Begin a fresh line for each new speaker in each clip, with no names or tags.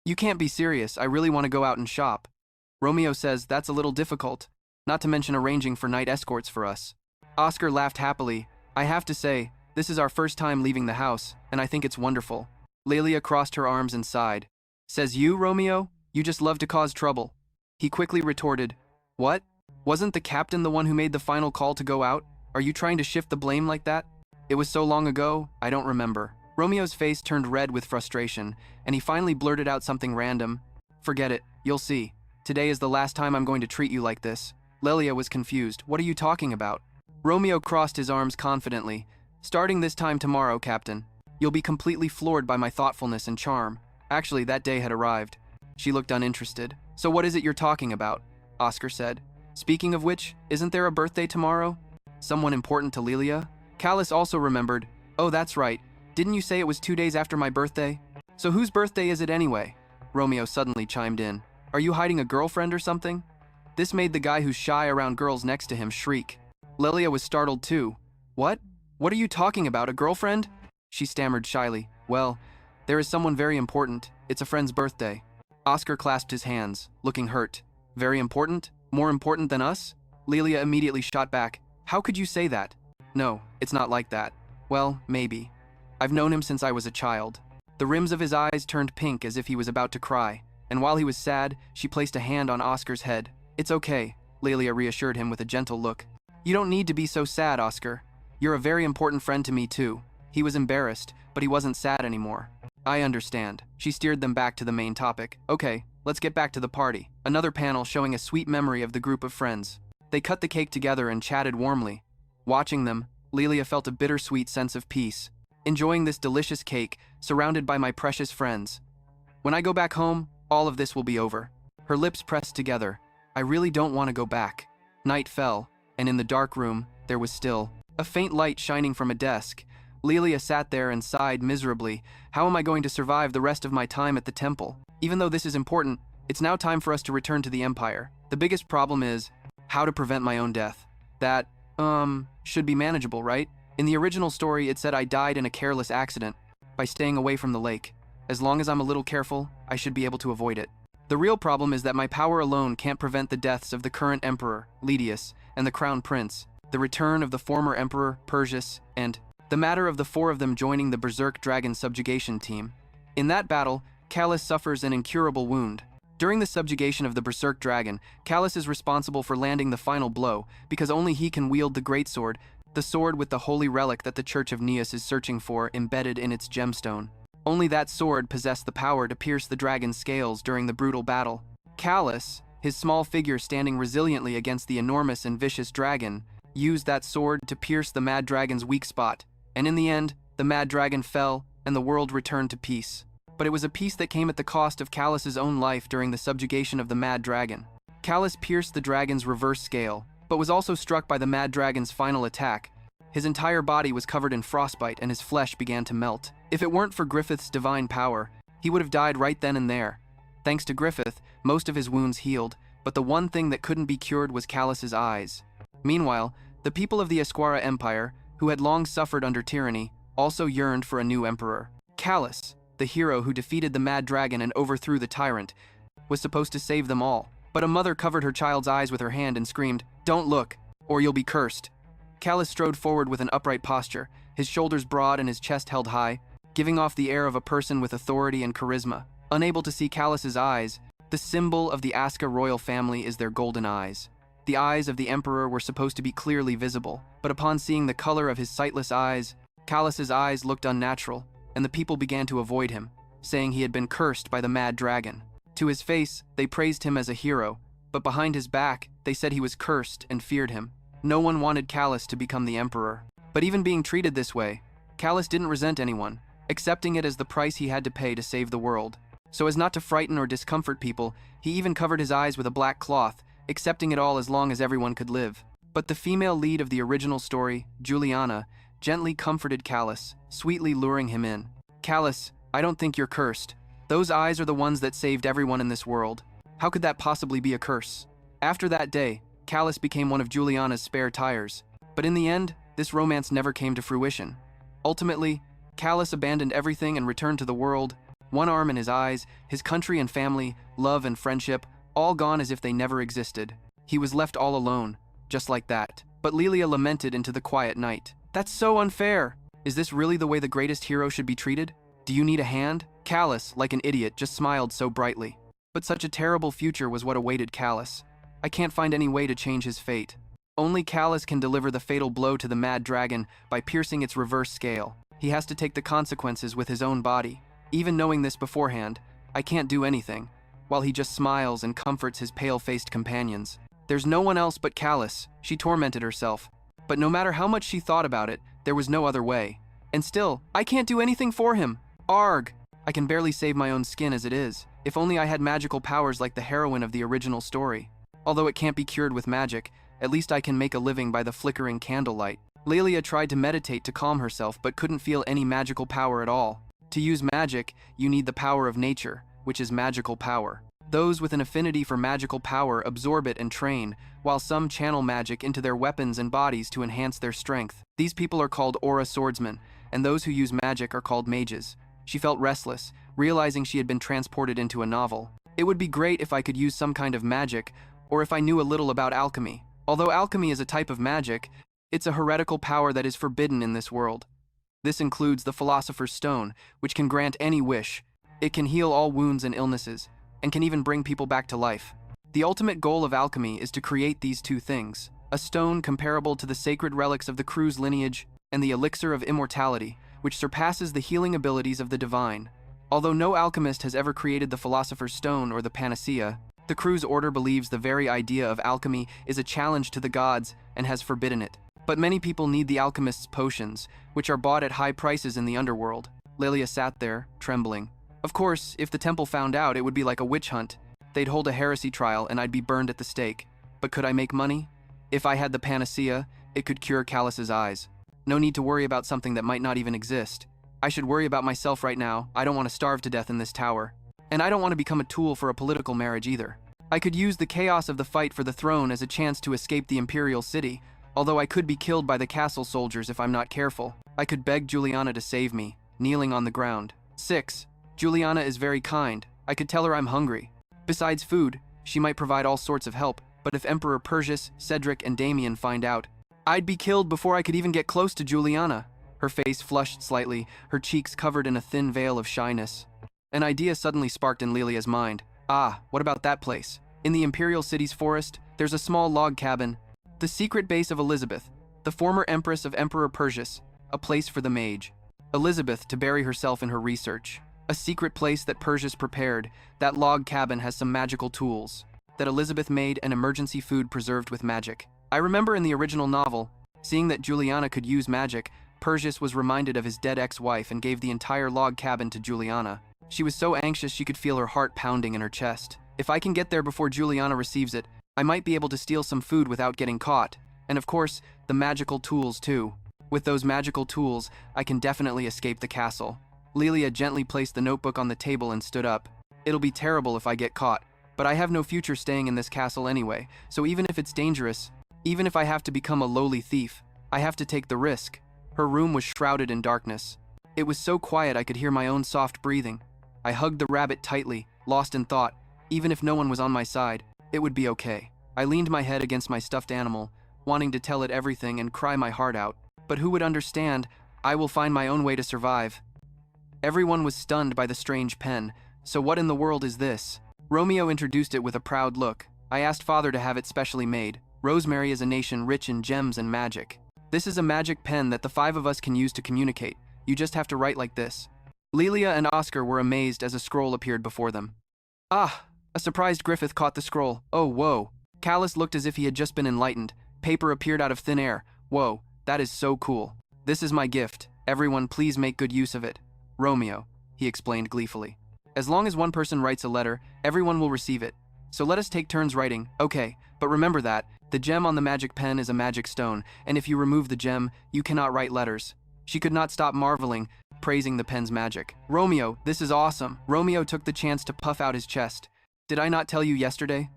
You can't be serious, I really want to go out and shop. Romeo says that's a little difficult, not to mention arranging for night escorts for us. Oscar laughed happily. I have to say, this is our first time leaving the house, and I think it's wonderful. Lilia crossed her arms and sighed. Says you, Romeo? You just love to cause trouble. He quickly retorted, what? Wasn't the captain the one who made the final call to go out? Are you trying to shift the blame like that? It was so long ago, I don't remember. Romeo's face turned red with frustration, and he finally blurted out something random. Forget it, you'll see. Today is the last time I'm going to treat you like this. Lilia was confused. What are you talking about? Romeo crossed his arms confidently. Starting this time tomorrow, Captain. You'll be completely floored by my thoughtfulness and charm. Actually, that day had arrived. She looked uninterested. So what is it you're talking about? Oscar said. Speaking of which, isn't there a birthday tomorrow? Someone important to Lilia? Callus also remembered. Oh, that's right. Didn't you say it was 2 days after my birthday? So whose birthday is it anyway? Romeo suddenly chimed in. Are you hiding a girlfriend or something? This made the guy who's shy around girls next to him shriek. Lilia was startled too. What? What are you talking about, a girlfriend? She stammered shyly. Well, there is someone very important. It's a friend's birthday. Oscar clasped his hands, looking hurt. Very important? More important than us? Lilia immediately shot back. How could you say that? No, it's not like that. Well, maybe. I've known him since I was a child. The rims of his eyes turned pink as if he was about to cry, and while he was sad, she placed a hand on Oscar's head. It's okay, Lilia reassured him with a gentle look. You don't need to be so sad, Oscar. You're a very important friend to me too. He was embarrassed, but he wasn't sad anymore. I understand. She steered them back to the main topic. Okay, let's get back to the party. Another panel showing a sweet memory of the group of friends. They cut the cake together and chatted warmly. Watching them, Lilia felt a bittersweet sense of peace. Enjoying this delicious cake, surrounded by my precious friends. When I go back home, all of this will be over. Her lips pressed together. I really don't want to go back. Night fell, and in the dark room, there was still a faint light shining from a desk. Lilia sat there and sighed miserably. How am I going to survive the rest of my time at the temple? Even though this is important, it's now time for us to return to the Empire. The biggest problem is how to prevent my own death. That, should be manageable, right? In the original story, it said I died in a careless accident by staying away from the lake. As long as I'm a little careful, I should be able to avoid it. The real problem is that my power alone can't prevent the deaths of the current emperor, Lydius, and the crown prince, the return of the former emperor, Perseus, and the matter of the 4 of them joining the Berserk Dragon subjugation team. In that battle, Callus suffers an incurable wound. During the subjugation of the Berserk Dragon, Callus is responsible for landing the final blow, because only he can wield the greatsword, the sword with the holy relic that the Church of Neus is searching for embedded in its gemstone. Only that sword possessed the power to pierce the dragon's scales during the brutal battle. Callus, his small figure standing resiliently against the enormous and vicious dragon, used that sword to pierce the mad dragon's weak spot, and in the end, the mad dragon fell and the world returned to peace. But it was a peace that came at the cost of Callus's own life during the subjugation of the mad dragon. Callus pierced the dragon's reverse scale, but was also struck by the mad dragon's final attack. His entire body was covered in frostbite and his flesh began to melt. If it weren't for Griffith's divine power, he would have died right then and there. Thanks to Griffith, most of his wounds healed, but the one thing that couldn't be cured was Callus's eyes. Meanwhile, the people of the Esquara Empire, who had long suffered under tyranny, also yearned for a new emperor. Callus, the hero who defeated the mad dragon and overthrew the tyrant, was supposed to save them all. But a mother covered her child's eyes with her hand and screamed, "Don't look, or you'll be cursed." Callus strode forward with an upright posture, his shoulders broad and his chest held high, giving off the air of a person with authority and charisma. Unable to see Callus's eyes, the symbol of the Aska royal family is their golden eyes. The eyes of the emperor were supposed to be clearly visible, but upon seeing the color of his sightless eyes, Callus's eyes looked unnatural, and the people began to avoid him, saying he had been cursed by the mad dragon. To his face, they praised him as a hero, but behind his back, they said he was cursed and feared him. No one wanted Callus to become the emperor. But even being treated this way, Callus didn't resent anyone, accepting it as the price he had to pay to save the world. So as not to frighten or discomfort people, he even covered his eyes with a black cloth, accepting it all as long as everyone could live. But the female lead of the original story, Juliana, gently comforted Callus, sweetly luring him in. Callus, I don't think you're cursed. Those eyes are the ones that saved everyone in this world. How could that possibly be a curse? After that day, Callus became one of Juliana's spare tires. But in the end, this romance never came to fruition. Ultimately, Callus abandoned everything and returned to the world, One arm and his eyes, his country and family, love and friendship, all gone as if they never existed. He was left all alone, just like that. But Lilia lamented into the quiet night. That's so unfair! Is this really the way the greatest hero should be treated? Do you need a hand? Callus, like an idiot, just smiled so brightly. But such a terrible future was what awaited Callus. I can't find any way to change his fate. Only Callus can deliver the fatal blow to the mad dragon by piercing its reverse scale. He has to take the consequences with his own body. Even knowing this beforehand, I can't do anything, while he just smiles and comforts his pale-faced companions. There's no one else but Callus, she tormented herself. But no matter how much she thought about it, there was no other way. And still, I can't do anything for him. Arg! I can barely save my own skin as it is. If only I had magical powers like the heroine of the original story. Although it can't be cured with magic, at least I can make a living by the flickering candlelight. Lilia tried to meditate to calm herself but couldn't feel any magical power at all. To use magic, you need the power of nature, which is magical power. Those with an affinity for magical power absorb it and train, while some channel magic into their weapons and bodies to enhance their strength. These people are called aura swordsmen, and those who use magic are called mages. She felt restless, realizing she had been transported into a novel. It would be great if I could use some kind of magic, or if I knew a little about alchemy. Although alchemy is a type of magic, it's a heretical power that is forbidden in this world. This includes the Philosopher's Stone, which can grant any wish. It can heal all wounds and illnesses, and can even bring people back to life. The ultimate goal of alchemy is to create these two things: a stone comparable to the sacred relics of the Crew's lineage, and the elixir of immortality, which surpasses the healing abilities of the divine. Although no alchemist has ever created the Philosopher's Stone or the panacea, the Crew's order believes the very idea of alchemy is a challenge to the gods and has forbidden it. But many people need the alchemist's potions, which are bought at high prices in the underworld. Lilia sat there, trembling. Of course, if the temple found out, it would be like a witch hunt. They'd hold a heresy trial and I'd be burned at the stake. But could I make money? If I had the panacea, it could cure Callus's eyes. No need to worry about something that might not even exist. I should worry about myself right now. I don't want to starve to death in this tower. And I don't want to become a tool for a political marriage either. I could use the chaos of the fight for the throne as a chance to escape the imperial city, although I could be killed by the castle soldiers if I'm not careful. I could beg Juliana to save me, kneeling on the ground. 6. Juliana is very kind. I could tell her I'm hungry. Besides food, she might provide all sorts of help, but if Emperor Perseus, Cedric, and Damien find out, I'd be killed before I could even get close to Juliana. Her face flushed slightly, her cheeks covered in a thin veil of shyness. An idea suddenly sparked in Lilia's mind. Ah, what about that place? In the Imperial City's forest, there's a small log cabin. The secret base of Elizabeth, the former empress of Emperor Perseus, a place for the mage. Elizabeth to bury herself in her research. A secret place that Perseus prepared. That log cabin has some magical tools. That Elizabeth made an emergency food preserved with magic. I remember in the original novel, seeing that Juliana could use magic, Perseus was reminded of his dead ex-wife and gave the entire log cabin to Juliana. She was so anxious she could feel her heart pounding in her chest. If I can get there before Juliana receives it, I might be able to steal some food without getting caught. And of course, the magical tools too. With those magical tools, I can definitely escape the castle. Lilia gently placed the notebook on the table and stood up. It'll be terrible if I get caught, but I have no future staying in this castle anyway, so even if it's dangerous, even if I have to become a lowly thief, I have to take the risk. Her room was shrouded in darkness. It was so quiet I could hear my own soft breathing. I hugged the rabbit tightly, lost in thought. Even if no one was on my side, it would be okay. I leaned my head against my stuffed animal, wanting to tell it everything and cry my heart out. But who would understand? I will find my own way to survive. Everyone was stunned by the strange pen. So what in the world is this? Romeo introduced it with a proud look. I asked father to have it specially made. Rosemary is a nation rich in gems and magic. This is a magic pen that the 5 of us can use to communicate. You just have to write like this. Lilia and Oscar were amazed as a scroll appeared before them. Ah! A surprised Griffith caught the scroll. Oh, whoa. Callus looked as if he had just been enlightened. Paper appeared out of thin air. Whoa, that is so cool. This is my gift. Everyone please make good use of it. Romeo, he explained gleefully. As long as one person writes a letter, everyone will receive it. So let us take turns writing. Okay, but remember that, the gem on the magic pen is a magic stone, and if you remove the gem, you cannot write letters. She could not stop marveling, praising the pen's magic. Romeo, this is awesome. Romeo took the chance to puff out his chest. Did I not tell you yesterday?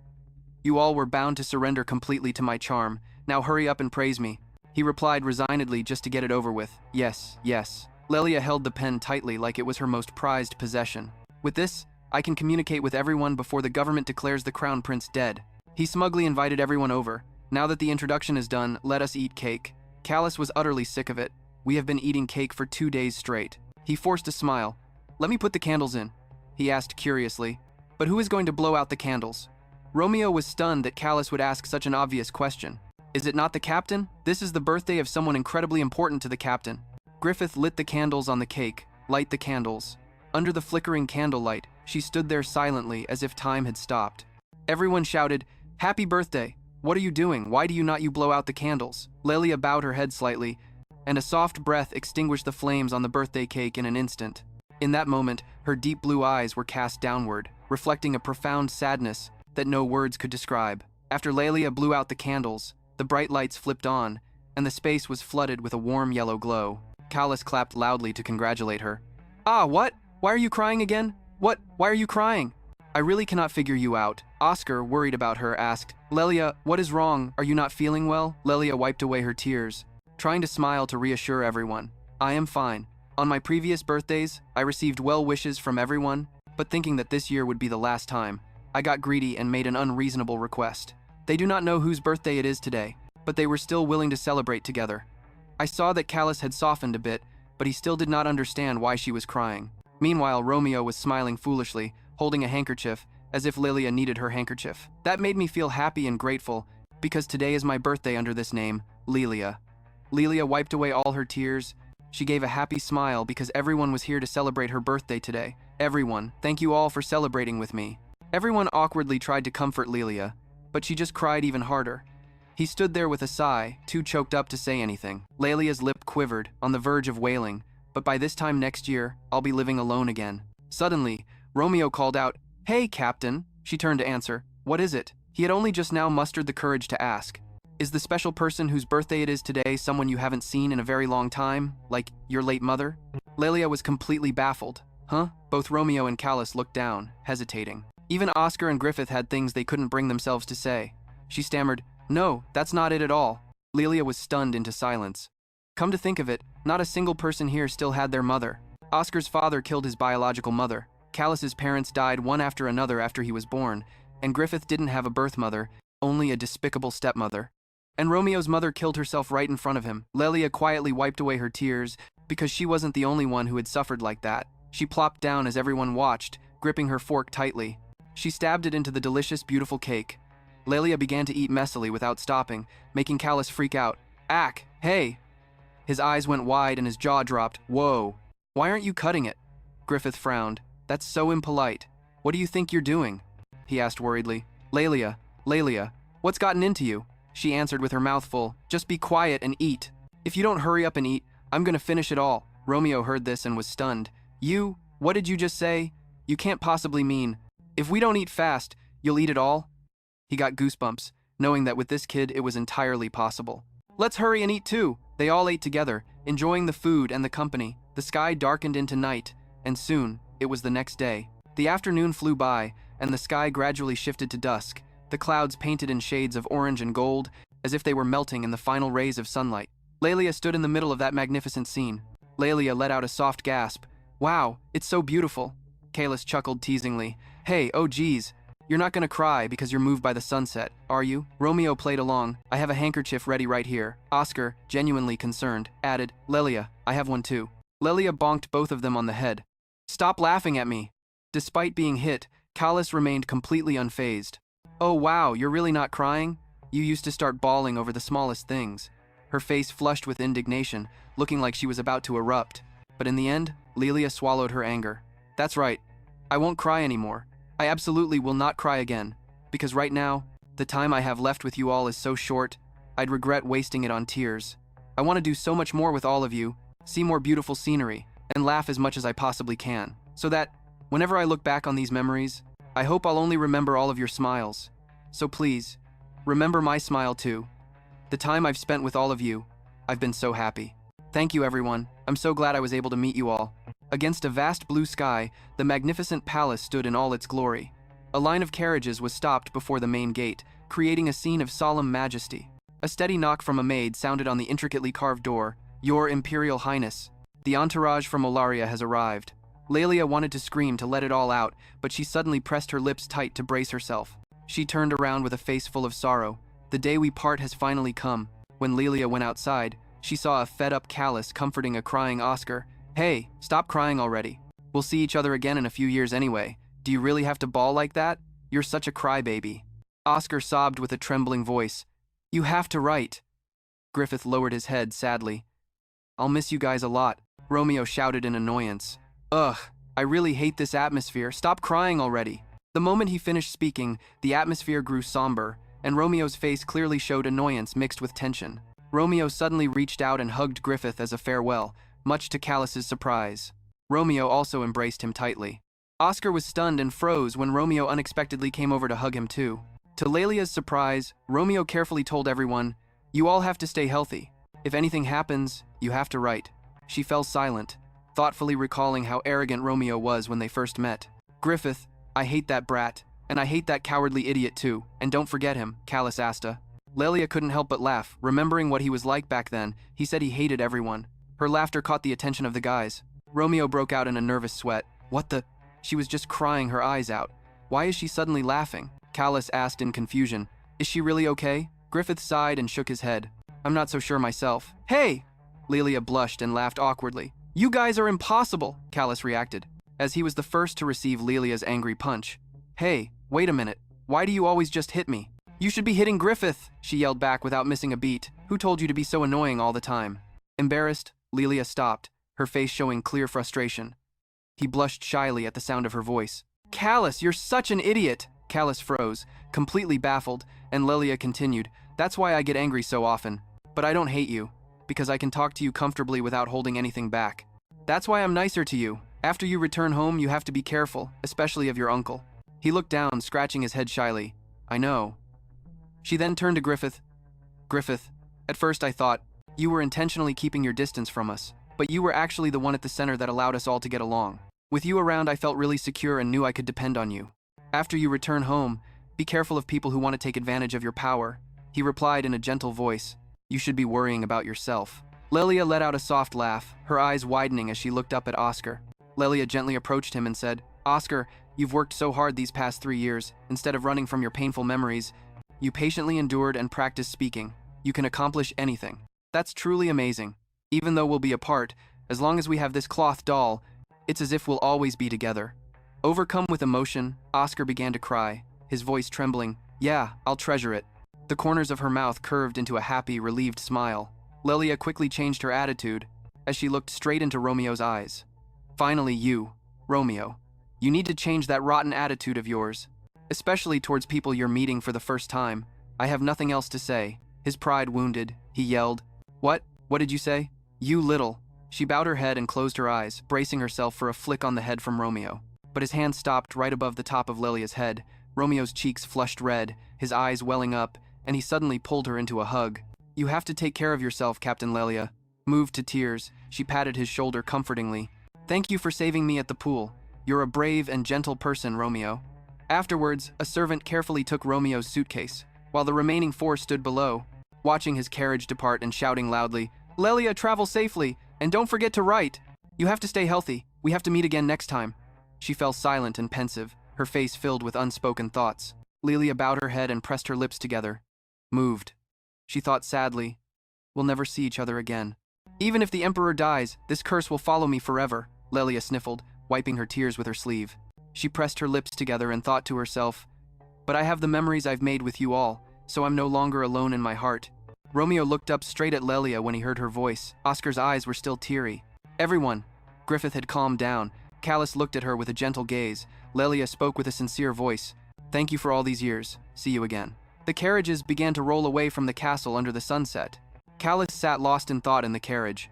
You all were bound to surrender completely to my charm. Now hurry up and praise me. He replied resignedly just to get it over with. Yes, yes. Lilia held the pen tightly like it was her most prized possession. With this, I can communicate with everyone before the government declares the crown prince dead. He smugly invited everyone over. Now that the introduction is done, let us eat cake. Callus was utterly sick of it. We have been eating cake for 2 days straight. He forced a smile. Let me put the candles in, he asked curiously. But who is going to blow out the candles? Romeo was stunned that Callus would ask such an obvious question. Is it not the captain? This is the birthday of someone incredibly important to the captain. Griffith lit the candles on the cake. Light the candles. Under the flickering candlelight, she stood there silently as if time had stopped. Everyone shouted, "Happy birthday! What are you doing? Why do you not blow out the candles?" Lilia bowed her head slightly, and a soft breath extinguished the flames on the birthday cake in an instant. In that moment, her deep blue eyes were cast downward, reflecting a profound sadness that no words could describe. After Lilia blew out the candles, the bright lights flipped on, and the space was flooded with a warm yellow glow. Callus clapped loudly to congratulate her. "Ah, what? Why are you crying again? What? Why are you crying?" "I really cannot figure you out." Oscar, worried about her, asked, "Lilia, what is wrong? Are you not feeling well?" Lilia wiped away her tears, trying to smile to reassure everyone. "I am fine. On my previous birthdays, I received well wishes from everyone, but thinking that this year would be the last time, I got greedy and made an unreasonable request. They do not know whose birthday it is today, but they were still willing to celebrate together." I saw that Callus had softened a bit, but he still did not understand why she was crying. Meanwhile, Romeo was smiling foolishly, holding a handkerchief, as if Lilia needed her handkerchief. That made me feel happy and grateful, because today is my birthday under this name, Lilia. Lilia wiped away all her tears. She gave a happy smile because everyone was here to celebrate her birthday today. "Everyone, thank you all for celebrating with me." Everyone awkwardly tried to comfort Lilia, but she just cried even harder. He stood there with a sigh, too choked up to say anything. Lilia's lip quivered, on the verge of wailing, but by this time next year, I'll be living alone again. Suddenly, Romeo called out, "Hey, Captain." She turned to answer, "What is it?" He had only just now mustered the courage to ask. "Is the special person whose birthday it is today someone you haven't seen in a very long time, like your late mother?" Lilia was completely baffled. "Huh?" Both Romeo and Callus looked down, hesitating. Even Oscar and Griffith had things they couldn't bring themselves to say. She stammered, "No, that's not it at all." Lilia was stunned into silence. Come to think of it, not a single person here still had their mother. Oscar's father killed his biological mother. Callus's parents died one after another after he was born, and Griffith didn't have a birth mother, only a despicable stepmother. And Romeo's mother killed herself right in front of him. Lilia quietly wiped away her tears, because she wasn't the only one who had suffered like that. She plopped down as everyone watched, gripping her fork tightly. She stabbed it into the delicious, beautiful cake. Lilia began to eat messily without stopping, making Callus freak out. "Ack, hey!" His eyes went wide and his jaw dropped. "Whoa, why aren't you cutting it?" Griffith frowned. "That's so impolite. What do you think you're doing?" he asked worriedly. Lilia, what's gotten into you?" She answered with her mouth full. "Just be quiet and eat. If you don't hurry up and eat, I'm gonna finish it all." Romeo heard this and was stunned. What did you just say? You can't possibly mean, if we don't eat fast, you'll eat it all?" He got goosebumps, knowing that with this kid it was entirely possible. "Let's hurry and eat too." They all ate together, enjoying the food and the company. The sky darkened into night, and soon, it was the next day. The afternoon flew by, and the sky gradually shifted to dusk, the clouds painted in shades of orange and gold, as if they were melting in the final rays of sunlight. Lilia stood in the middle of that magnificent scene. Lilia let out a soft gasp. "Wow, it's so beautiful." Callus chuckled teasingly. "Hey, oh geez, you're not gonna cry because you're moved by the sunset, are you?" Romeo played along. "I have a handkerchief ready right here." Oscar, genuinely concerned, added, "Lilia, I have one too." Lilia bonked both of them on the head. "Stop laughing at me." Despite being hit, Callus remained completely unfazed. "Oh wow, you're really not crying? You used to start bawling over the smallest things." Her face flushed with indignation, looking like she was about to erupt. But in the end, Lilia swallowed her anger. "That's right. I won't cry anymore. I absolutely will not cry again, because right now, the time I have left with you all is so short, I'd regret wasting it on tears. I want to do so much more with all of you, see more beautiful scenery, and laugh as much as I possibly can, so that, whenever I look back on these memories, I hope I'll only remember all of your smiles. So please, remember my smile too. The time I've spent with all of you, I've been so happy. Thank you, everyone. I'm so glad I was able to meet you all." Against a vast blue sky, the magnificent palace stood in all its glory. A line of carriages was stopped before the main gate, creating a scene of solemn majesty. A steady knock from a maid sounded on the intricately carved door. "Your Imperial Highness, the entourage from Olaria has arrived." Lilia wanted to scream to let it all out, but she suddenly pressed her lips tight to brace herself. She turned around with a face full of sorrow. The day we part has finally come. When Lilia went outside, she saw a fed-up Callus comforting a crying Oscar. Hey, stop crying already. We'll see each other again in a few years anyway. Do you really have to bawl like that? You're such a crybaby. Oscar sobbed with a trembling voice. You have to write. Griffith lowered his head sadly. I'll miss you guys a lot, Romeo shouted in annoyance. Ugh, I really hate this atmosphere. Stop crying already. The moment he finished speaking, the atmosphere grew somber, and Romeo's face clearly showed annoyance mixed with tension. Romeo suddenly reached out and hugged Griffith as a farewell, much to Callus's surprise. Romeo also embraced him tightly. Oscar was stunned and froze when Romeo unexpectedly came over to hug him too. To Lilia's surprise, Romeo carefully told everyone, You all have to stay healthy. If anything happens, you have to write. She fell silent, thoughtfully recalling how arrogant Romeo was when they first met. Griffith, I hate that brat, and I hate that cowardly idiot too, and don't forget him, Callus Asta. Lilia couldn't help but laugh, remembering what he was like back then. He said he hated everyone. Her laughter caught the attention of the guys. Romeo broke out in a nervous sweat. What the? She was just crying her eyes out. Why is she suddenly laughing? Callus asked in confusion. Is she really okay? Griffith sighed and shook his head. I'm not so sure myself. Hey! Lilia blushed and laughed awkwardly. You guys are impossible, Callus reacted, as he was the first to receive Lilia's angry punch. Hey, wait a minute. Why do you always just hit me? You should be hitting Griffith, she yelled back without missing a beat. Who told you to be so annoying all the time? Embarrassed, Lilia stopped, her face showing clear frustration. He blushed shyly at the sound of her voice. Callus, you're such an idiot! Callus froze, completely baffled, and Lilia continued, That's why I get angry so often. But I don't hate you, because I can talk to you comfortably without holding anything back. That's why I'm nicer to you. After you return home, you have to be careful, especially of your uncle. He looked down, scratching his head shyly. I know. She then turned to Griffith. Griffith, at first I thought, you were intentionally keeping your distance from us, but you were actually the one at the center that allowed us all to get along. With you around, I felt really secure and knew I could depend on you. After you return home, be careful of people who want to take advantage of your power. He replied in a gentle voice. You should be worrying about yourself. Lilia let out a soft laugh, her eyes widening as she looked up at Oscar. Lilia gently approached him and said, Oscar, you've worked so hard these past 3 years. Instead of running from your painful memories, you patiently endured and practiced speaking. You can accomplish anything. That's truly amazing. Even though we'll be apart, as long as we have this cloth doll, it's as if we'll always be together. Overcome with emotion, Oscar began to cry, his voice trembling. Yeah, I'll treasure it. The corners of her mouth curved into a happy, relieved smile. Lilia quickly changed her attitude as she looked straight into Romeo's eyes. Finally, you, Romeo, you need to change that rotten attitude of yours, especially towards people you're meeting for the first time. I have nothing else to say. His pride wounded, he yelled. What? What did you say? You little. She bowed her head and closed her eyes, bracing herself for a flick on the head from Romeo. But his hand stopped right above the top of Lilia's head. Romeo's cheeks flushed red, his eyes welling up, and he suddenly pulled her into a hug. You have to take care of yourself, Captain Lilia. Moved to tears, she patted his shoulder comfortingly. Thank you for saving me at the pool. You're a brave and gentle person, Romeo. Afterwards, a servant carefully took Romeo's suitcase, while the remaining 4 stood below, watching his carriage depart and shouting loudly, Lilia, travel safely, and don't forget to write. You have to stay healthy. We have to meet again next time. She fell silent and pensive, her face filled with unspoken thoughts. Lilia bowed her head and pressed her lips together. Moved. She thought sadly, we'll never see each other again. Even if the Emperor dies, this curse will follow me forever, Lilia sniffled, wiping her tears with her sleeve. She pressed her lips together and thought to herself, but I have the memories I've made with you all, so I'm no longer alone in my heart. Romeo looked up straight at Lilia when he heard her voice. Oscar's eyes were still teary. Everyone. Griffith had calmed down. Callus looked at her with a gentle gaze. Lilia spoke with a sincere voice. Thank you for all these years. See you again. The carriages began to roll away from the castle under the sunset. Callus sat lost in thought in the carriage.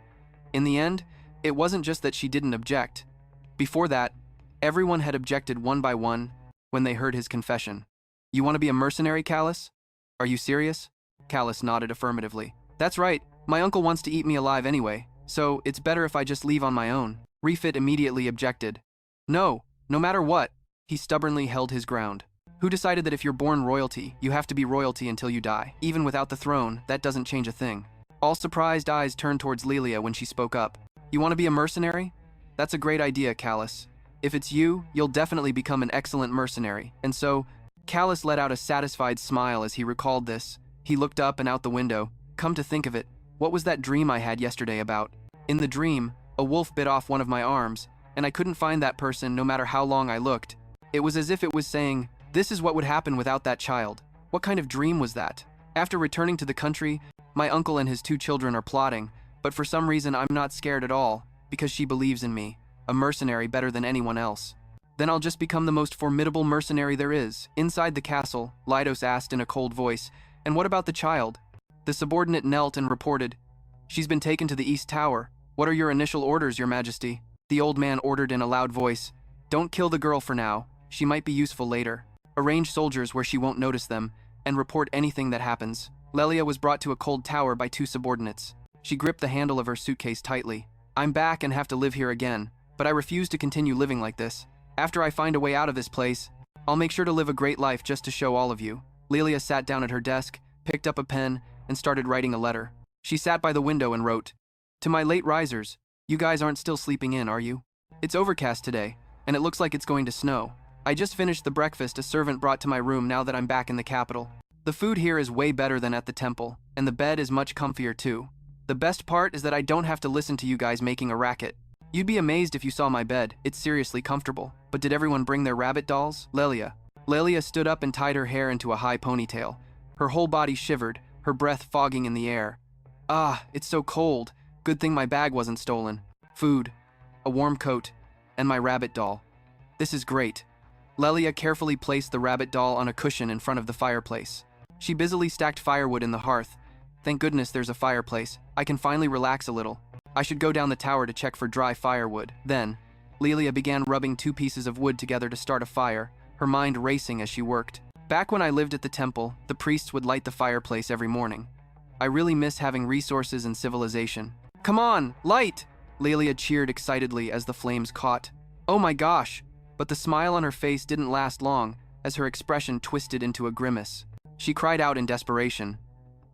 In the end, it wasn't just that she didn't object. Before that, everyone had objected one by one when they heard his confession. You want to be a mercenary, Callus? Are you serious? Callus nodded affirmatively. That's right, my uncle wants to eat me alive anyway, so it's better if I just leave on my own. Refit immediately objected. No matter what, he stubbornly held his ground. Who decided that if you're born royalty, you have to be royalty until you die? Even without the throne, that doesn't change a thing. All surprised eyes turned towards Lilia when she spoke up. You want to be a mercenary? That's a great idea, Callus. If it's you, you'll definitely become an excellent mercenary. And so, Callus let out a satisfied smile as he recalled this. He looked up and out the window. Come to think of it, what was that dream I had yesterday about? In the dream, a wolf bit off one of my arms, and I couldn't find that person no matter how long I looked. It was as if it was saying, this is what would happen without that child. What kind of dream was that? After returning to the country, my uncle and his 2 children are plotting, but for some reason I'm not scared at all, because she believes in me, a mercenary better than anyone else. Then I'll just become the most formidable mercenary there is. Inside the castle, Lydos asked in a cold voice, and what about the child? The subordinate knelt and reported, she's been taken to the East Tower. What are your initial orders, Your Majesty? The old man ordered in a loud voice, don't kill the girl for now, she might be useful later. Arrange soldiers where she won't notice them, and report anything that happens. Lilia was brought to a cold tower by 2 subordinates. She gripped the handle of her suitcase tightly. I'm back and have to live here again, but I refuse to continue living like this. After I find a way out of this place, I'll make sure to live a great life just to show all of you. Lilia sat down at her desk, picked up a pen, and started writing a letter. She sat by the window and wrote, to my late risers, you guys aren't still sleeping in, are you? It's overcast today, and it looks like it's going to snow. I just finished the breakfast a servant brought to my room now that I'm back in the capital. The food here is way better than at the temple, and the bed is much comfier too. The best part is that I don't have to listen to you guys making a racket. You'd be amazed if you saw my bed, it's seriously comfortable. But did everyone bring their rabbit dolls? Lilia stood up and tied her hair into a high ponytail. Her whole body shivered, her breath fogging in the air. Ah, it's so cold. Good thing my bag wasn't stolen. Food, a warm coat, and my rabbit doll. This is great. Lilia carefully placed the rabbit doll on a cushion in front of the fireplace. She busily stacked firewood in the hearth. Thank goodness there's a fireplace. I can finally relax a little. I should go down the tower to check for dry firewood. Then, Lilia began rubbing 2 pieces of wood together to start a fire, her mind racing as she worked. Back when I lived at the temple, the priests would light the fireplace every morning. I really miss having resources and civilization. Come on, light! Lilia cheered excitedly as the flames caught. Oh my gosh! But the smile on her face didn't last long, as her expression twisted into a grimace. She cried out in desperation.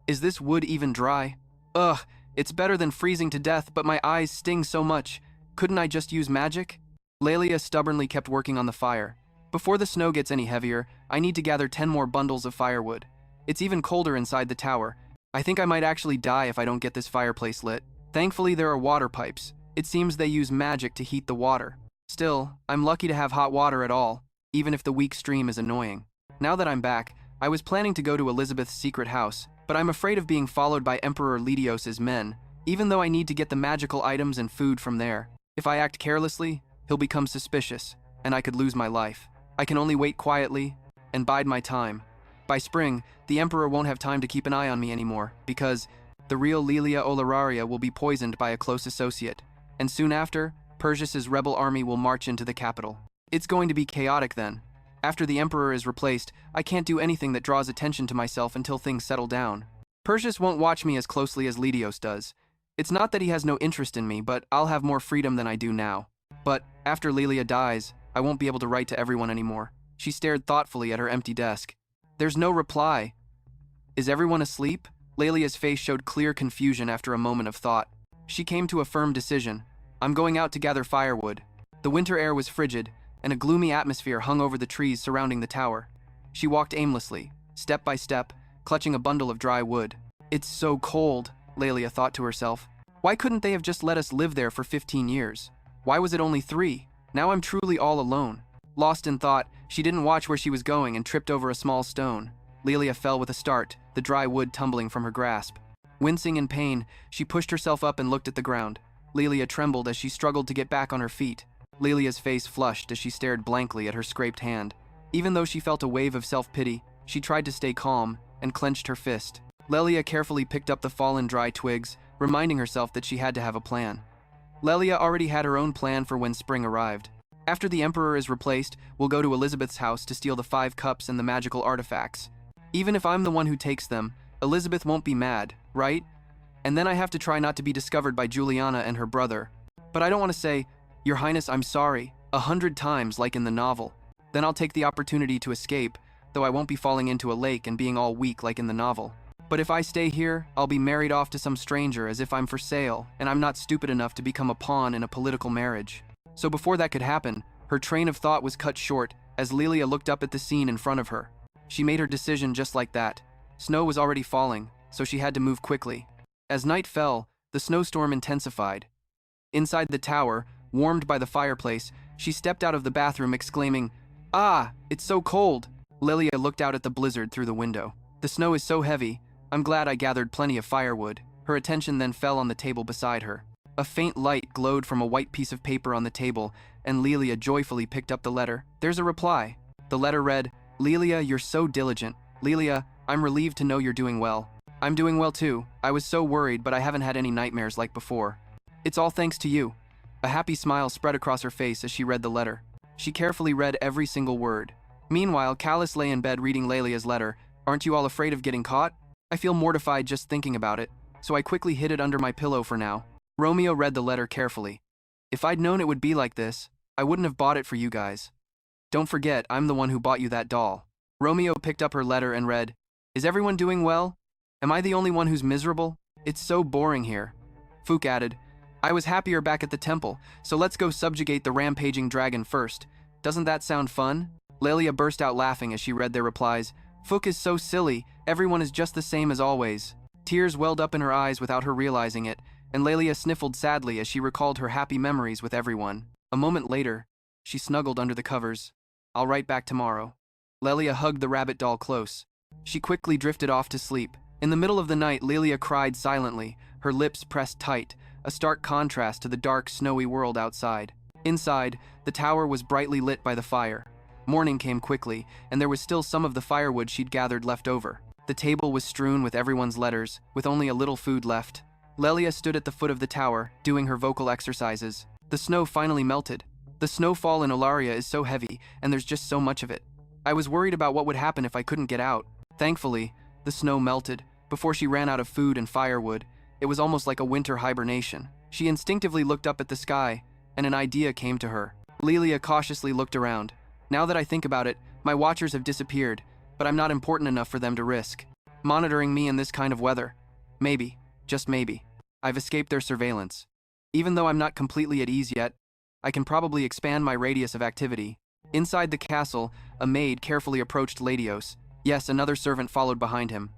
Is this wood even dry? Ugh, it's better than freezing to death, but my eyes sting so much. Couldn't I just use magic? Lilia stubbornly kept working on the fire. Before the snow gets any heavier, I need to gather 10 more bundles of firewood. It's even colder inside the tower. I think I might actually die if I don't get this fireplace lit. Thankfully, there are water pipes. It seems they use magic to heat the water. Still, I'm lucky to have hot water at all, even if the weak stream is annoying. Now that I'm back, I was planning to go to Elizabeth's secret house, but I'm afraid of being followed by Emperor Lidios's men, even though I need to get the magical items and food from there. If I act carelessly, he'll become suspicious, and I could lose my life. I can only wait quietly and bide my time. By spring, the Emperor won't have time to keep an eye on me anymore, because the real Lilia Olaria will be poisoned by a close associate, and soon after, Perseus's rebel army will march into the capital. It's going to be chaotic then. After the Emperor is replaced, I can't do anything that draws attention to myself until things settle down. Perseus won't watch me as closely as Lidios does. It's not that he has no interest in me, but I'll have more freedom than I do now. But after Lilia dies, I won't be able to write to everyone anymore. She stared thoughtfully at her empty desk. There's no reply. Is everyone asleep? Lilia's face showed clear confusion after a moment of thought. She came to a firm decision. I'm going out to gather firewood. The winter air was frigid, and a gloomy atmosphere hung over the trees surrounding the tower. She walked aimlessly, step by step, clutching a bundle of dry wood. It's so cold, Lilia thought to herself. Why couldn't they have just let us live there for 15 years? Why was it only 3? Now I'm truly all alone. Lost in thought, she didn't watch where she was going and tripped over a small stone. Lilia fell with a start, the dry wood tumbling from her grasp. Wincing in pain, she pushed herself up and looked at the ground. Lilia trembled as she struggled to get back on her feet. Lilia's face flushed as she stared blankly at her scraped hand. Even though she felt a wave of self-pity, she tried to stay calm and clenched her fist. Lilia carefully picked up the fallen dry twigs, reminding herself that she had to have a plan. Lilia already had her own plan for when spring arrived. After the Emperor is replaced, we'll go to Elizabeth's house to steal the 5 cups and the magical artifacts. Even if I'm the one who takes them, Elizabeth won't be mad, right? And then I have to try not to be discovered by Juliana and her brother. But I don't want to say, Your Highness, I'm sorry, 100 times like in the novel. Then I'll take the opportunity to escape, though I won't be falling into a lake and being all weak like in the novel. But if I stay here, I'll be married off to some stranger as if I'm for sale, and I'm not stupid enough to become a pawn in a political marriage. So before that could happen, her train of thought was cut short as Lilia looked up at the scene in front of her. She made her decision just like that. Snow was already falling, so she had to move quickly. As night fell, the snowstorm intensified. Inside the tower, warmed by the fireplace, she stepped out of the bathroom exclaiming, "Ah, it's so cold!" Lilia looked out at the blizzard through the window. "The snow is so heavy. I'm glad I gathered plenty of firewood." Her attention then fell on the table beside her. A faint light glowed from a white piece of paper on the table, and Lilia joyfully picked up the letter. There's a reply. The letter read, "Lilia, you're so diligent. Lilia, I'm relieved to know you're doing well." "I'm doing well too. I was so worried, but I haven't had any nightmares like before. It's all thanks to you." A happy smile spread across her face as she read the letter. She carefully read every single word. Meanwhile, Callus lay in bed reading Lilia's letter. "Aren't you all afraid of getting caught? I feel mortified just thinking about it, so I quickly hid it under my pillow for now." Romeo read the letter carefully. "If I'd known it would be like this, I wouldn't have bought it for you guys. Don't forget, I'm the one who bought you that doll." Romeo picked up her letter and read, "Is everyone doing well? Am I the only one who's miserable? It's so boring here." Fook added, "I was happier back at the temple, so let's go subjugate the rampaging dragon first. Doesn't that sound fun?" Lilia burst out laughing as she read their replies. "Fook is so silly, everyone is just the same as always." Tears welled up in her eyes without her realizing it, and Lilia sniffled sadly as she recalled her happy memories with everyone. A moment later, she snuggled under the covers. "I'll write back tomorrow." Lilia hugged the rabbit doll close. She quickly drifted off to sleep. In the middle of the night, Lilia cried silently, her lips pressed tight, a stark contrast to the dark, snowy world outside. Inside, the tower was brightly lit by the fire. Morning came quickly, and there was still some of the firewood she'd gathered left over. The table was strewn with everyone's letters, with only a little food left. Lilia stood at the foot of the tower, doing her vocal exercises. The snow finally melted. The snowfall in Olaria is so heavy, and there's just so much of it. I was worried about what would happen if I couldn't get out. Thankfully, the snow melted, before she ran out of food and firewood. It was almost like a winter hibernation. She instinctively looked up at the sky, and an idea came to her. Lilia cautiously looked around. "Now that I think about it, my watchers have disappeared, but I'm not important enough for them to risk monitoring me in this kind of weather. Maybe, just maybe, I've escaped their surveillance. Even though I'm not completely at ease yet, I can probably expand my radius of activity." Inside the castle, a maid carefully approached Ladios. Yes, another servant followed behind him.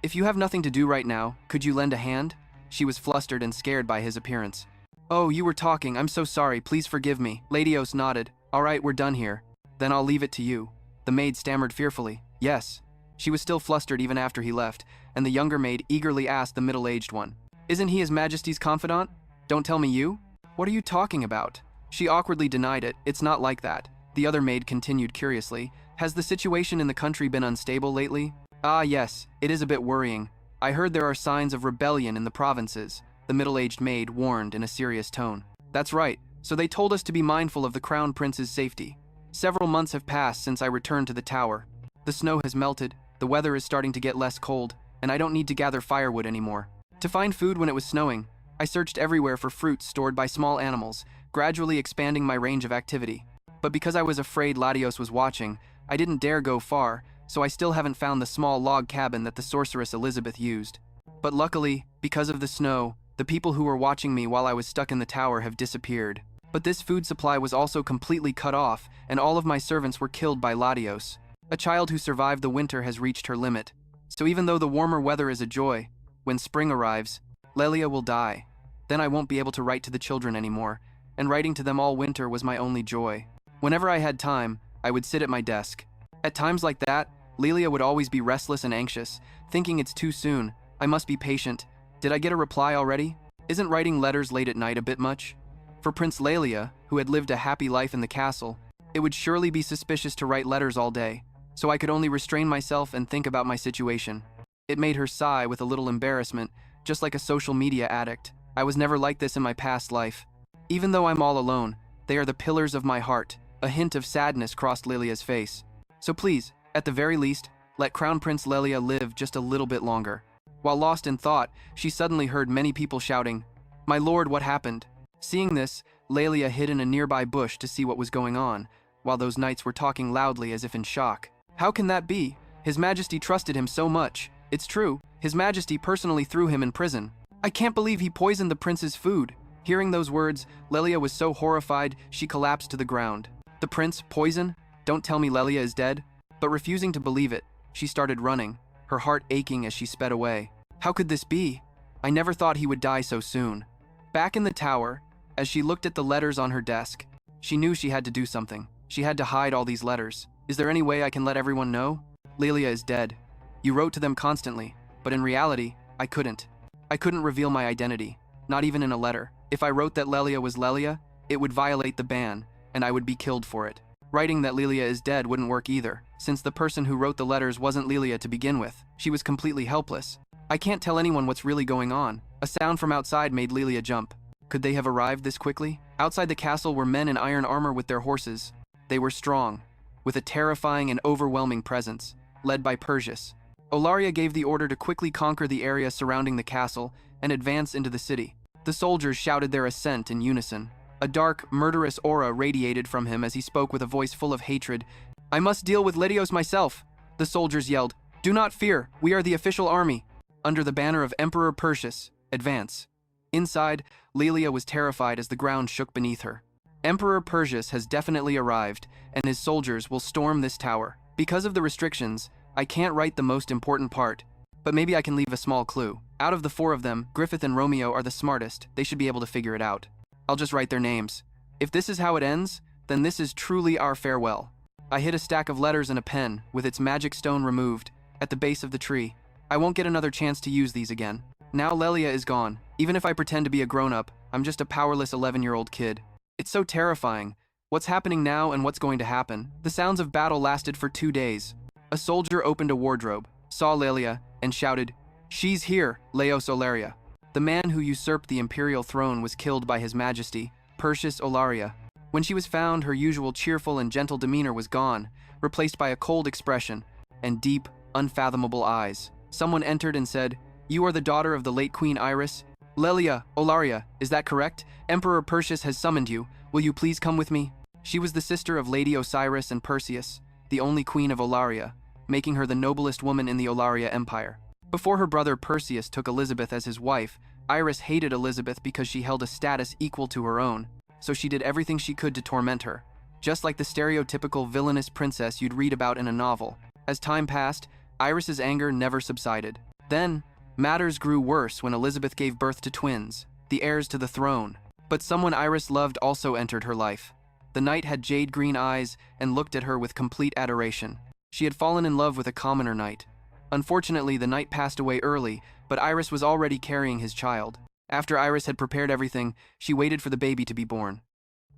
If you have nothing to do right now, could you lend a hand?" She was flustered and scared by his appearance. "Oh, you were talking. I'm so sorry. Please forgive me." Ladios nodded. "All right, we're done here. Then I'll leave it to you." The maid stammered fearfully. "Yes." She was still flustered even after he left, and the younger maid eagerly asked the middle-aged one, "Isn't he His Majesty's confidant? Don't tell me you?" "What are you talking about?" She awkwardly denied it. "It's not like that." The other maid continued curiously, "Has the situation in the country been unstable lately?" "Ah, yes, it is a bit worrying. I heard there are signs of rebellion in the provinces," the middle-aged maid warned in a serious tone. "That's right, so they told us to be mindful of the Crown Prince's safety. Several months have passed since I returned to the tower. The snow has melted, the weather is starting to get less cold, and I don't need to gather firewood anymore. To find food when it was snowing, I searched everywhere for fruits stored by small animals, gradually expanding my range of activity. But because I was afraid Ladios was watching, I didn't dare go far, so I still haven't found the small log cabin that the sorceress Elizabeth used. But luckily, because of the snow, the people who were watching me while I was stuck in the tower have disappeared. But this food supply was also completely cut off, and all of my servants were killed by Ladios. A child who survived the winter has reached her limit. So even though the warmer weather is a joy, when spring arrives, Lilia will die. Then I won't be able to write to the children anymore, and writing to them all winter was my only joy. Whenever I had time, I would sit at my desk. At times like that, Lilia would always be restless and anxious, thinking it's too soon, I must be patient. Did I get a reply already? Isn't writing letters late at night a bit much? For Prince Lilia, who had lived a happy life in the castle, it would surely be suspicious to write letters all day, so I could only restrain myself and think about my situation. It made her sigh with a little embarrassment, just like a social media addict. I was never like this in my past life. Even though I'm all alone, they are the pillars of my heart. A hint of sadness crossed Lilia's face. So please, at the very least, let Crown Prince Lilia live just a little bit longer. While lost in thought, she suddenly heard many people shouting, "My lord, what happened?" Seeing this, Lilia hid in a nearby bush to see what was going on, while those knights were talking loudly as if in shock. "How can that be? His Majesty trusted him so much. It's true, His Majesty personally threw him in prison. I can't believe he poisoned the prince's food. Hearing those words, Lilia was so horrified she collapsed to the ground. The prince, poison? Don't tell me Lilia is dead? But refusing to believe it, she started running, her heart aching as she sped away. How could this be? I never thought he would die so soon. Back in the tower, as she looked at the letters on her desk, she knew she had to do something. She had to hide all these letters. Is there any way I can let everyone know? Lilia is dead. You wrote to them constantly, but in reality, I couldn't. I couldn't reveal my identity, not even in a letter. If I wrote that Lilia was Lilia, it would violate the ban, and I would be killed for it. Writing that Lilia is dead wouldn't work either, since the person who wrote the letters wasn't Lilia to begin with. She was completely helpless. I can't tell anyone what's really going on. A sound from outside made Lilia jump. Could they have arrived this quickly? Outside the castle were men in iron armor with their horses. They were strong, with a terrifying and overwhelming presence, led by Perseus. Olaria gave the order to quickly conquer the area surrounding the castle and advance into the city. The soldiers shouted their assent in unison. A dark, murderous aura radiated from him as he spoke with a voice full of hatred. I must deal with Ledios myself. The soldiers yelled, Do not fear, we are the official army. Under the banner of Emperor Perseus, advance. Inside, Lilia was terrified as the ground shook beneath her. Emperor Perseus has definitely arrived, and his soldiers will storm this tower. Because of the restrictions, I can't write the most important part, but maybe I can leave a small clue. Out of the four of them, Griffith and Romeo are the smartest. They should be able to figure it out. I'll just write their names. If this is how it ends, then this is truly our farewell. I hid a stack of letters and a pen, with its magic stone removed, at the base of the tree. I won't get another chance to use these again. Now Lilia is gone. Even if I pretend to be a grown-up, I'm just a powerless 11-year-old kid. It's so terrifying. What's happening now and what's going to happen? The sounds of battle lasted for 2 days. A soldier opened a wardrobe, saw Lilia, and shouted, She's here, Lilia Olaria. The man who usurped the imperial throne was killed by His Majesty, Perseus Olaria. When she was found, her usual cheerful and gentle demeanor was gone, replaced by a cold expression and deep, unfathomable eyes. Someone entered and said, You are the daughter of the late Queen Iris? Lilia Olaria, is that correct? Emperor Perseus has summoned you. Will you please come with me? She was the sister of Lady Osiris and Perseus, the only queen of Olaria, making her the noblest woman in the Olaria Empire. Before her brother Perseus took Elizabeth as his wife, Iris hated Elizabeth because she held a status equal to her own, so she did everything she could to torment her, just like the stereotypical villainous princess you'd read about in a novel. As time passed, Iris's anger never subsided. Then, matters grew worse when Elizabeth gave birth to twins, the heirs to the throne. But someone Iris loved also entered her life. The knight had jade green eyes and looked at her with complete adoration. She had fallen in love with a commoner knight. Unfortunately, the knight passed away early, but Iris was already carrying his child. After Iris had prepared everything, she waited for the baby to be born.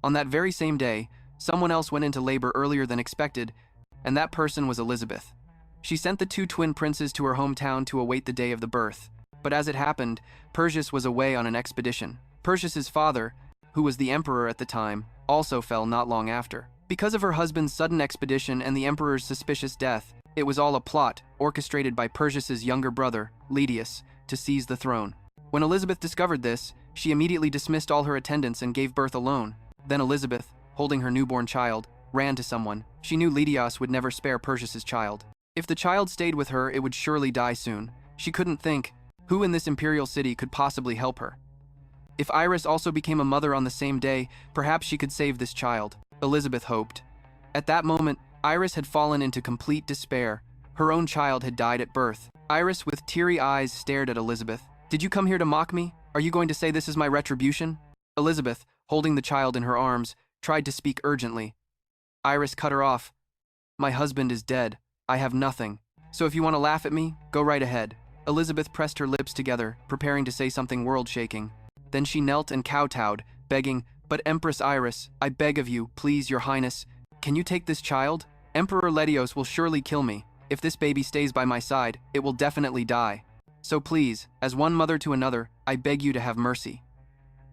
On that very same day, someone else went into labor earlier than expected, and that person was Elizabeth. She sent the 2 twin princes to her hometown to await the day of the birth. But as it happened, Perseus was away on an expedition. Perseus's father, who was the emperor at the time, also fell not long after. Because of her husband's sudden expedition and the emperor's suspicious death, it was all a plot orchestrated by Perseus's younger brother, Ledius, to seize the throne. When Elizabeth discovered this, she immediately dismissed all her attendants and gave birth alone. Then Elizabeth, holding her newborn child, ran to someone. She knew Ledius would never spare Perseus's child. If the child stayed with her, it would surely die soon. She couldn't think, who in this imperial city could possibly help her? If Iris also became a mother on the same day, perhaps she could save this child. Elizabeth hoped. At that moment, Iris had fallen into complete despair. Her own child had died at birth. Iris, with teary eyes, stared at Elizabeth. Did you come here to mock me? Are you going to say this is my retribution? Elizabeth, holding the child in her arms, tried to speak urgently. Iris cut her off. My husband is dead. I have nothing. So if you want to laugh at me, go right ahead. Elizabeth pressed her lips together, preparing to say something world-shaking. Then she knelt and kowtowed, begging, But Empress Iris, I beg of you, please, your highness, can you take this child? Emperor Ledios will surely kill me. If this baby stays by my side, it will definitely die. So please, as one mother to another, I beg you to have mercy.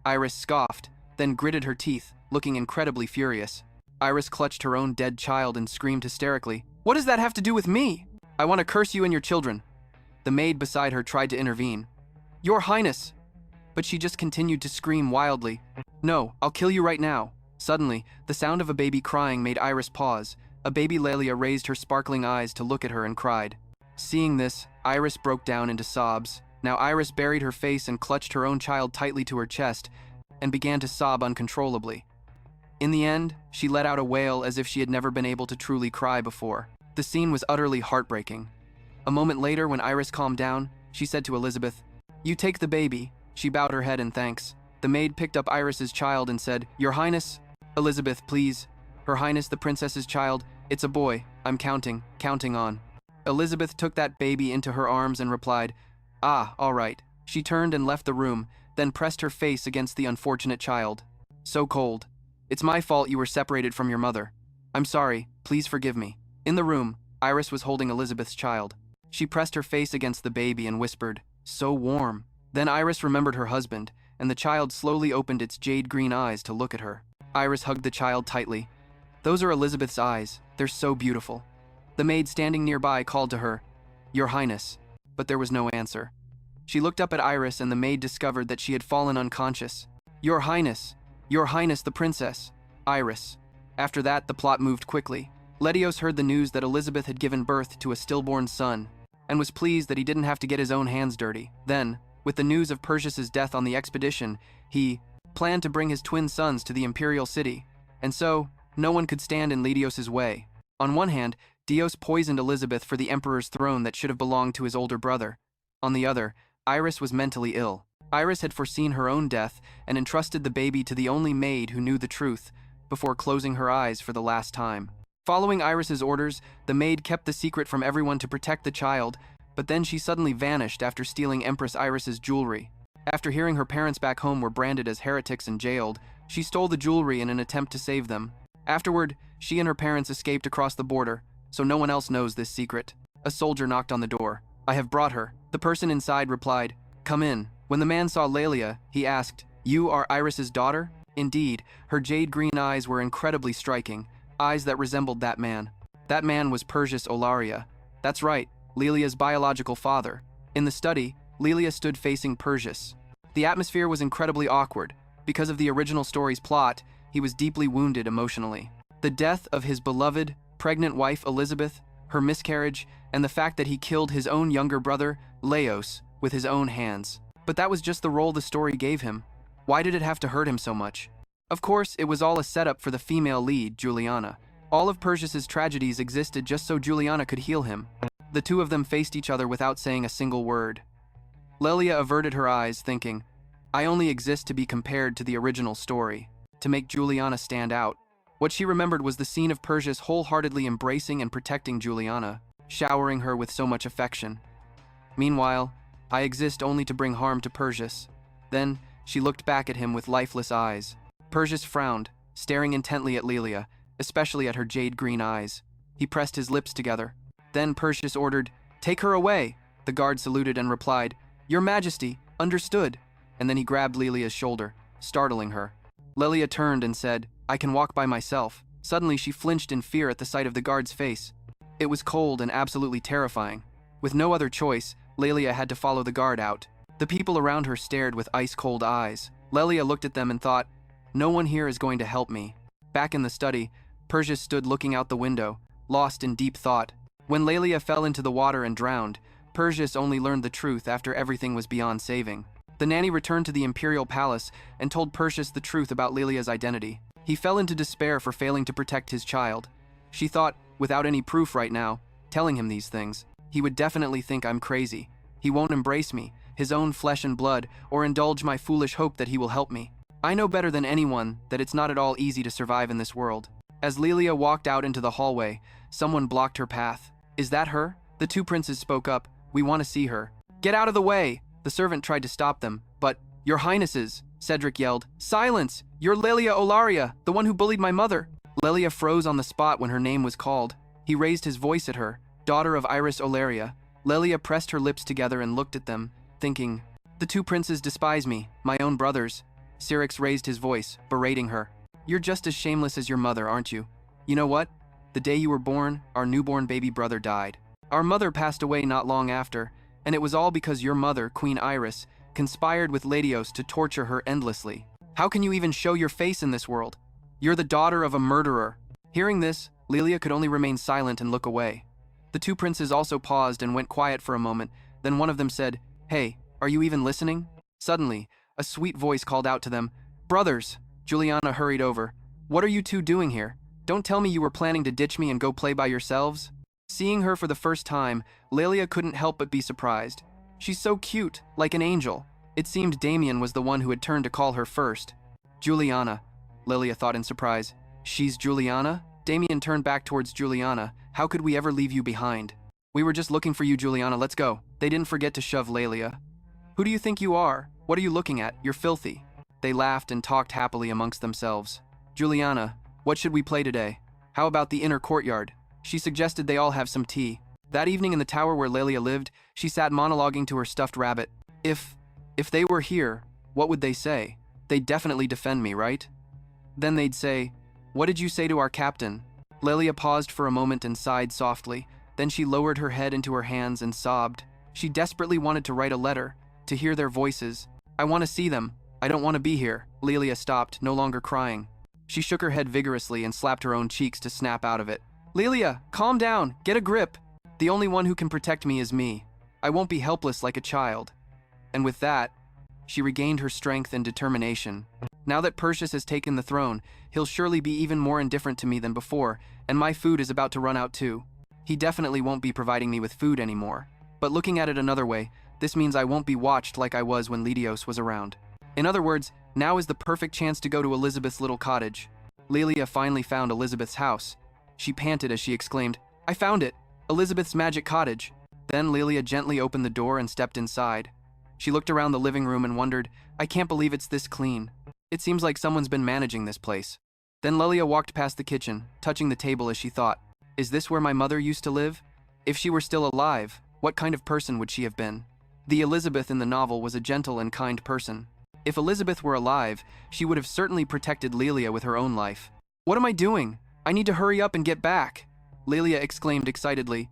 Iris scoffed, then gritted her teeth, looking incredibly furious. Iris clutched her own dead child and screamed hysterically, What does that have to do with me? I want to curse you and your children. The maid beside her tried to intervene. Your highness! But she just continued to scream wildly. No, I'll kill you right now. Suddenly, the sound of a baby crying made Iris pause. A baby Lilia raised her sparkling eyes to look at her and cried. Seeing this, Iris broke down into sobs. Now Iris buried her face and clutched her own child tightly to her chest. and began to sob uncontrollably. In the end, she let out a wail as if she had never been able to truly cry before. The scene was utterly heartbreaking. A moment later, when Iris calmed down, she said to Elizabeth, "You take the baby." She bowed her head in thanks. The maid picked up Iris's child and said, "Your Highness." "Elizabeth, please." "Her Highness the Princess's child. It's a boy. I'm counting on." Elizabeth took that baby into her arms and replied, "Ah, all right." She turned and left the room, then pressed her face against the unfortunate child. "So cold. It's my fault you were separated from your mother. I'm sorry, please forgive me." In the room, Iris was holding Elizabeth's child. She pressed her face against the baby and whispered, "So warm." Then Iris remembered her husband, and the child slowly opened its jade green eyes to look at her. Iris hugged the child tightly. "Those are Elizabeth's eyes. They're so beautiful." The maid standing nearby called to her, "Your Highness," but there was no answer. She looked up at Iris and the maid discovered that she had fallen unconscious. Your Highness the Princess." "Iris." After that, the plot moved quickly. Ledios heard the news that Elizabeth had given birth to a stillborn son, and was pleased that he didn't have to get his own hands dirty. Then, with the news of Perseus's death on the expedition, he planned to bring his twin sons to the imperial city, and so, no one could stand in Ledios's way. On one hand, Dios poisoned Elizabeth for the emperor's throne that should have belonged to his older brother. On the other, Iris was mentally ill. Iris had foreseen her own death and entrusted the baby to the only maid who knew the truth, before closing her eyes for the last time. Following Iris's orders, the maid kept the secret from everyone to protect the child, but then she suddenly vanished after stealing Empress Iris's jewelry. After hearing her parents back home were branded as heretics and jailed, she stole the jewelry in an attempt to save them. Afterward, she and her parents escaped across the border, so no one else knows this secret. A soldier knocked on the door. "I have brought her." The person inside replied, "Come in." When the man saw Lilia, he asked, "You are Iris's daughter?" Indeed, her jade green eyes were incredibly striking, eyes that resembled that man. That man was Perseus Olaria. That's right, Lilia's biological father. In the study, Lilia stood facing Perseus. The atmosphere was incredibly awkward. Because of the original story's plot, he was deeply wounded emotionally. The death of his beloved, pregnant wife Elizabeth, her miscarriage, and the fact that he killed his own younger brother, Laos, with his own hands. But that was just the role the story gave him. Why did it have to hurt him so much? Of course, it was all a setup for the female lead, Juliana. All of Perseus's tragedies existed just so Juliana could heal him. The two of them faced each other without saying a single word. Lilia averted her eyes, thinking, "I only exist to be compared to the original story, to make Juliana stand out." What she remembered was the scene of Perseus wholeheartedly embracing and protecting Juliana, showering her with so much affection. Meanwhile, I exist only to bring harm to Perseus. Then, she looked back at him with lifeless eyes. Perseus frowned, staring intently at Lilia, especially at her jade green eyes. He pressed his lips together. Then Perseus ordered, "Take her away." The guard saluted and replied, "Your Majesty, understood." And then he grabbed Lilia's shoulder, startling her. Lilia turned and said, "I can walk by myself." Suddenly she flinched in fear at the sight of the guard's face. It was cold and absolutely terrifying. With no other choice, Lilia had to follow the guard out. The people around her stared with ice-cold eyes. Lilia looked at them and thought, "No one here is going to help me." Back in the study, Perseus stood looking out the window, lost in deep thought. When Lilia fell into the water and drowned, Perseus only learned the truth after everything was beyond saving. The nanny returned to the imperial palace and told Perseus the truth about Lilia's identity. He fell into despair for failing to protect his child. She thought, without any proof right now, telling him these things, he would definitely think I'm crazy. He won't embrace me, his own flesh and blood, or indulge my foolish hope that he will help me. I know better than anyone that it's not at all easy to survive in this world. As Lilia walked out into the hallway, someone blocked her path. "Is that her?" The two princes spoke up. "We want to see her." "Get out of the way!" The servant tried to stop them, but, "Your Highnesses," Cedric yelled. "Silence! You're Lilia Olaria, the one who bullied my mother." Lilia froze on the spot when her name was called. He raised his voice at her, "Daughter of Iris Olaria." Lilia pressed her lips together and looked at them, thinking, "The two princes despise me, my own brothers." Syrinx raised his voice, berating her. "You're just as shameless as your mother, aren't you? You know what? The day you were born, our newborn baby brother died. Our mother passed away not long after, and it was all because your mother, Queen Iris, conspired with Ledios to torture her endlessly. How can you even show your face in this world? You're the daughter of a murderer." Hearing this, Lilia could only remain silent and look away. The two princes also paused and went quiet for a moment, then one of them said, "Hey, are you even listening?" Suddenly, a sweet voice called out to them, Brothers! Juliana hurried over. What are you two doing here? Don't tell me you were planning to ditch me and go play by yourselves? Seeing her for the first time, Lilia couldn't help but be surprised. She's so cute, like an angel. It seemed Damien was the one who had turned to call her first. Juliana, Lilia thought in surprise. She's Juliana? Damien turned back towards Juliana. How could we ever leave you behind? We were just looking for you, Juliana, let's go. They didn't forget to shove Lilia. Who do you think you are? What are you looking at? You're filthy. They laughed and talked happily amongst themselves. Juliana, what should we play today? How about the inner courtyard? She suggested they all have some tea. That evening in the tower where Lilia lived, she sat monologuing to her stuffed rabbit. If they were here, what would they say? They'd definitely defend me, right? Then they'd say, what did you say to our captain? Lilia paused for a moment and sighed softly. Then she lowered her head into her hands and sobbed. She desperately wanted to write a letter, to hear their voices. I want to see them. I don't want to be here. Lilia stopped, no longer crying. She shook her head vigorously and slapped her own cheeks to snap out of it. Lilia, calm down. Get a grip. The only one who can protect me is me. I won't be helpless like a child. And with that, she regained her strength and determination. Now that Perseus has taken the throne, he'll surely be even more indifferent to me than before, and my food is about to run out too. He definitely won't be providing me with food anymore. But looking at it another way, this means I won't be watched like I was when Lidios was around. In other words, now is the perfect chance to go to Elizabeth's little cottage. Lilia finally found Elizabeth's house. She panted as she exclaimed, I found it! Elizabeth's magic cottage. Then Lilia gently opened the door and stepped inside. She looked around the living room and wondered, I can't believe it's this clean. It seems like someone's been managing this place. Then Lilia walked past the kitchen, touching the table as she thought, is this where my mother used to live? If she were still alive, what kind of person would she have been? The Elizabeth in the novel was a gentle and kind person. If Elizabeth were alive, she would have certainly protected Lilia with her own life. What am I doing? I need to hurry up and get back, Lilia exclaimed excitedly.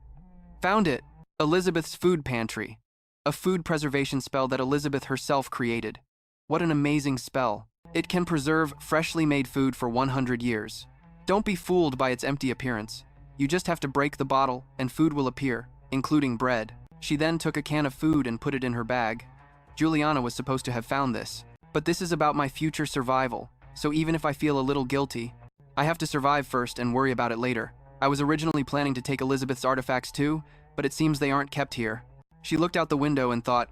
Found it! Elizabeth's food pantry. A food preservation spell that Elizabeth herself created. What an amazing spell. It can preserve freshly made food for 100 years. Don't be fooled by its empty appearance. You just have to break the bottle and food will appear, including bread. She then took a can of food and put it in her bag. Juliana was supposed to have found this. But this is about my future survival, so even if I feel a little guilty, I have to survive first and worry about it later. I was originally planning to take Elizabeth's artifacts too, but it seems they aren't kept here. She looked out the window and thought,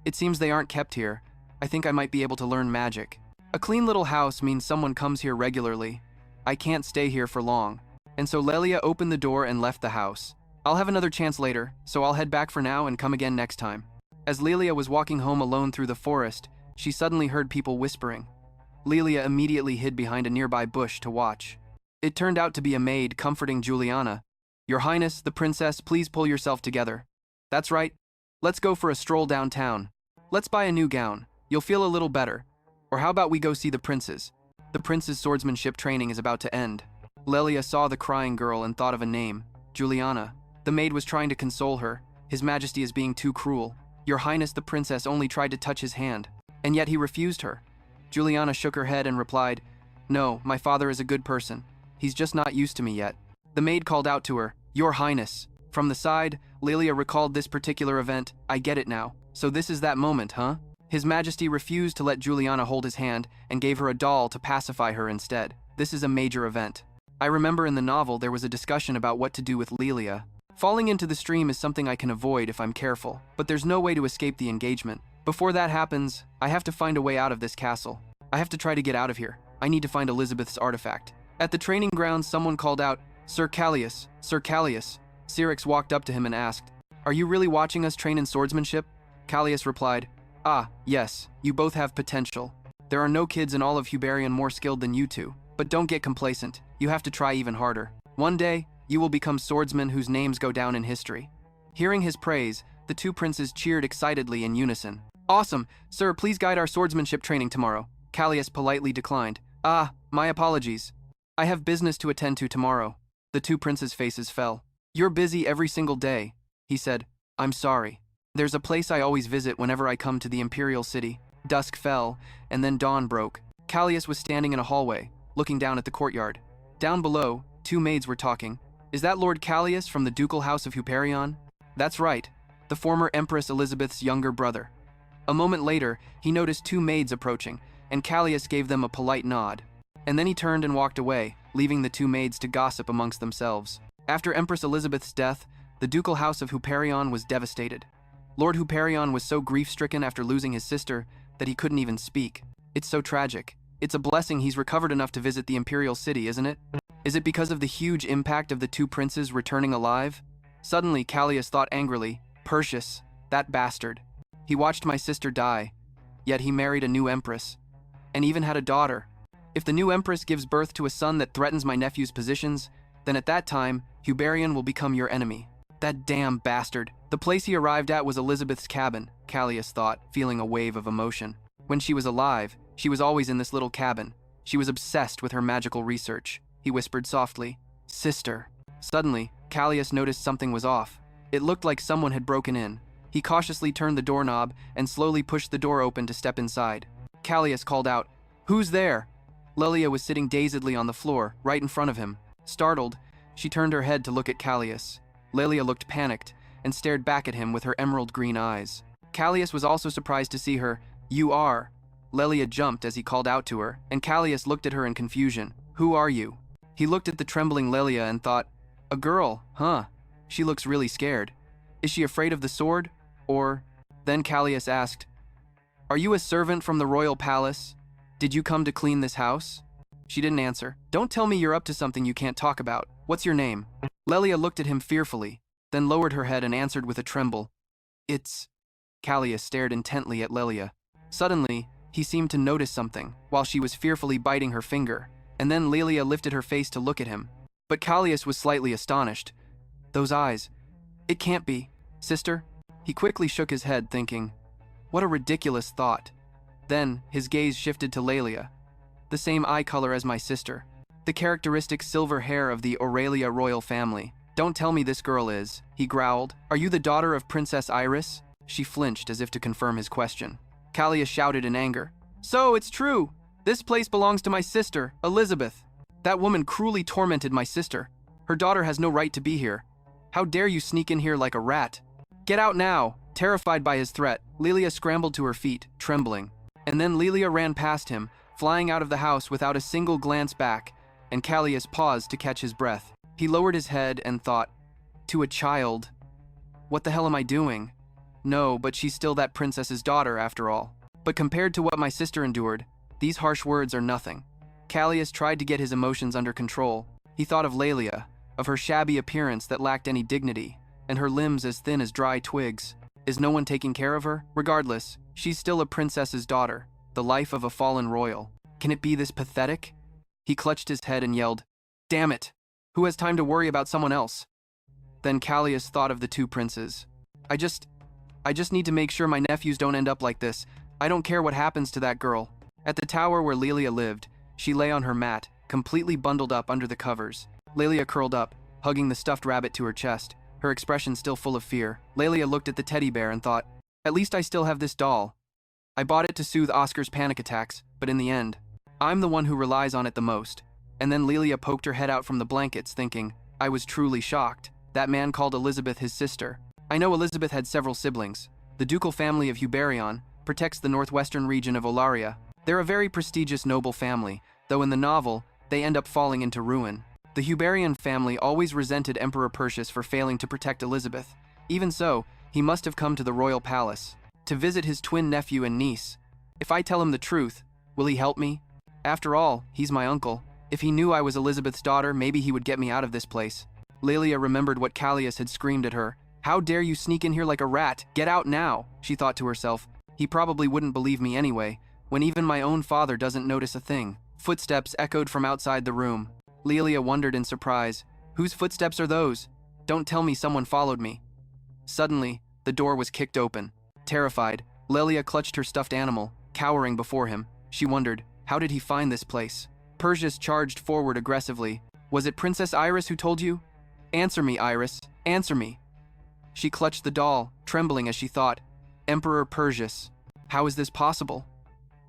it seems they aren't kept here. I think I might be able to learn magic. A clean little house means someone comes here regularly. I can't stay here for long. And so Lilia opened the door and left the house. I'll have another chance later, so I'll head back for now and come again next time. As Lilia was walking home alone through the forest, she suddenly heard people whispering. Lilia immediately hid behind a nearby bush to watch. It turned out to be a maid comforting Juliana. Your Highness, the princess, please pull yourself together. That's right. Let's go for a stroll downtown. Let's buy a new gown. You'll feel a little better. Or how about we go see the princes? The prince's swordsmanship training is about to end. Lilia saw the crying girl and thought of a name, Juliana. The maid was trying to console her. His Majesty is being too cruel. Your Highness, the princess only tried to touch his hand, and yet he refused her. Juliana shook her head and replied, no, my father is a good person. He's just not used to me yet. The maid called out to her, Your Highness. From the side, Lilia recalled this particular event. I get it now. So this is that moment, huh? His Majesty refused to let Juliana hold his hand and gave her a doll to pacify her instead. This is a major event. I remember in the novel there was a discussion about what to do with Lilia. Falling into the stream is something I can avoid if I'm careful, but there's no way to escape the engagement. Before that happens, I have to find a way out of this castle. I have to try to get out of here. I need to find Elizabeth's artifact. At the training grounds, someone called out, Sir Callias, Sir Callias. Syrinx walked up to him and asked, are you really watching us train in swordsmanship? Callias replied, ah, yes, you both have potential. There are no kids in all of Huberian more skilled than you two. But don't get complacent. You have to try even harder. One day, you will become swordsmen whose names go down in history. Hearing his praise, the two princes cheered excitedly in unison. Awesome! Sir, please guide our swordsmanship training tomorrow. Callias politely declined. Ah, my apologies. I have business to attend to tomorrow. The two princes' faces fell. You're busy every single day, he said. I'm sorry. There's a place I always visit whenever I come to the imperial city. Dusk fell, and then dawn broke. Callias was standing in a hallway, looking down at the courtyard. Down below, two maids were talking. Is that Lord Callias from the ducal house of Hyperion? That's right, the former Empress Elizabeth's younger brother. A moment later, he noticed two maids approaching. and Callias gave them a polite nod. And then he turned and walked away, leaving the two maids to gossip amongst themselves. After Empress Elizabeth's death, the ducal house of Hyperion was devastated. Lord Hyperion was so grief-stricken after losing his sister that he couldn't even speak. It's so tragic. It's a blessing he's recovered enough to visit the imperial city, isn't it? Is it because of the huge impact of the two princes returning alive? Suddenly, Callias thought angrily, Perseus, that bastard. He watched my sister die, yet he married a new empress, and even had a daughter. If the new empress gives birth to a son that threatens my nephew's positions, then at that time, Hyperion will become your enemy. That damn bastard. The place he arrived at was Elizabeth's cabin, Callias thought, feeling a wave of emotion. When she was alive, she was always in this little cabin. She was obsessed with her magical research. He whispered softly, Sister. Suddenly, Callias noticed something was off. It looked like someone had broken in. He cautiously turned the doorknob and slowly pushed the door open to step inside. Callias called out, Who's there? Lilia was sitting dazedly on the floor, right in front of him. Startled, she turned her head to look at Callias. Lilia looked panicked and stared back at him with her emerald green eyes. Callias was also surprised to see her. You are. Lilia jumped as he called out to her, and Callias looked at her in confusion. Who are you? He looked at the trembling Lilia and thought, A girl, huh? She looks really scared. Is she afraid of the sword? Or... Then Callias asked, Are you a servant from the royal palace? Did you come to clean this house? She didn't answer. Don't tell me you're up to something you can't talk about. What's your name? Lilia looked at him fearfully, then lowered her head and answered with a tremble. It's... Callias stared intently at Lilia. Suddenly, he seemed to notice something, while she was fearfully biting her finger, and then Lilia lifted her face to look at him. But Callias was slightly astonished. Those eyes. It can't be. Sister? He quickly shook his head, thinking, What a ridiculous thought. Then, his gaze shifted to Lilia. The same eye color as my sister. The characteristic silver hair of the Aurelia royal family. Don't tell me this girl is, he growled. Are you the daughter of Princess Iris? She flinched as if to confirm his question. Callias shouted in anger. So, it's true. This place belongs to my sister, Elizabeth. That woman cruelly tormented my sister. Her daughter has no right to be here. How dare you sneak in here like a rat? Get out now! Terrified by his threat, Lilia scrambled to her feet, trembling. And then Lilia ran past him, flying out of the house without a single glance back, and Callias paused to catch his breath. He lowered his head and thought, To a child? What the hell am I doing? No, but she's still that princess's daughter after all. But compared to what my sister endured, these harsh words are nothing. Callias tried to get his emotions under control. He thought of Lilia, of her shabby appearance that lacked any dignity, and her limbs as thin as dry twigs. Is no one taking care of her? Regardless, she's still a princess's daughter, the life of a fallen royal. Can it be this pathetic? He clutched his head and yelled, Damn it! Who has time to worry about someone else? Then Callias thought of the two princes. I just need to make sure my nephews don't end up like this. I don't care what happens to that girl. At the tower where Lilia lived, she lay on her mat, completely bundled up under the covers. Lilia curled up, hugging the stuffed rabbit to her chest, her expression still full of fear. Lilia looked at the teddy bear and thought, At least I still have this doll. I bought it to soothe Oscar's panic attacks, but in the end, I'm the one who relies on it the most. And then Lilia poked her head out from the blankets, thinking, I was truly shocked. That man called Elizabeth his sister. I know Elizabeth had several siblings. The ducal family of Hyperion protects the northwestern region of Olaria. They're a very prestigious noble family, though in the novel, they end up falling into ruin. The Hyperion family always resented Emperor Perseus for failing to protect Elizabeth. Even so, he must have come to the royal palace to visit his twin nephew and niece. If I tell him the truth, will he help me? After all, he's my uncle. If he knew I was Elizabeth's daughter, maybe he would get me out of this place. Lilia remembered what Callias had screamed at her. How dare you sneak in here like a rat? Get out now, she thought to herself. He probably wouldn't believe me anyway, when even my own father doesn't notice a thing. Footsteps echoed from outside the room. Lilia wondered in surprise. Whose footsteps are those? Don't tell me someone followed me. Suddenly, the door was kicked open. Terrified, Lilia clutched her stuffed animal, cowering before him. She wondered, how did he find this place? Perseus charged forward aggressively. Was it Princess Iris who told you? Answer me, Iris. Answer me. She clutched the doll, trembling as she thought, Emperor Perseus. How is this possible?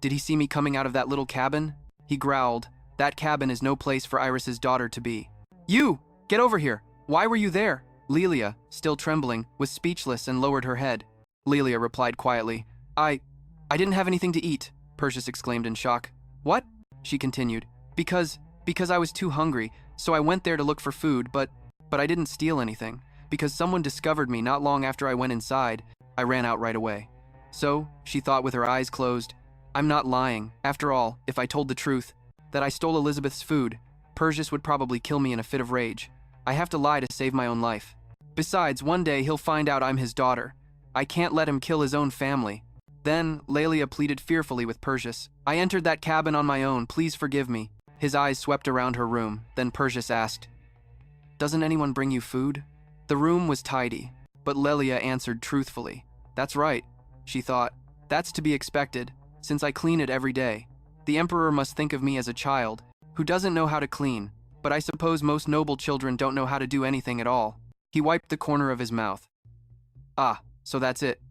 Did he see me coming out of that little cabin? He growled, That cabin is no place for Iris's daughter to be. You! Get over here! Why were you there? Lilia, still trembling, was speechless and lowered her head. Lilia replied quietly, I didn't have anything to eat. Perseus exclaimed in shock. What? She continued. Because I was too hungry, so I went there to look for food, but I didn't steal anything. Because someone discovered me not long after I went inside, I ran out right away. So, she thought with her eyes closed, I'm not lying. After all, if I told the truth, that I stole Elizabeth's food, Perseus would probably kill me in a fit of rage. I have to lie to save my own life. Besides, one day he'll find out I'm his daughter. I can't let him kill his own family. Then, Lilia pleaded fearfully with Perseus. I entered that cabin on my own, please forgive me. His eyes swept around her room, then Perseus asked, Doesn't anyone bring you food? The room was tidy, but Lilia answered truthfully. That's right, she thought. That's to be expected, since I clean it every day. The emperor must think of me as a child, who doesn't know how to clean, but I suppose most noble children don't know how to do anything at all. He wiped the corner of his mouth. Ah, so that's it.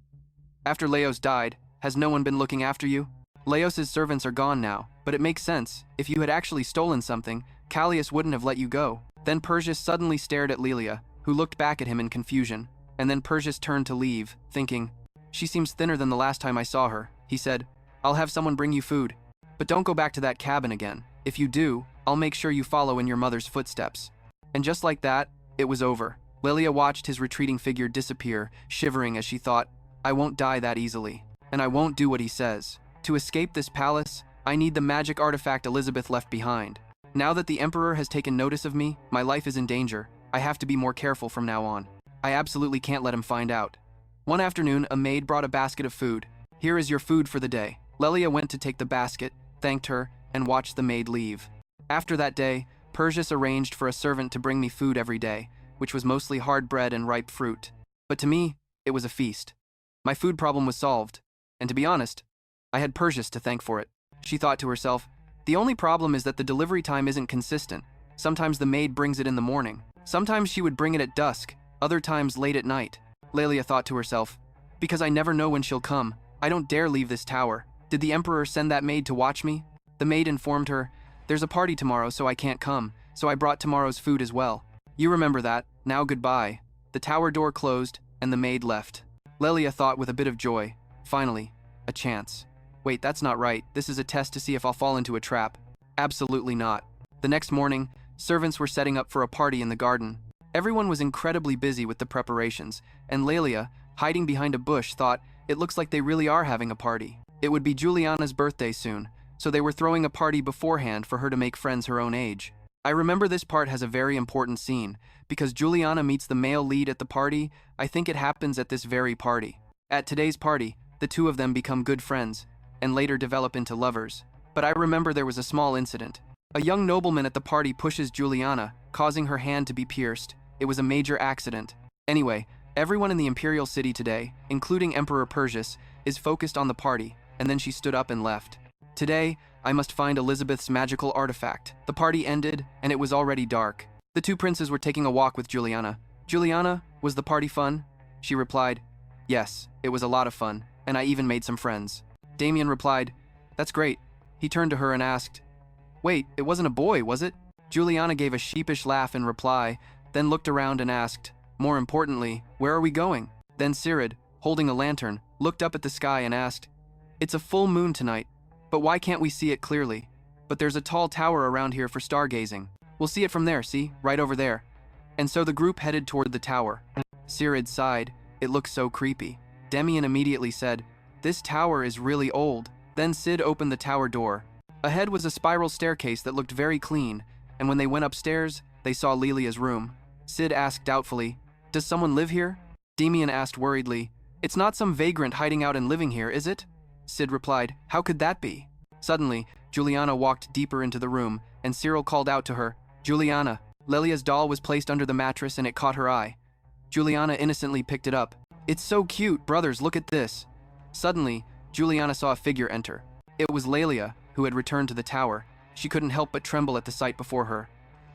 After Laos died, has no one been looking after you? Laos's servants are gone now, but it makes sense. If you had actually stolen something, Callias wouldn't have let you go. Then Perseus suddenly stared at Lilia, who looked back at him in confusion, and then Perseus turned to leave, thinking, She seems thinner than the last time I saw her. He said, I'll have someone bring you food. But don't go back to that cabin again. If you do, I'll make sure you follow in your mother's footsteps. And just like that, it was over. Lilia watched his retreating figure disappear, shivering as she thought, I won't die that easily, and I won't do what he says. To escape this palace, I need the magic artifact Elizabeth left behind. Now that the Emperor has taken notice of me, my life is in danger. I have to be more careful from now on. I absolutely can't let him find out. One afternoon, a maid brought a basket of food. Here is your food for the day. Lilia went to take the basket, thanked her, and watched the maid leave. After that day, Perseus arranged for a servant to bring me food every day, which was mostly hard bread and ripe fruit. But to me, it was a feast. My food problem was solved, and to be honest, I had Perseus to thank for it. She thought to herself, the only problem is that the delivery time isn't consistent. Sometimes the maid brings it in the morning. Sometimes she would bring it at dusk, other times late at night. Lilia thought to herself, because I never know when she'll come, I don't dare leave this tower. Did the Emperor send that maid to watch me? The maid informed her, there's a party tomorrow so I can't come, so I brought tomorrow's food as well. You remember that, now goodbye. The tower door closed, and the maid left. Lilia thought with a bit of joy, finally, a chance. Wait, that's not right. This is a test to see if I'll fall into a trap. Absolutely not. The next morning, servants were setting up for a party in the garden. Everyone was incredibly busy with the preparations, and Lilia, hiding behind a bush, thought, it looks like they really are having a party. It would be Juliana's birthday soon, so they were throwing a party beforehand for her to make friends her own age. I remember this part has a very important scene, because Juliana meets the male lead at the party. I think it happens at this very party. At today's party, the two of them become good friends, and later develop into lovers. But I remember there was a small incident. A young nobleman at the party pushes Juliana, causing her hand to be pierced. It was a major accident. Anyway, everyone in the imperial city today, including Emperor Perseus, is focused on the party, and then she stood up and left. Today, I must find Elizabeth's magical artifact. The party ended, and it was already dark. The two princes were taking a walk with Juliana. Juliana, was the party fun? She replied, yes, it was a lot of fun, and I even made some friends. Damien replied, that's great. He turned to her and asked, wait, it wasn't a boy, was it? Juliana gave a sheepish laugh in reply, then looked around and asked, more importantly, where are we going? Then Cirid, holding a lantern, looked up at the sky and asked, it's a full moon tonight, but why can't we see it clearly? But there's a tall tower around here for stargazing. We'll see it from there, see? Right over there. And so the group headed toward the tower. Cirid sighed, it looks so creepy. Damien immediately said, this tower is really old. Then Sid opened the tower door. Ahead was a spiral staircase that looked very clean, and when they went upstairs, they saw Lilia's room. Sid asked doubtfully, does someone live here? Damien asked worriedly, it's not some vagrant hiding out and living here, is it? Sid replied, how could that be? Suddenly, Juliana walked deeper into the room, and Cyril called out to her, Juliana. Lilia's doll was placed under the mattress and it caught her eye. Juliana innocently picked it up. It's so cute, brothers, look at this. Suddenly, Juliana saw a figure enter. It was Lilia, who had returned to the tower. She couldn't help but tremble at the sight before her.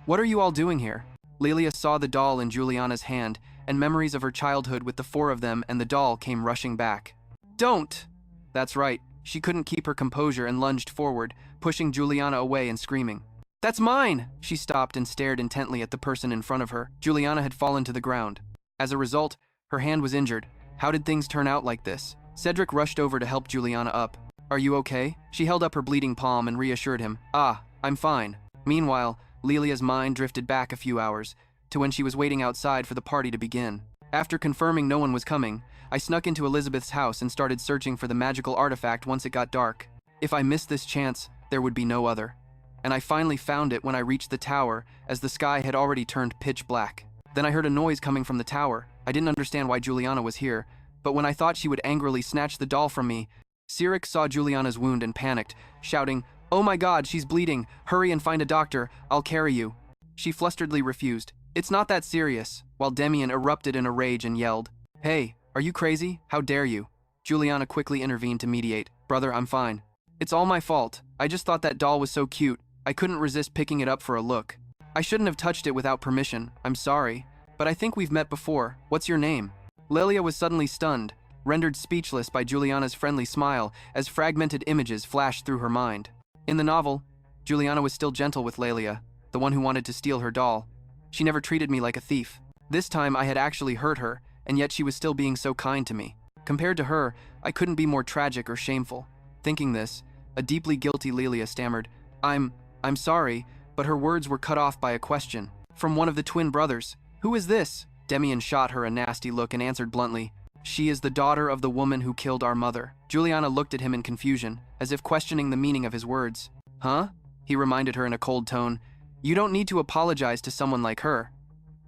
What are you all doing here? Lilia saw the doll in Juliana's hand, and memories of her childhood with the four of them and the doll came rushing back. Don't! That's right, she couldn't keep her composure and lunged forward, pushing Juliana away and screaming. That's mine! She stopped and stared intently at the person in front of her. Juliana had fallen to the ground. As a result, her hand was injured. How did things turn out like this? Cedric rushed over to help Juliana up. Are you okay? She held up her bleeding palm and reassured him. Ah, I'm fine. Meanwhile, Lilia's mind drifted back a few hours, to when she was waiting outside for the party to begin. After confirming no one was coming, I snuck into Elizabeth's house and started searching for the magical artifact once it got dark. If I missed this chance, there would be no other. And I finally found it when I reached the tower, as the sky had already turned pitch black. Then I heard a noise coming from the tower. I didn't understand why Juliana was here, but when I thought she would angrily snatch the doll from me, Cyric saw Juliana's wound and panicked, shouting, "Oh my God, she's bleeding! Hurry and find a doctor, I'll carry you." She flusteredly refused. "It's not that serious," while Demian erupted in a rage and yelled, "Hey, are you crazy? How dare you?" Juliana quickly intervened to mediate. "Brother, I'm fine. It's all my fault. I just thought that doll was so cute, I couldn't resist picking it up for a look. I shouldn't have touched it without permission. I'm sorry. But I think we've met before. What's your name?" Lilia was suddenly stunned, rendered speechless by Juliana's friendly smile as fragmented images flashed through her mind. In the novel, Juliana was still gentle with Lilia, the one who wanted to steal her doll. She never treated me like a thief. This time I had actually hurt her, and yet she was still being so kind to me. Compared to her, I couldn't be more tragic or shameful. Thinking this, a deeply guilty Lilia stammered, I'm sorry," but her words were cut off by a question. From one of the twin brothers. "Who is this?" Demian shot her a nasty look and answered bluntly, "She is the daughter of the woman who killed our mother." Juliana looked at him in confusion, as if questioning the meaning of his words. "Huh?" he reminded her in a cold tone. "You don't need to apologize to someone like her."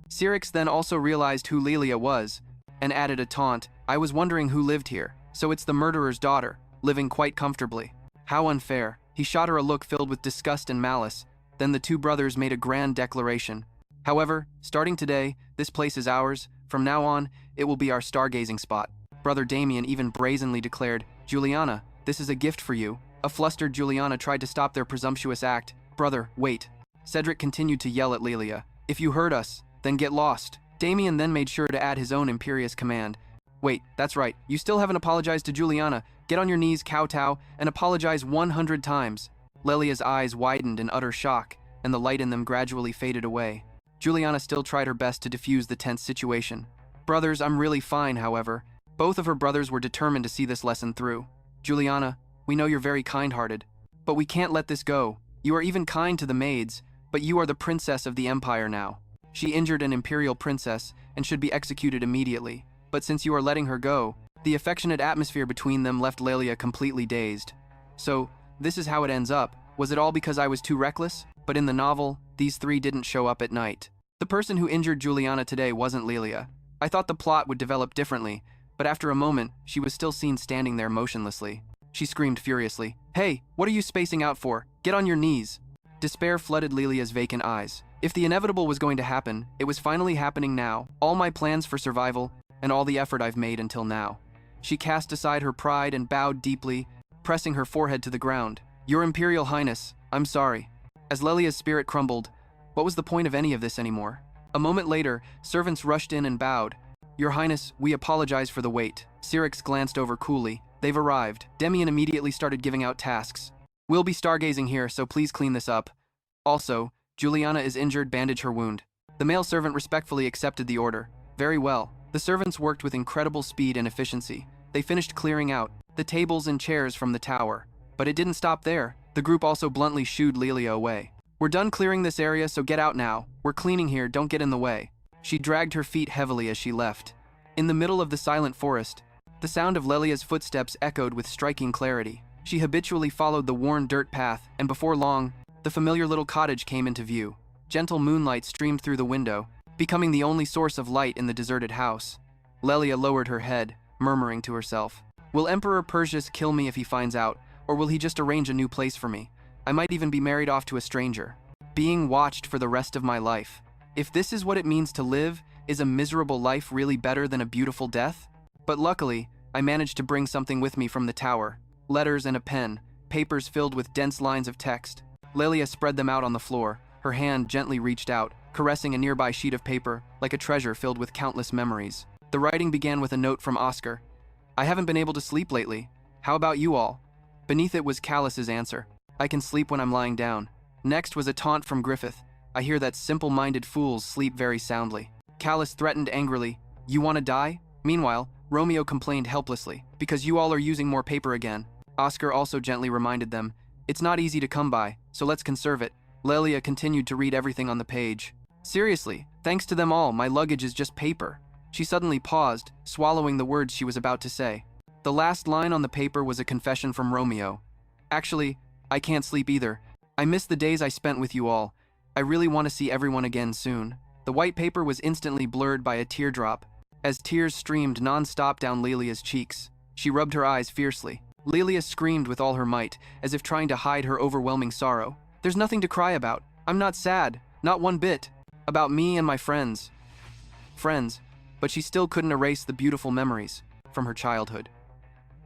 Cyric then also realized who Lilia was, and added a taunt, "I was wondering who lived here, so it's the murderer's daughter, living quite comfortably. How unfair." He shot her a look filled with disgust and malice. Then the two brothers made a grand declaration. "However, starting today, this place is ours. From now on, it will be our stargazing spot." Brother Damian even brazenly declared, "Juliana, this is a gift for you." A flustered Juliana tried to stop their presumptuous act. "Brother, wait." Cedric continued to yell at Lilia, "If you hurt us, then get lost." Damian then made sure to add his own imperious command. "Wait, that's right, you still haven't apologized to Juliana. Get on your knees, kowtow, and apologize 100 times. Lilia's eyes widened in utter shock, and the light in them gradually faded away. Juliana still tried her best to defuse the tense situation. "Brothers, I'm really fine, however." Both of her brothers were determined to see this lesson through. "Juliana, we know you're very kind-hearted, but we can't let this go. You are even kind to the maids, but you are the princess of the empire now. She injured an imperial princess and should be executed immediately. But since you are letting her go," the affectionate atmosphere between them left Lilia completely dazed. "So, this is how it ends up. Was it all because I was too reckless?" But in the novel, these three didn't show up at night. The person who injured Juliana today wasn't Lilia. I thought the plot would develop differently, but after a moment, she was still seen standing there motionlessly. She screamed furiously, "Hey, what are you spacing out for? Get on your knees." Despair flooded Lilia's vacant eyes. If the inevitable was going to happen, it was finally happening now. All my plans for survival, and all the effort I've made until now. She cast aside her pride and bowed deeply, pressing her forehead to the ground. "Your Imperial Highness, I'm sorry." As Lilia's spirit crumbled, what was the point of any of this anymore? A moment later, servants rushed in and bowed. "Your Highness, we apologize for the wait." Cyric glanced over coolly. "They've arrived." Demian immediately started giving out tasks. "We'll be stargazing here, so please clean this up. Also, Juliana is injured, bandage her wound." The male servant respectfully accepted the order. Very well. The servants worked with incredible speed and efficiency. They finished clearing out the tables and chairs from the tower. But it didn't stop there. The group also bluntly shooed Lilia away. "We're done clearing this area, so get out now. We're cleaning here, don't get in the way." She dragged her feet heavily as she left. In the middle of the silent forest, the sound of Lilia's footsteps echoed with striking clarity. She habitually followed the worn dirt path, and before long, the familiar little cottage came into view. Gentle moonlight streamed through the window, becoming the only source of light in the deserted house. Lilia lowered her head, murmuring to herself, "Will Emperor Perseus kill me if he finds out, or will he just arrange a new place for me? I might even be married off to a stranger. Being watched for the rest of my life. If this is what it means to live, is a miserable life really better than a beautiful death?" But luckily, I managed to bring something with me from the tower. Letters and a pen, papers filled with dense lines of text. Lilia spread them out on the floor. Her hand gently reached out, caressing a nearby sheet of paper, like a treasure filled with countless memories. The writing began with a note from Oscar. "I haven't been able to sleep lately. How about you all?" Beneath it was Callus's answer. "I can sleep when I'm lying down." Next was a taunt from Griffith. "I hear that simple-minded fools sleep very soundly." Callus threatened angrily, "You want to die?" Meanwhile, Romeo complained helplessly, "Because you all are using more paper again." Oscar also gently reminded them, "It's not easy to come by, so let's conserve it." Lilia continued to read everything on the page. "Seriously, thanks to them all, my luggage is just paper." She suddenly paused, swallowing the words she was about to say. The last line on the paper was a confession from Romeo. "Actually, I can't sleep either. I miss the days I spent with you all. I really want to see everyone again soon." The white paper was instantly blurred by a teardrop, as tears streamed non-stop down Lilia's cheeks. She rubbed her eyes fiercely. Lilia screamed with all her might, as if trying to hide her overwhelming sorrow. "There's nothing to cry about. I'm not sad, not one bit. About me and my friends." But she still couldn't erase the beautiful memories from her childhood.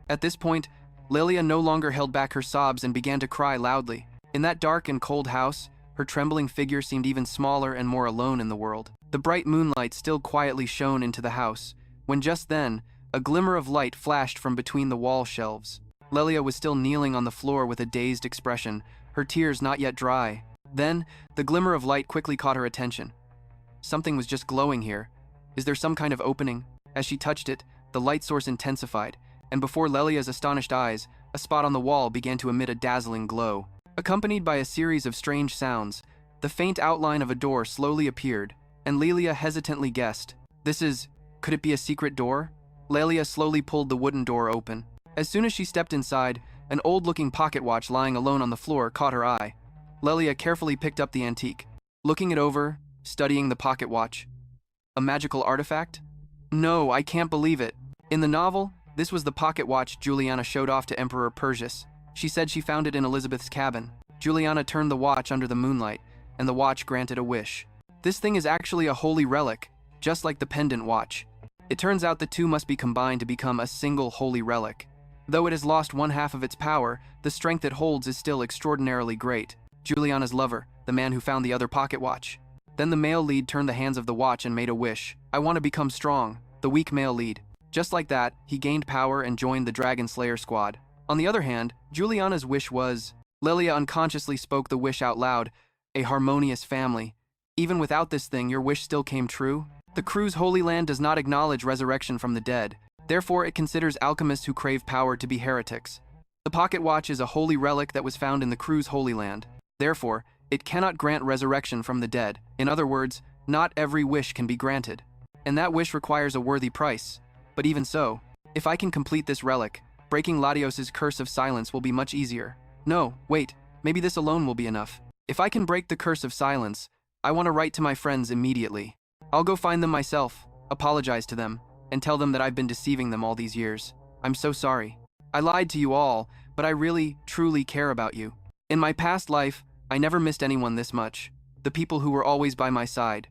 At this point, Lilia no longer held back her sobs and began to cry loudly. In that dark and cold house, her trembling figure seemed even smaller and more alone in the world. The bright moonlight still quietly shone into the house, when just then, a glimmer of light flashed from between the wall shelves. Lilia was still kneeling on the floor with a dazed expression, her tears not yet dry. Then, the glimmer of light quickly caught her attention. Something was just glowing here. Is there some kind of opening? As she touched it, the light source intensified, and before Lilia's astonished eyes, a spot on the wall began to emit a dazzling glow. Accompanied by a series of strange sounds, the faint outline of a door slowly appeared, and Lilia hesitantly guessed, could it be a secret door? Lilia slowly pulled the wooden door open. As soon as she stepped inside, an old-looking pocket watch lying alone on the floor caught her eye. Lilia carefully picked up the antique, looking it over, studying the pocket watch. A magical artifact? No, I can't believe it. In the novel, this was the pocket watch Juliana showed off to Emperor Perseus. She said she found it in Elizabeth's cabin. Juliana turned the watch under the moonlight, and the watch granted a wish. This thing is actually a holy relic, just like the pendant watch. It turns out the two must be combined to become a single holy relic. Though it has lost one half of its power, the strength it holds is still extraordinarily great. Juliana's lover, the man who found the other pocket watch. Then the male lead turned the hands of the watch and made a wish. "I want to become strong," the weak male lead. Just like that, he gained power and joined the Dragon Slayer squad. On the other hand, Juliana's wish was... Lilia unconsciously spoke the wish out loud. "A harmonious family. Even without this thing, your wish still came true?" The crew's Holy Land does not acknowledge resurrection from the dead. Therefore, it considers alchemists who crave power to be heretics. The pocket watch is a holy relic that was found in the crew's Holy Land. Therefore, it cannot grant resurrection from the dead. In other words, not every wish can be granted. And that wish requires a worthy price. But even so, if I can complete this relic, breaking Latios's curse of silence will be much easier. No, wait, maybe this alone will be enough. If I can break the curse of silence, I want to write to my friends immediately. I'll go find them myself, apologize to them, and tell them that I've been deceiving them all these years. I'm so sorry. I lied to you all, but I really, truly care about you. In my past life, I never missed anyone this much. The people who were always by my side.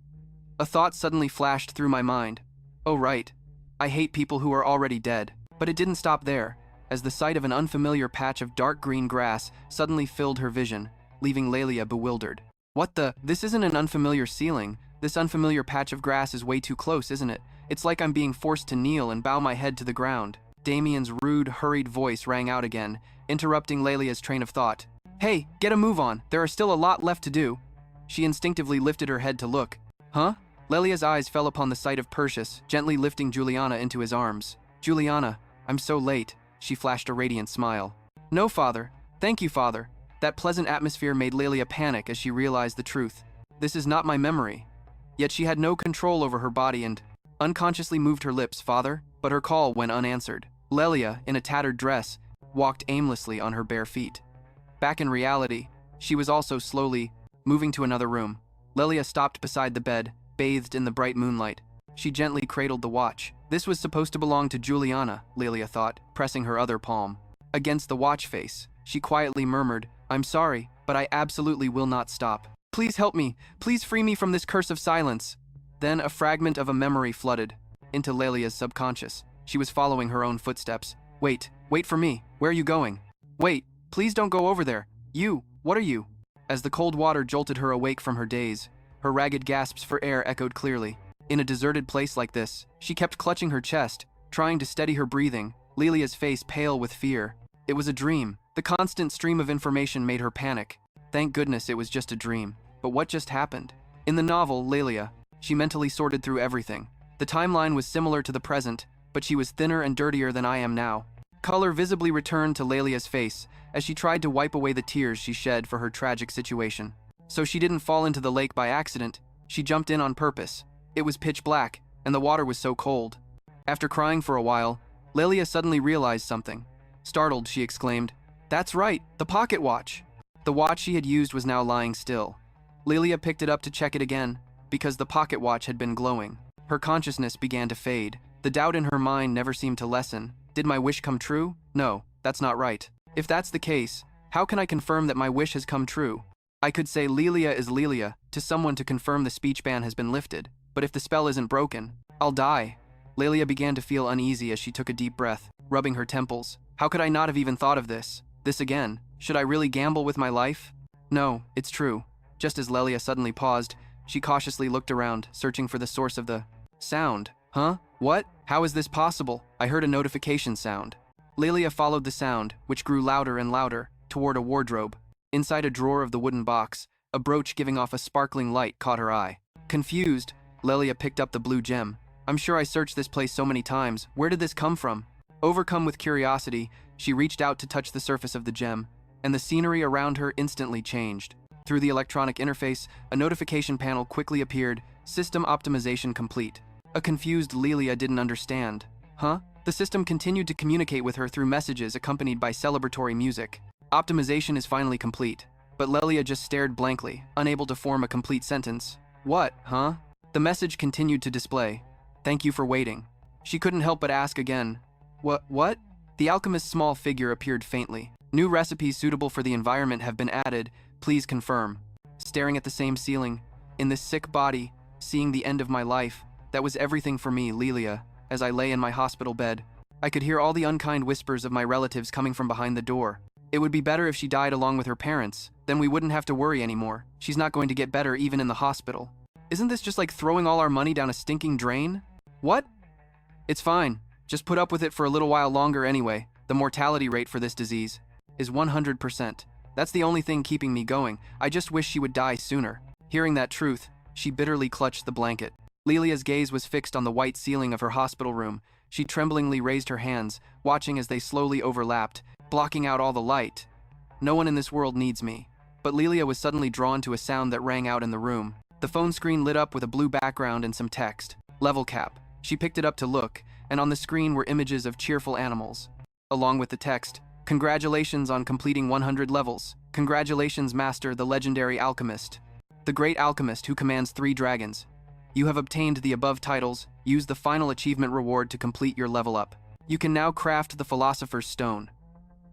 A thought suddenly flashed through my mind. Oh right, I hate people who are already dead. But it didn't stop there, as the sight of an unfamiliar patch of dark green grass suddenly filled her vision, leaving Lilia bewildered. What the? This isn't an unfamiliar ceiling. This unfamiliar patch of grass is way too close, isn't it? It's like I'm being forced to kneel and bow my head to the ground. Damien's rude, hurried voice rang out again, interrupting Lilia's train of thought. Hey, get a move on. There are still a lot left to do. She instinctively lifted her head to look. Huh? Lilia's eyes fell upon the sight of Perseus, gently lifting Juliana into his arms. Juliana, I'm so late. She flashed a radiant smile. No, father. Thank you, father. That pleasant atmosphere made Lilia panic as she realized the truth. This is not my memory. Yet she had no control over her body and unconsciously moved her lips, father, but her call went unanswered. Lilia, in a tattered dress, walked aimlessly on her bare feet. Back in reality, she was also slowly moving to another room. Lilia stopped beside the bed, bathed in the bright moonlight. She gently cradled the watch. This was supposed to belong to Juliana, Lilia thought, pressing her other palm against the watch face. She quietly murmured, I'm sorry, but I absolutely will not stop. Please help me. Please free me from this curse of silence. Then a fragment of a memory flooded into Lilia's subconscious. She was following her own footsteps. Wait for me. Where are you going? Wait, please don't go over there. What are you? As the cold water jolted her awake from her daze, her ragged gasps for air echoed clearly. In a deserted place like this, she kept clutching her chest, trying to steady her breathing, Lilia's face pale with fear. It was a dream. The constant stream of information made her panic. Thank goodness it was just a dream. But what just happened? In the novel, Lilia, she mentally sorted through everything. The timeline was similar to the present, but she was thinner and dirtier than I am now. Color visibly returned to Lilia's face as she tried to wipe away the tears she shed for her tragic situation. So she didn't fall into the lake by accident, she jumped in on purpose. It was pitch black, and the water was so cold. After crying for a while, Lilia suddenly realized something. Startled, she exclaimed, "That's right, the pocket watch." The watch she had used was now lying still. Lilia picked it up to check it again, because the pocket watch had been glowing. Her consciousness began to fade. The doubt in her mind never seemed to lessen. Did my wish come true? No, that's not right. If that's the case, how can I confirm that my wish has come true? I could say Lilia is Lilia to someone to confirm the speech ban has been lifted, but if the spell isn't broken, I'll die. Lilia began to feel uneasy as she took a deep breath, rubbing her temples. How could I not have even thought of this? This again. Should I really gamble with my life? No, it's true. Just as Lilia suddenly paused, she cautiously looked around, searching for the source of the sound. Huh? What? How is this possible? I heard a notification sound. Lilia followed the sound, which grew louder and louder, toward a wardrobe. Inside a drawer of the wooden box, a brooch giving off a sparkling light caught her eye. Confused, Lilia picked up the blue gem. I'm sure I searched this place so many times. Where did this come from? Overcome with curiosity, she reached out to touch the surface of the gem, and the scenery around her instantly changed. Through the electronic interface, a notification panel quickly appeared, system optimization complete. A confused Lilia didn't understand. Huh? The system continued to communicate with her through messages accompanied by celebratory music. Optimization is finally complete. But Lilia just stared blankly, unable to form a complete sentence. What, huh? The message continued to display. Thank you for waiting. She couldn't help but ask again. What? The alchemist's small figure appeared faintly. New recipes suitable for the environment have been added. Please confirm. Staring at the same ceiling, in this sick body, seeing the end of my life, that was everything for me, Lilia, as I lay in my hospital bed. I could hear all the unkind whispers of my relatives coming from behind the door. It would be better if she died along with her parents, then we wouldn't have to worry anymore. She's not going to get better even in the hospital. Isn't this just like throwing all our money down a stinking drain? What? It's fine. Just put up with it for a little while longer anyway. The mortality rate for this disease is 100%. That's the only thing keeping me going. I just wish she would die sooner. Hearing that truth, she bitterly clutched the blanket. Lilia's gaze was fixed on the white ceiling of her hospital room. She tremblingly raised her hands, watching as they slowly overlapped, blocking out all the light. No one in this world needs me. But Lilia was suddenly drawn to a sound that rang out in the room. The phone screen lit up with a blue background and some text. Level cap. She picked it up to look, and on the screen were images of cheerful animals. Along with the text, "Congratulations on completing 100 levels. Congratulations, Master, the legendary alchemist. The great alchemist who commands 3 dragons. You have obtained the above titles. Use the final achievement reward to complete your level up. You can now craft the Philosopher's Stone."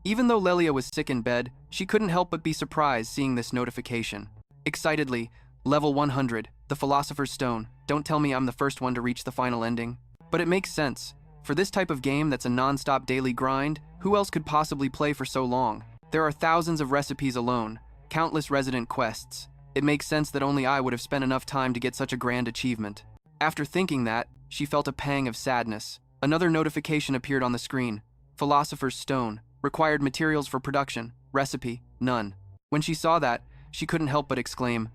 Even though Lilia was sick in bed, she couldn't help but be surprised seeing this notification. Excitedly, level 100, the Philosopher's Stone. Don't tell me I'm the first one to reach the final ending. But it makes sense. For this type of game that's a non-stop daily grind, who else could possibly play for so long? There are thousands of recipes alone, countless resident quests. It makes sense that only I would have spent enough time to get such a grand achievement. After thinking that, she felt a pang of sadness. Another notification appeared on the screen. Philosopher's Stone. Required materials for production. Recipe. None. When she saw that, she couldn't help but exclaim,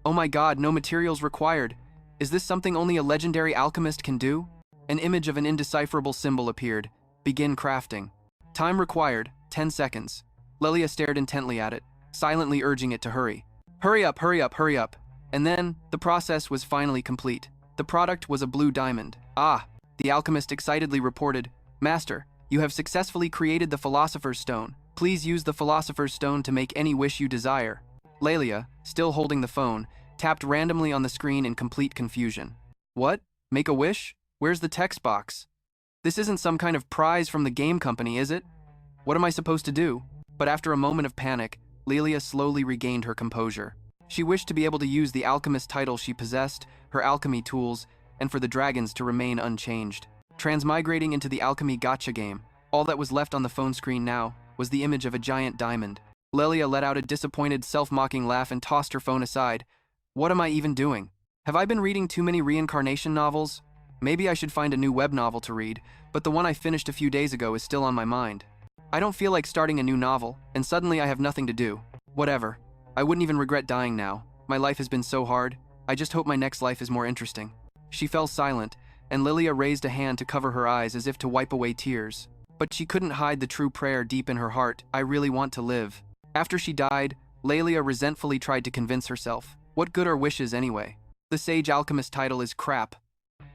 "Oh my god, no materials required. Is this something only a legendary alchemist can do?" An image of an indecipherable symbol appeared. Begin crafting. Time required, 10 seconds. Lilia stared intently at it, silently urging it to hurry. Hurry up, hurry up, hurry up. And then, the process was finally complete. The product was a blue diamond. Ah, the alchemist excitedly reported, "Master, you have successfully created the Philosopher's Stone. Please use the Philosopher's Stone to make any wish you desire." Lilia, still holding the phone, tapped randomly on the screen in complete confusion. What? Make a wish? Where's the text box? This isn't some kind of prize from the game company, is it? What am I supposed to do? But after a moment of panic, Lilia slowly regained her composure. She wished to be able to use the alchemist title she possessed, her alchemy tools, and for the dragons to remain unchanged. Transmigrating into the alchemy gacha game, all that was left on the phone screen now was the image of a giant diamond. Lilia let out a disappointed, self-mocking laugh and tossed her phone aside. What am I even doing? Have I been reading too many reincarnation novels? Maybe I should find a new web novel to read, but the one I finished a few days ago is still on my mind. I don't feel like starting a new novel, and suddenly I have nothing to do. Whatever. I wouldn't even regret dying now. My life has been so hard. I just hope my next life is more interesting. She fell silent, and Lilia raised a hand to cover her eyes as if to wipe away tears. But she couldn't hide the true prayer deep in her heart, I really want to live. After she died, Lilia resentfully tried to convince herself. What good are wishes anyway? The Sage Alchemist title is crap.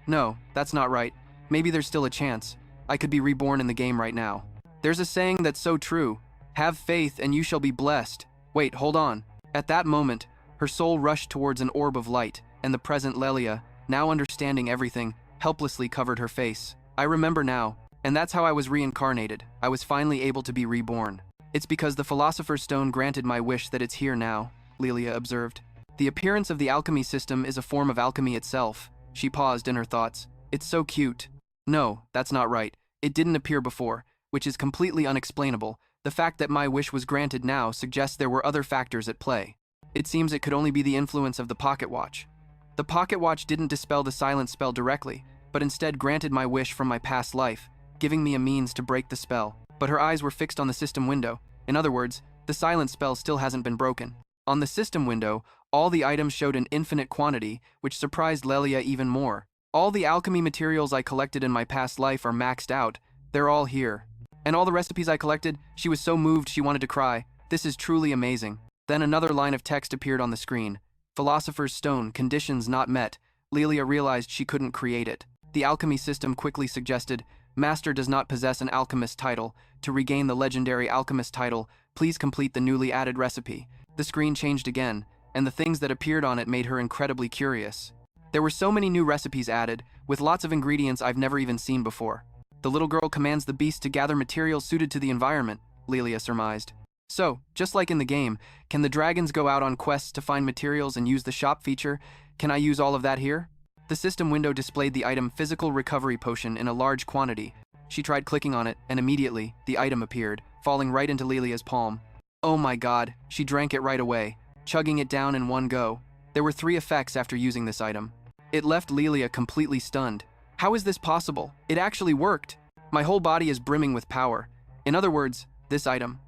No, that's not right. Maybe there's still a chance. I could be reborn in the game right now. There's a saying that's so true. Have faith and you shall be blessed. Wait, hold on. At that moment, her soul rushed towards an orb of light, and the present Lilia, now understanding everything, helplessly covered her face. I remember now, and that's how I was reincarnated. I was finally able to be reborn. It's because the Philosopher's Stone granted my wish that it's here now, Lilia observed. The appearance of the alchemy system is a form of alchemy itself. She paused in her thoughts. It's so cute. No, that's not right. It didn't appear before, which is completely unexplainable. The fact that my wish was granted now suggests there were other factors at play. It seems it could only be the influence of the pocket watch. The pocket watch didn't dispel the silent spell directly, but instead granted my wish from my past life, giving me a means to break the spell. But her eyes were fixed on the system window. In other words, the silent spell still hasn't been broken. On the system window, all the items showed an infinite quantity, which surprised Lilia even more. All the alchemy materials I collected in my past life are maxed out. They're all here. And all the recipes I collected, she was so moved she wanted to cry. This is truly amazing. Then another line of text appeared on the screen. Philosopher's Stone, conditions not met. Lilia realized she couldn't create it. The alchemy system quickly suggested, Master does not possess an alchemist title. To regain the legendary alchemist title, please complete the newly added recipe. The screen changed again, and the things that appeared on it made her incredibly curious. There were so many new recipes added, with lots of ingredients I've never even seen before. The little girl commands the beast to gather materials suited to the environment, Lilia surmised. So, just like in the game, can the dragons go out on quests to find materials and use the shop feature? Can I use all of that here? The system window displayed the item Physical Recovery Potion in a large quantity. She tried clicking on it, and immediately, the item appeared, falling right into Lilia's palm. Oh my god, she drank it right away, chugging it down in one go. There were 3 effects after using this item. It left Lilia completely stunned. How is this possible? It actually worked. My whole body is brimming with power. In other words, this item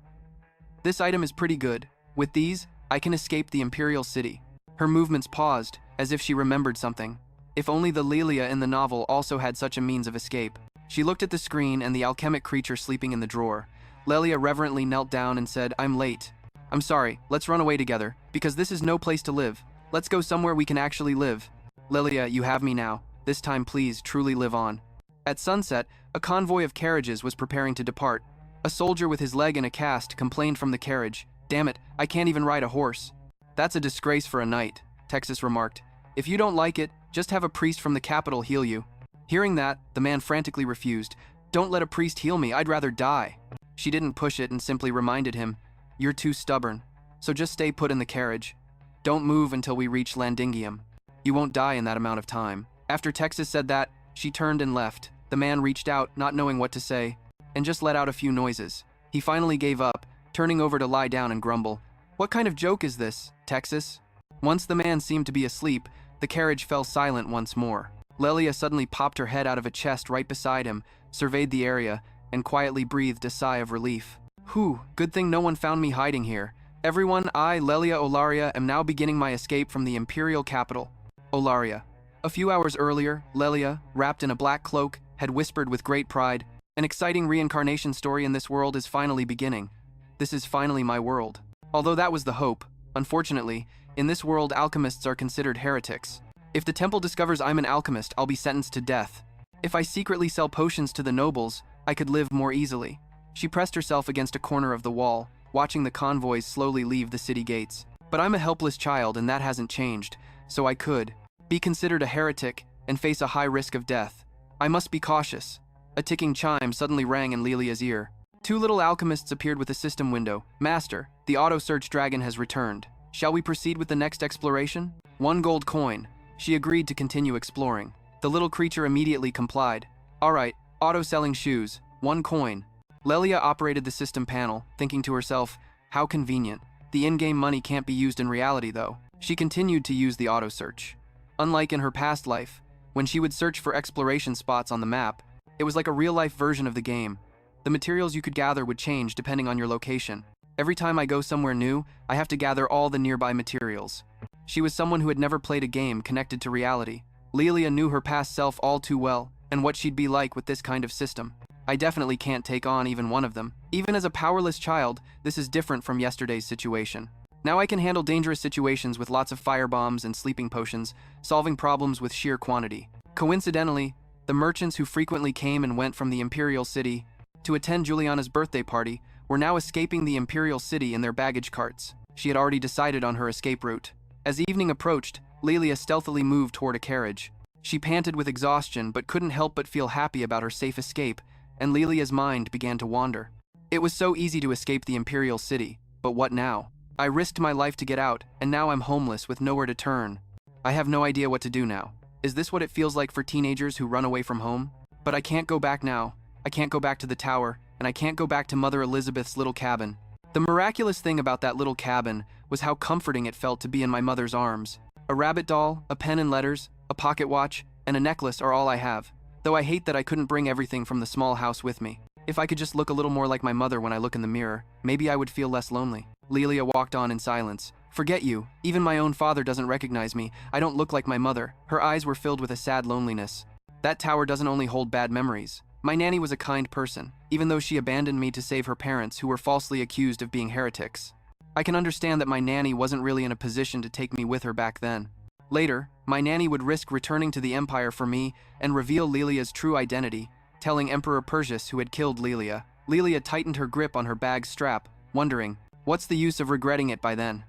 is pretty good. With these, I can escape the Imperial City. Her movements paused, as if she remembered something. If only the Lilia in the novel also had such a means of escape. She looked at the screen and the alchemic creature sleeping in the drawer. Lilia reverently knelt down and said, I'm late. I'm sorry, let's run away together, because this is no place to live. Let's go somewhere we can actually live. Lilia, you have me now. This time please, truly live on. At sunset, a convoy of carriages was preparing to depart. A soldier with his leg in a cast complained from the carriage. Damn it, I can't even ride a horse. That's a disgrace for a knight, Texas remarked. If you don't like it, just have a priest from the capital heal you. Hearing that, the man frantically refused. Don't let a priest heal me, I'd rather die. She didn't push it and simply reminded him, you're too stubborn, so just stay put in the carriage. Don't move until we reach Landingium. You won't die in that amount of time. After Texas said that, she turned and left. The man reached out, not knowing what to say, and just let out a few noises. He finally gave up, turning over to lie down and grumble. What kind of joke is this, Texas? Once the man seemed to be asleep, the carriage fell silent once more. Lilia suddenly popped her head out of a chest right beside him, surveyed the area, and quietly breathed a sigh of relief. Whew, good thing no one found me hiding here. Everyone, I, Lilia Olaria, am now beginning my escape from the imperial capital. Olaria. A few hours earlier, Lilia, wrapped in a black cloak, had whispered with great pride, an exciting reincarnation story in this world is finally beginning. This is finally my world. Although that was the hope, unfortunately, in this world alchemists are considered heretics. If the temple discovers I'm an alchemist, I'll be sentenced to death. If I secretly sell potions to the nobles, I could live more easily. She pressed herself against a corner of the wall, watching the convoys slowly leave the city gates. But I'm a helpless child and that hasn't changed, so I could be considered a heretic and face a high risk of death. I must be cautious. A ticking chime suddenly rang in Lilia's ear. 2 little alchemists appeared with a system window. Master, the auto-search dragon has returned. Shall we proceed with the next exploration? 1 gold coin. She agreed to continue exploring. The little creature immediately complied. Alright, auto-selling shoes. 1 coin. Lilia operated the system panel, thinking to herself, how convenient. The in-game money can't be used in reality though. She continued to use the auto-search. Unlike in her past life, when she would search for exploration spots on the map, it was like a real-life version of the game. The materials you could gather would change depending on your location. Every time I go somewhere new, I have to gather all the nearby materials. She was someone who had never played a game connected to reality. Lilia knew her past self all too well, and what she'd be like with this kind of system. I definitely can't take on even one of them. Even as a powerless child, this is different from yesterday's situation. Now I can handle dangerous situations with lots of firebombs and sleeping potions, solving problems with sheer quantity. Coincidentally, the merchants who frequently came and went from the Imperial City to attend Juliana's birthday party were now escaping the Imperial City in their baggage carts. She had already decided on her escape route. As evening approached, Lilia stealthily moved toward a carriage. She panted with exhaustion but couldn't help but feel happy about her safe escape, and Lilia's mind began to wander. It was so easy to escape the Imperial City, but what now? I risked my life to get out, and now I'm homeless with nowhere to turn. I have no idea what to do now. Is this what it feels like for teenagers who run away from home? But I can't go back now. I can't go back to the tower, and I can't go back to Mother Elizabeth's little cabin. The miraculous thing about that little cabin was how comforting it felt to be in my mother's arms. A rabbit doll, a pen and letters, a pocket watch, and a necklace are all I have. Though I hate that I couldn't bring everything from the small house with me. If I could just look a little more like my mother when I look in the mirror, maybe I would feel less lonely. Lilia walked on in silence. Forget you. Even my own father doesn't recognize me. I don't look like my mother. Her eyes were filled with a sad loneliness. That tower doesn't only hold bad memories. My nanny was a kind person, even though she abandoned me to save her parents who were falsely accused of being heretics. I can understand that my nanny wasn't really in a position to take me with her back then. Later, my nanny would risk returning to the Empire for me and reveal Lilia's true identity, telling Emperor Perseus who had killed Lilia. Lilia tightened her grip on her bag's strap, wondering, what's the use of regretting it by then?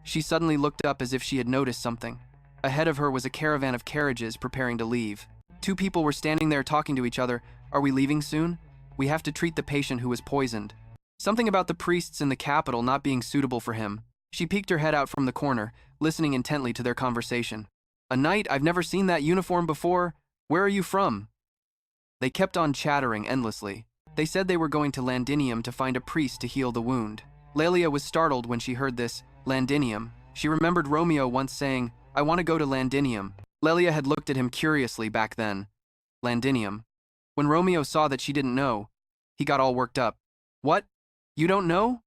She suddenly looked up as if she had noticed something. Ahead of her was a caravan of carriages preparing to leave. Two people were standing there talking to each other. Are we leaving soon? We have to treat the patient who was poisoned. Something about the priests in the capital not being suitable for him. She peeked her head out from the corner, listening intently to their conversation. A knight? I've never seen that uniform before. Where are you from? They kept on chattering endlessly. They said they were going to Landinium to find a priest to heal the wound. Lilia was startled when she heard this, Landinium. She remembered Romeo once saying, I want to go to Landinium. Lilia had looked at him curiously back then. Landinium. When Romeo saw that she didn't know, he got all worked up. What? You don't know?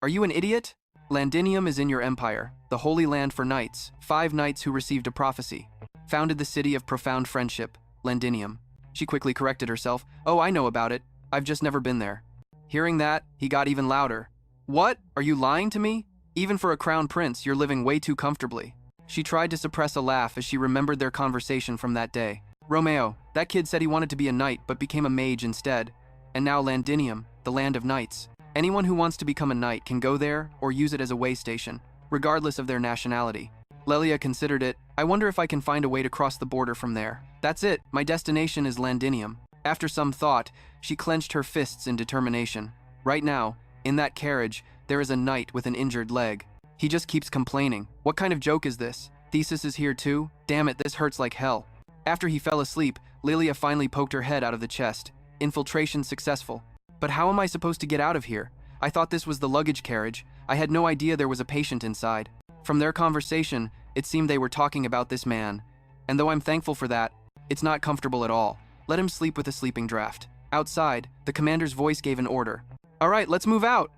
Are you an idiot? Landinium is in your empire, the holy land for knights, 5 knights who received a prophecy. Founded the city of profound friendship, Landinium. She quickly corrected herself. Oh, I know about it. I've just never been there. Hearing that, he got even louder. What? Are you lying to me? Even for a crown prince, you're living way too comfortably. She tried to suppress a laugh as she remembered their conversation from that day. Romeo, that kid said he wanted to be a knight but became a mage instead. And now Landinium, the land of knights. Anyone who wants to become a knight can go there or use it as a way station, regardless of their nationality. Lilia considered it. I wonder if I can find a way to cross the border from there. That's it, my destination is Landinium. After some thought, she clenched her fists in determination. Right now, in that carriage, there is a knight with an injured leg. He just keeps complaining. What kind of joke is this? Thesis is here too? Damn it, this hurts like hell. After he fell asleep, Lilia finally poked her head out of the chest. Infiltration successful. But how am I supposed to get out of here? I thought this was the luggage carriage. I had no idea there was a patient inside. From their conversation, it seemed they were talking about this man. And though I'm thankful for that, it's not comfortable at all. Let him sleep with a sleeping draft. Outside, the commander's voice gave an order. All right, let's move out.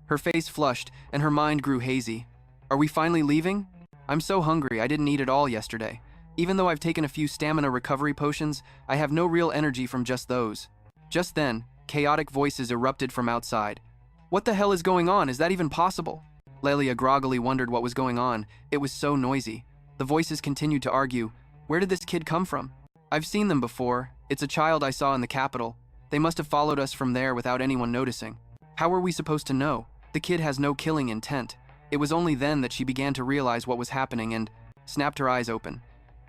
Her face flushed, and her mind grew hazy. Are we finally leaving? I'm so hungry, I didn't eat at all yesterday. Even though I've taken a few stamina recovery potions, I have no real energy from just those. Just then, chaotic voices erupted from outside. What the hell is going on? Is that even possible? Lilia groggily wondered what was going on. It was so noisy. The voices continued to argue. Where did this kid come from? I've seen them before. It's a child I saw in the capital. They must have followed us from there without anyone noticing. How were we supposed to know? The kid has no killing intent. It was only then that she began to realize what was happening and snapped her eyes open.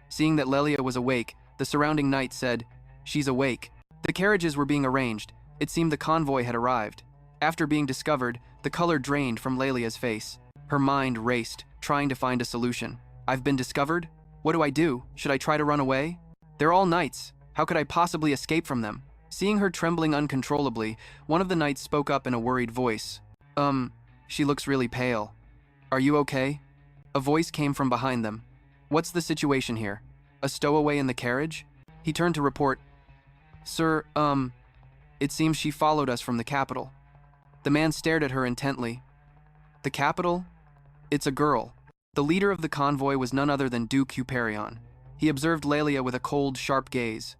Seeing that Lilia was awake, the surrounding knight said, She's awake. The carriages were being arranged. It seemed the convoy had arrived. After being discovered, the color drained from Lilia's face. Her mind raced, trying to find a solution. I've been discovered? What do I do? Should I try to run away? They're all knights. How could I possibly escape from them? Seeing her trembling uncontrollably, one of the knights spoke up in a worried voice. She looks really pale. Are you okay? A voice came from behind them. What's the situation here? A stowaway in the carriage? He turned to report. Sir, it seems she followed us from the capital. The man stared at her intently. The capital? It's a girl. The leader of the convoy was none other than Duke Uperion. He observed Lilia with a cold, sharp gaze.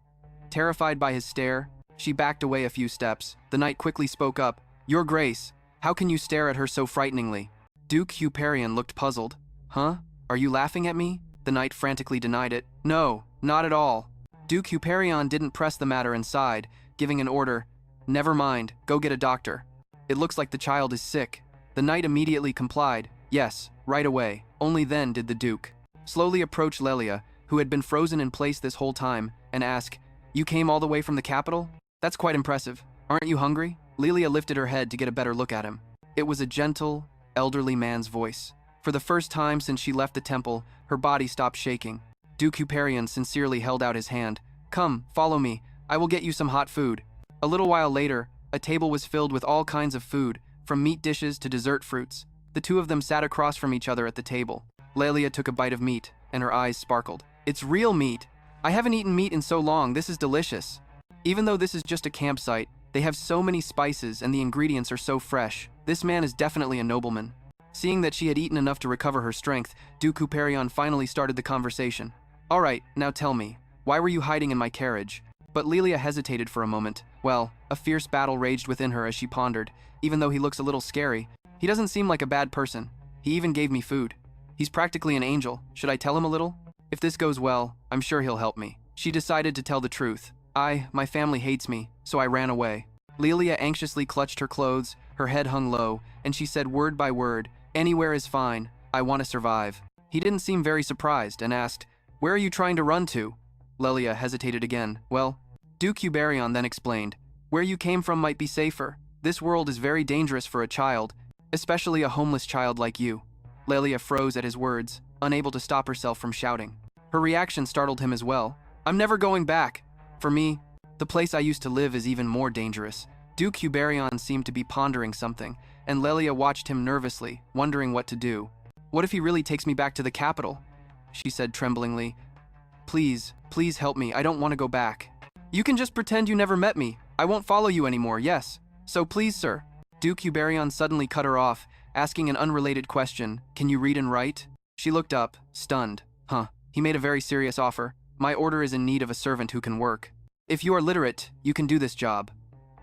Terrified by his stare, She backed away a few steps. The knight quickly spoke up. Your Grace, how can you stare at her so frighteningly? Duke Huperion looked puzzled. Huh? Are you laughing at me? The knight frantically denied it. No, not at all. Duke Huperion didn't press the matter and sighed, giving an order. Never mind, go get a doctor. It looks like the child is sick. The knight immediately complied. Yes, right away. Only then did the Duke slowly approach Lilia, who had been frozen in place this whole time, and ask, You came all the way from the capital? That's quite impressive. Aren't you hungry? Lilia lifted her head to get a better look at him. It was a gentle, elderly man's voice. For the first time since she left the temple, her body stopped shaking. Duke Huperion sincerely held out his hand. Come, follow me. I will get you some hot food. A little while later, a table was filled with all kinds of food, from meat dishes to dessert fruits. The two of them sat across from each other at the table. Lilia took a bite of meat, and her eyes sparkled. It's real meat. I haven't eaten meat in so long. This is delicious. Even though this is just a campsite, they have so many spices and the ingredients are so fresh. This man is definitely a nobleman. Seeing that she had eaten enough to recover her strength, Duke Huperion finally started the conversation. All right, now tell me, why were you hiding in my carriage? But Lilia hesitated for a moment. Well, a fierce battle raged within her as she pondered. Even though he looks a little scary, he doesn't seem like a bad person. He even gave me food. He's practically an angel. Should I tell him a little? If this goes well, I'm sure he'll help me. She decided to tell the truth. My family hates me, so I ran away. Lilia anxiously clutched her clothes, her head hung low, and she said word by word, Anywhere is fine. I want to survive. He didn't seem very surprised and asked, Where are you trying to run to? Lilia hesitated again. Well, Duke Huberion then explained, Where you came from might be safer. This world is very dangerous for a child, especially a homeless child like you. Lilia froze at his words, unable to stop herself from shouting. Her reaction startled him as well. I'm never going back. For me, the place I used to live is even more dangerous. Duke Huberion seemed to be pondering something, and Lilia watched him nervously, wondering what to do. What if he really takes me back to the capital? She said tremblingly. Please help me. I don't want to go back. You can just pretend you never met me. I won't follow you anymore, yes. So please, sir. Duke Huberion suddenly cut her off, asking an unrelated question. Can you read and write? She looked up, stunned. He made a very serious offer. My order is in need of a servant who can work. If you are literate, you can do this job.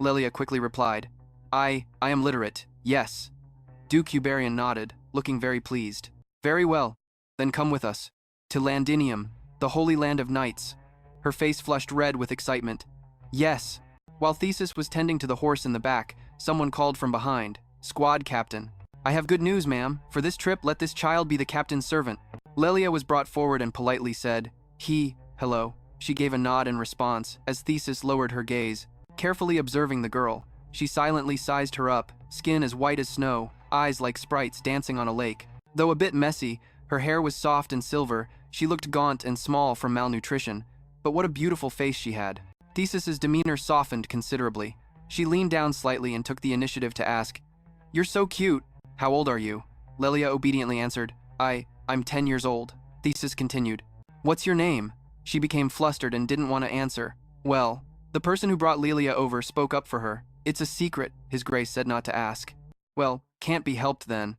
Lilia quickly replied. I am literate, yes. Duke Huberion nodded, looking very pleased. Very well. Then come with us. To Landinium, the holy land of knights. Her face flushed red with excitement. Yes. While Thesis was tending to the horse in the back, someone called from behind. Squad captain. I have good news, ma'am. For this trip, let this child be the captain's servant. Lilia was brought forward and politely said, Hello. She gave a nod in response, as Thesis lowered her gaze, carefully observing the girl. She silently sized her up, skin as white as snow, eyes like sprites dancing on a lake. Though a bit messy, her hair was soft and silver, she looked gaunt and small from malnutrition. But what a beautiful face she had. Thesis's demeanor softened considerably. She leaned down slightly and took the initiative to ask, You're so cute. How old are you? Lilia obediently answered, I'm 10 years old. Thesis continued, What's your name? She became flustered and didn't want to answer. Well, the person who brought Lilia over spoke up for her. It's a secret, His Grace said not to ask. Well, can't be helped then.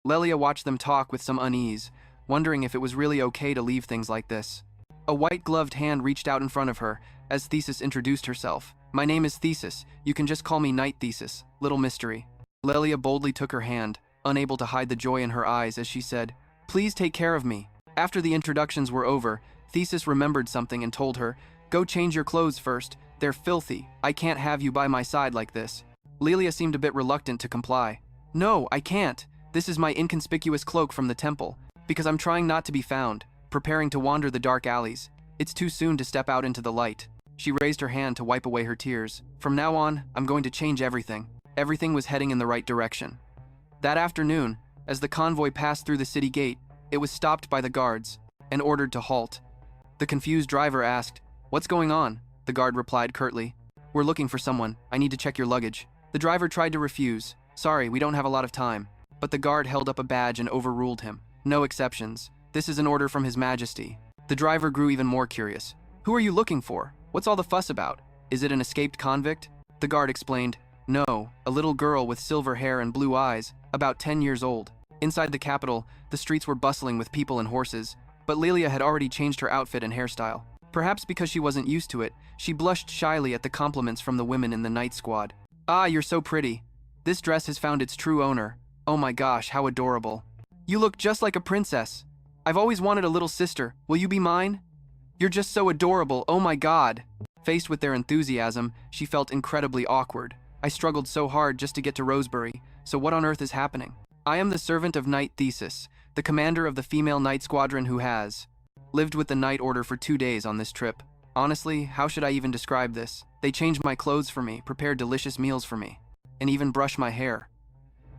Lilia watched them talk with some unease, wondering if it was really okay to leave things like this. A white-gloved hand reached out in front of her, as Thesis introduced herself. My name is Thesis. You can just call me Knight Thesis. Little mystery. Lilia boldly took her hand, unable to hide the joy in her eyes as she said, Please take care of me. After the introductions were over, Thesis remembered something and told her, Go change your clothes first. They're filthy. I can't have you by my side like this. Lilia seemed a bit reluctant to comply. No, I can't. This is my inconspicuous cloak from the temple, because I'm trying not to be found, preparing to wander the dark alleys. It's too soon to step out into the light. She raised her hand to wipe away her tears. From now on, I'm going to change everything. Everything was heading in the right direction. That afternoon, as the convoy passed through the city gate, it was stopped by the guards and ordered to halt. The confused driver asked, What's going on? The guard replied curtly, We're looking for someone. I need to check your luggage. The driver tried to refuse. Sorry, we don't have a lot of time. But the guard held up a badge and overruled him. No exceptions. This is an order from His Majesty. The driver grew even more curious. Who are you looking for? What's all the fuss about? Is it an escaped convict? The guard explained, No, a little girl with silver hair and blue eyes, about 10 years old. Inside the capital, the streets were bustling with people and horses, but Lilia had already changed her outfit and hairstyle. Perhaps because she wasn't used to it, she blushed shyly at the compliments from the women in the night squad. "Ah, you're so pretty. This dress has found its true owner. Oh my gosh, how adorable. You look just like a princess. I've always wanted a little sister. Will you be mine? You're just so adorable, oh my god." Faced with their enthusiasm, she felt incredibly awkward. I struggled so hard just to get to Rosebury, so what on earth is happening? I am the servant of Knight Thesis, the commander of the female night squadron who has lived with the Night Order for 2 days on this trip. Honestly, how should I even describe this? They changed my clothes for me, prepared delicious meals for me, and even brushed my hair.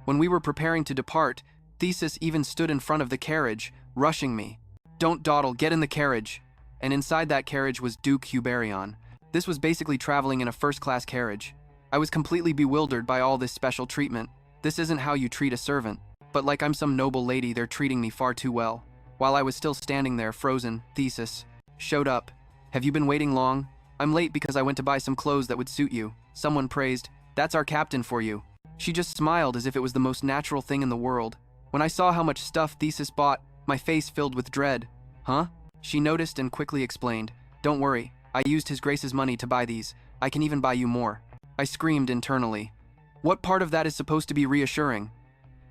When we were preparing to depart, Thesis even stood in front of the carriage, rushing me. "Don't dawdle, get in the carriage." And inside that carriage was Duke Huberion. This was basically traveling in a first-class carriage. I was completely bewildered by all this special treatment. This isn't how you treat a servant. But like I'm some noble lady, they're treating me far too well. While I was still standing there, frozen, Thesis showed up. "Have you been waiting long? I'm late because I went to buy some clothes that would suit you." Someone praised, "That's our captain for you." She just smiled as if it was the most natural thing in the world. When I saw how much stuff Thesis bought, my face filled with dread. "Huh?" She noticed and quickly explained, "Don't worry, I used His Grace's money to buy these. I can even buy you more." I screamed internally. What part of that is supposed to be reassuring?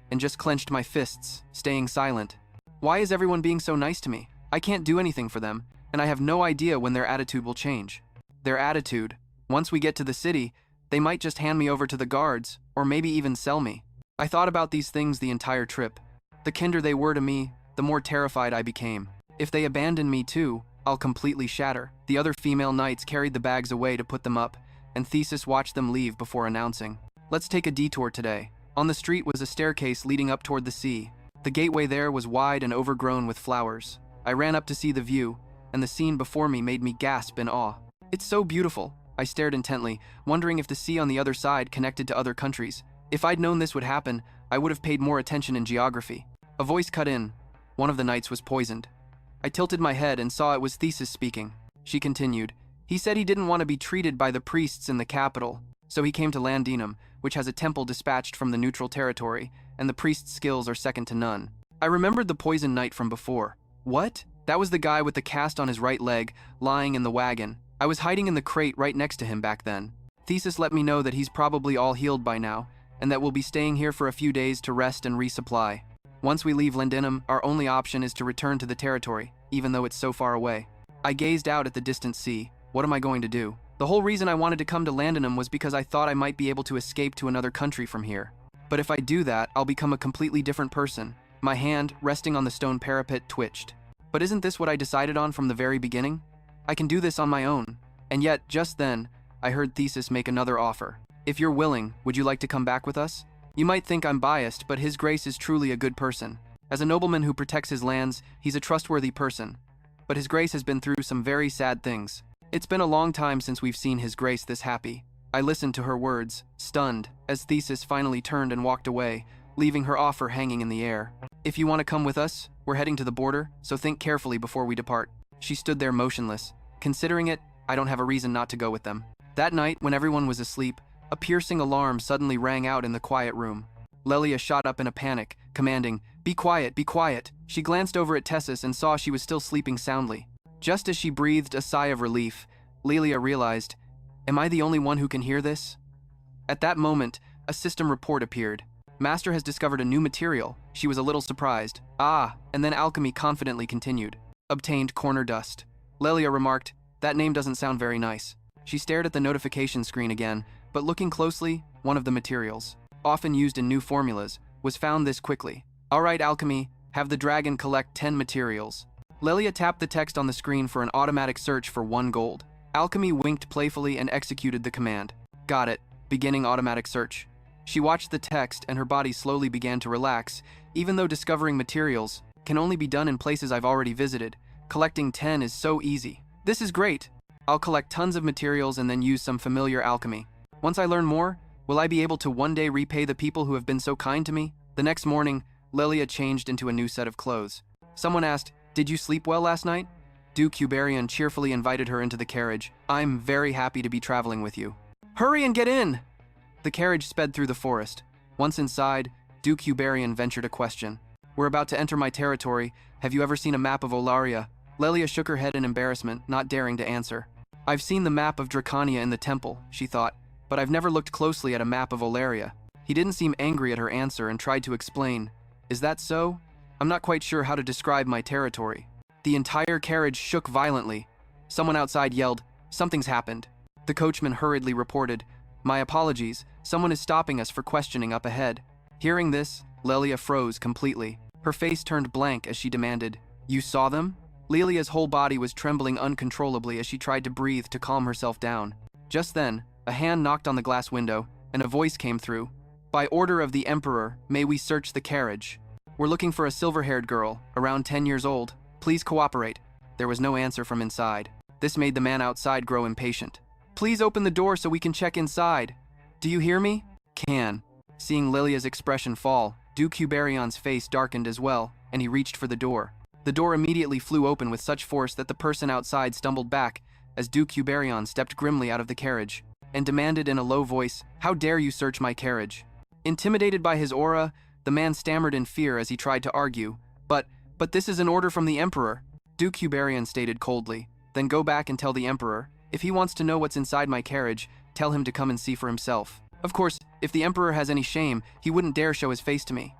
And just clenched my fists, staying silent. Why is everyone being so nice to me? I can't do anything for them, and I have no idea when their attitude will change. Their attitude. Once we get to the city, they might just hand me over to the guards, or maybe even sell me. I thought about these things the entire trip. The kinder they were to me, the more terrified I became. If they abandon me too, I'll completely shatter. The other female knights carried the bags away to put them up, and Thesis watched them leave before announcing, "Let's take a detour today." On the street was a staircase leading up toward the sea. The gateway there was wide and overgrown with flowers. I ran up to see the view, and the scene before me made me gasp in awe. "It's so beautiful." I stared intently, wondering if the sea on the other side connected to other countries. If I'd known this would happen, I would have paid more attention in geography. A voice cut in. One of the knights was poisoned. I tilted my head and saw it was Thesis speaking. She continued, "He said he didn't want to be treated by the priests in the capital, so he came to Landinum, which has a temple dispatched from the neutral territory, and the priest's skills are second to none." I remembered the poisoned knight from before. What? That was the guy with the cast on his right leg, lying in the wagon. I was hiding in the crate right next to him back then. Thesis let me know that he's probably all healed by now, and that we'll be staying here for a few days to rest and resupply. Once we leave Landinum, our only option is to return to the territory, even though it's so far away. I gazed out at the distant sea. What am I going to do? The whole reason I wanted to come to Landinum was because I thought I might be able to escape to another country from here. But if I do that, I'll become a completely different person. My hand, resting on the stone parapet, twitched. But isn't this what I decided on from the very beginning? I can do this on my own. And yet, just then, I heard Thesis make another offer. "If you're willing, would you like to come back with us? You might think I'm biased, but His Grace is truly a good person. As a nobleman who protects his lands, he's a trustworthy person. But His Grace has been through some very sad things. It's been a long time since we've seen His Grace this happy." I listened to her words, stunned, as Thesis finally turned and walked away, leaving her offer hanging in the air. "If you want to come with us, we're heading to the border, so think carefully before we depart." She stood there motionless. Considering it, I don't have a reason not to go with them. That night, when everyone was asleep, a piercing alarm suddenly rang out in the quiet room. Lilia shot up in a panic, commanding, "Be quiet, be quiet." She glanced over at Tessus and saw she was still sleeping soundly. Just as she breathed a sigh of relief, Lilia realized, "Am I the only one who can hear this?" At that moment, a system report appeared. "Master has discovered a new material." She was a little surprised. "Ah," and then Alchemy confidently continued. "Obtained corner dust." Lilia remarked, "That name doesn't sound very nice." She stared at the notification screen again, but looking closely, one of the materials, often used in new formulas, was found this quickly. "All right, Alchemy, have the dragon collect 10 materials." Lilia tapped the text on the screen for an automatic search for 1 gold. Alchemy winked playfully and executed the command. "Got it. Beginning automatic search." She watched the text and her body slowly began to relax. Even though discovering materials can only be done in places I've already visited, collecting 10 is so easy. This is great. I'll collect tons of materials and then use some familiar alchemy. Once I learn more, will I be able to one day repay the people who have been so kind to me? The next morning, Lilia changed into a new set of clothes. Someone asked, "Did you sleep well last night?" Duke Huberion cheerfully invited her into the carriage. "I'm very happy to be traveling with you." "Hurry and get in!" The carriage sped through the forest. Once inside, Duke Huberion ventured a question. "We're about to enter my territory. Have you ever seen a map of Olaria?" Lilia shook her head in embarrassment, not daring to answer. I've seen the map of Draconia in the temple, she thought, but I've never looked closely at a map of Olaria. He didn't seem angry at her answer and tried to explain. Is that so? I'm not quite sure how to describe my territory. The entire carriage shook violently. Someone outside yelled, "Something's happened." The coachman hurriedly reported, "My apologies, someone is stopping us for questioning up ahead." Hearing this, Lilia froze completely. Her face turned blank as she demanded, "You saw them?" Lilia's whole body was trembling uncontrollably as she tried to breathe to calm herself down. Just then, a hand knocked on the glass window, and a voice came through. "By order of the Emperor, may we search the carriage? We're looking for a silver-haired girl, around 10 years old. Please cooperate." There was no answer from inside. This made the man outside grow impatient. "Please open the door so we can check inside. Do you hear me?" "Can." Seeing Lilia's expression fall, Duke Huberion's face darkened as well, and he reached for the door. The door immediately flew open with such force that the person outside stumbled back as Duke Huberion stepped grimly out of the carriage and demanded in a low voice, "How dare you search my carriage?" Intimidated by his aura, the man stammered in fear as he tried to argue. But this is an order from the Emperor," Duke Huberion stated coldly. "Then go back and tell the Emperor. If he wants to know what's inside my carriage, tell him to come and see for himself. Of course, if the Emperor has any shame, he wouldn't dare show his face to me."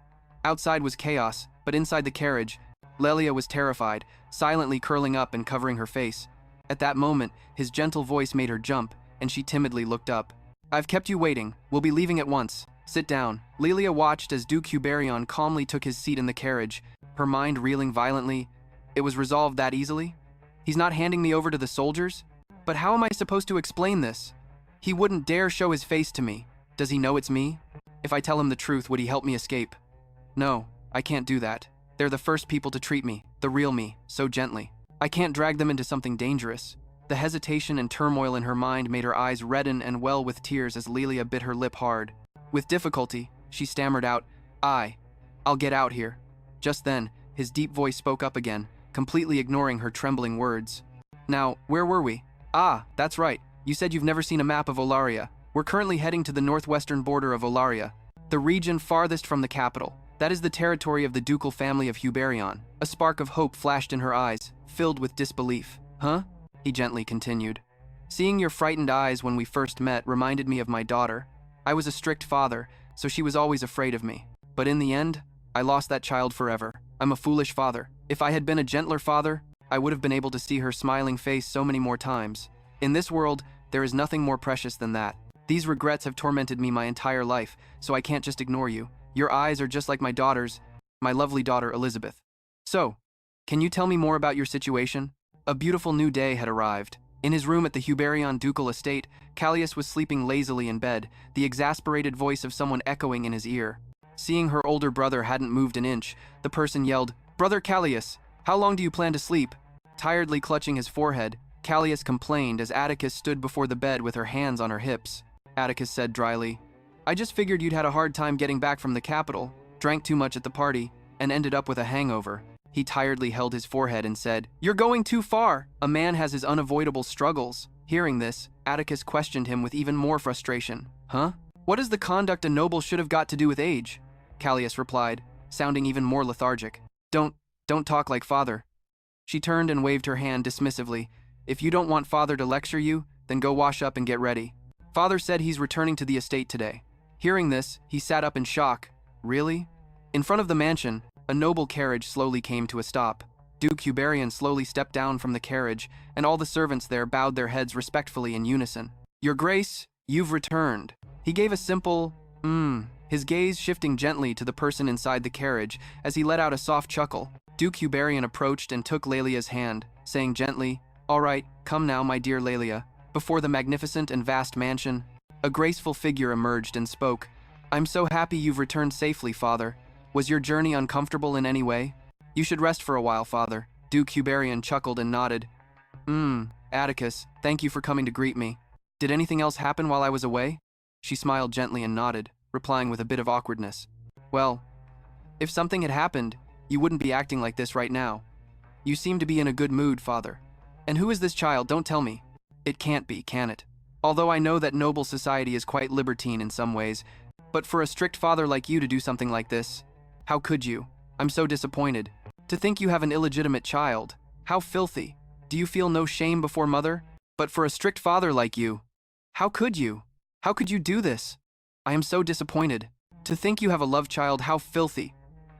Outside was chaos, but inside the carriage, Lilia was terrified, silently curling up and covering her face. At that moment, his gentle voice made her jump, and she timidly looked up. "I've kept you waiting. We'll be leaving at once. Sit down." Lilia watched as Duke Huberion calmly took his seat in the carriage, her mind reeling violently. It was resolved that easily? He's not handing me over to the soldiers? But how am I supposed to explain this? He wouldn't dare show his face to me. Does he know it's me? If I tell him the truth, would he help me escape? No, I can't do that. They're the first people to treat me, the real me, so gently. I can't drag them into something dangerous. The hesitation and turmoil in her mind made her eyes redden and well with tears as Lilia bit her lip hard. With difficulty, she stammered out, I'll get out here." Just then, his deep voice spoke up again, completely ignoring her trembling words. "Now, where were we?" "Ah, that's right. You said you've never seen a map of Olaria. We're currently heading to the northwestern border of Olaria, the region farthest from the capital. That is the territory of the ducal family of Huberion." A spark of hope flashed in her eyes, filled with disbelief. "Huh?" he gently continued. "Seeing your frightened eyes when we first met reminded me of my daughter. I was a strict father, so she was always afraid of me. But in the end, I lost that child forever. I'm a foolish father. If I had been a gentler father, I would have been able to see her smiling face so many more times. In this world, there is nothing more precious than that. These regrets have tormented me my entire life, so I can't just ignore you. Your eyes are just like my daughter's, my lovely daughter Elizabeth. So, can you tell me more about your situation?" A beautiful new day had arrived. In his room at the Huberion ducal estate, Callias was sleeping lazily in bed, the exasperated voice of someone echoing in his ear. Seeing her older brother hadn't moved an inch, the person yelled, "Brother Callias, how long do you plan to sleep?" Tiredly clutching his forehead, Callias complained as Atticus stood before the bed with her hands on her hips. Atticus said dryly, "I just figured you'd had a hard time getting back from the capital, drank too much at the party, and ended up with a hangover." He tiredly held his forehead and said, "You're going too far. A man has his unavoidable struggles." Hearing this, Atticus questioned him with even more frustration. "Huh? What does the conduct a noble should have got to do with age?" Callias replied, sounding even more lethargic. Don't talk like father." She turned and waved her hand dismissively. "If you don't want father to lecture you, then go wash up and get ready. Father said he's returning to the estate today." Hearing this, he sat up in shock. "Really?" In front of the mansion, a noble carriage slowly came to a stop. Duke Huberion slowly stepped down from the carriage, and all the servants there bowed their heads respectfully in unison. "Your Grace, you've returned." He gave a simple, his gaze shifting gently to the person inside the carriage as he let out a soft chuckle. Duke Huberion approached and took Lelia's hand, saying gently, "All right, come now, my dear Lilia." Before the magnificent and vast mansion, a graceful figure emerged and spoke. "I'm so happy you've returned safely, Father. Was your journey uncomfortable in any way?" "You should rest for a while, Father." Duke Huberion chuckled and nodded. Atticus, thank you for coming to greet me. Did anything else happen while I was away?" She smiled gently and nodded, replying with a bit of awkwardness. "Well, if something had happened, you wouldn't be acting like this right now. You seem to be in a good mood, Father. And who is this child? Don't tell me. It can't be, can it? Although I know that noble society is quite libertine in some ways, but for a strict father like you to do something like this, how could you? I'm so disappointed. To think you have an illegitimate child." How filthy. Do you feel no shame before mother? But for a strict father like you, how could you? How could you do this? I am so disappointed. To think you have a love child, how filthy.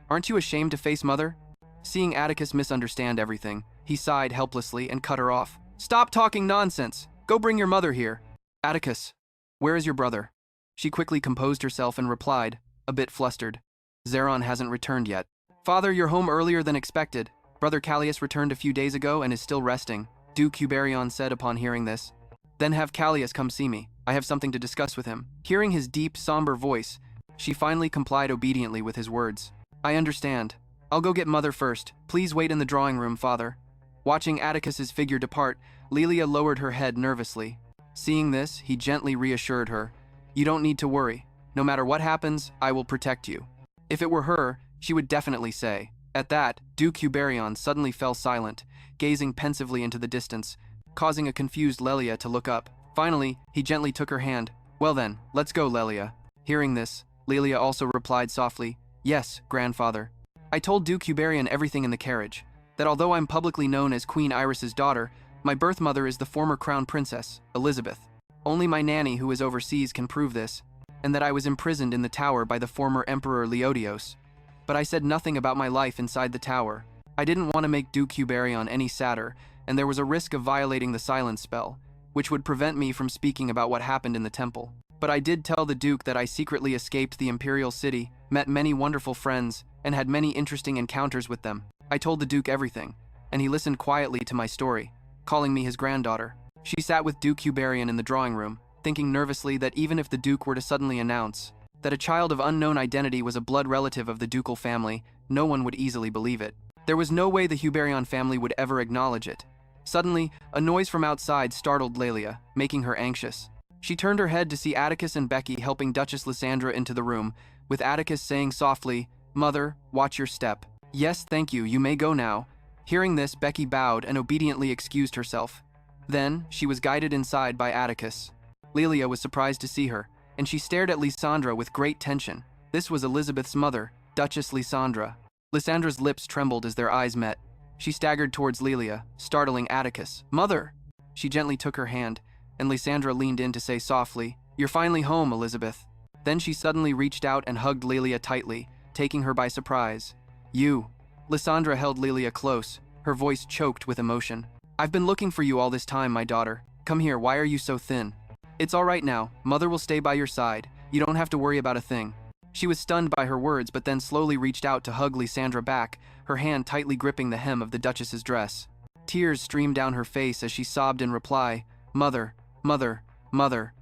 Aren't you ashamed to face mother? Seeing Atticus misunderstand everything, he sighed helplessly and cut her off. Stop talking nonsense. Go bring your mother here. Atticus, where is your brother? She quickly composed herself and replied, a bit flustered. Zeron hasn't returned yet. Father, you're home earlier than expected. Brother Callias returned a few days ago and is still resting, Duke Huberion said upon hearing this. Then have Callias come see me. I have something to discuss with him. Hearing his deep, somber voice, she finally complied obediently with his words. I understand. I'll go get mother first. Please wait in the drawing room, father. Watching Atticus's figure depart, Lilia lowered her head nervously. Seeing this, he gently reassured her. You don't need to worry. No matter what happens, I will protect you. If it were her, she would definitely say. At that, Duke Huberion suddenly fell silent, gazing pensively into the distance, causing a confused Lelia to look up. Finally, he gently took her hand. Well then, let's go, Lelia. Hearing this, Lilia also replied softly, Yes, grandfather. I told Duke Huberion everything in the carriage, that although I'm publicly known as Queen Iris's daughter, my birth mother is the former crown princess, Elizabeth. Only my nanny who is overseas can prove this, and that I was imprisoned in the tower by the former Emperor Leodios. But I said nothing about my life inside the tower. I didn't want to make Duke Huberion any sadder, and there was a risk of violating the silence spell, which would prevent me from speaking about what happened in the temple. But I did tell the Duke that I secretly escaped the Imperial City, met many wonderful friends, and had many interesting encounters with them. I told the Duke everything, and he listened quietly to my story, calling me his granddaughter. She sat with Duke Huberion in the drawing room, thinking nervously that even if the Duke were to suddenly announce that a child of unknown identity was a blood relative of the ducal family, no one would easily believe it. There was no way the Huberion family would ever acknowledge it. Suddenly, a noise from outside startled Lelia, making her anxious. She turned her head to see Atticus and Becky helping Duchess Lysandra into the room, with Atticus saying softly, Mother, watch your step. Yes, thank you, you may go now. Hearing this, Becky bowed and obediently excused herself. Then, she was guided inside by Atticus. Lilia was surprised to see her, and she stared at Lysandra with great tension. This was Elizabeth's mother, Duchess Lysandra. Lysandra's lips trembled as their eyes met. She staggered towards Lilia, startling Atticus. Mother! She gently took her hand, and Lysandra leaned in to say softly, You're finally home, Elizabeth. Then she suddenly reached out and hugged Lilia tightly, taking her by surprise. You. Lysandra held Lilia close, her voice choked with emotion. I've been looking for you all this time, my daughter. Come here, why are you so thin? It's all right now, mother will stay by your side. You don't have to worry about a thing. She was stunned by her words but then slowly reached out to hug Lysandra back, her hand tightly gripping the hem of the Duchess's dress. Tears streamed down her face as she sobbed in reply, Mother, mother, mother.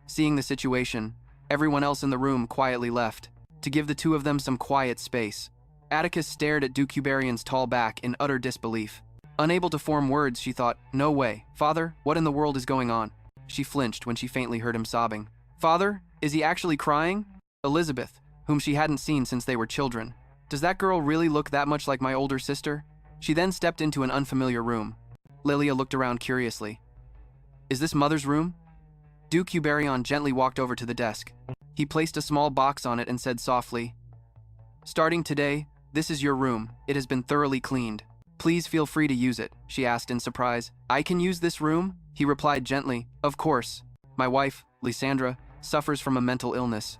Seeing the situation, everyone else in the room quietly left, to give the two of them some quiet space. Atticus stared at Duke Huberion's tall back in utter disbelief. Unable to form words, she thought, No way. Father, what in the world is going on? She flinched when she faintly heard him sobbing. Father, is he actually crying? Elizabeth, whom she hadn't seen since they were children. Does that girl really look that much like my older sister? She then stepped into an unfamiliar room. Lilia looked around curiously. Is this mother's room? Duke Huberion gently walked over to the desk. He placed a small box on it and said softly, Starting today, this is your room. It has been thoroughly cleaned. Please feel free to use it, she asked in surprise. I can use this room? He replied gently, Of course. My wife, Lysandra, suffers from a mental illness.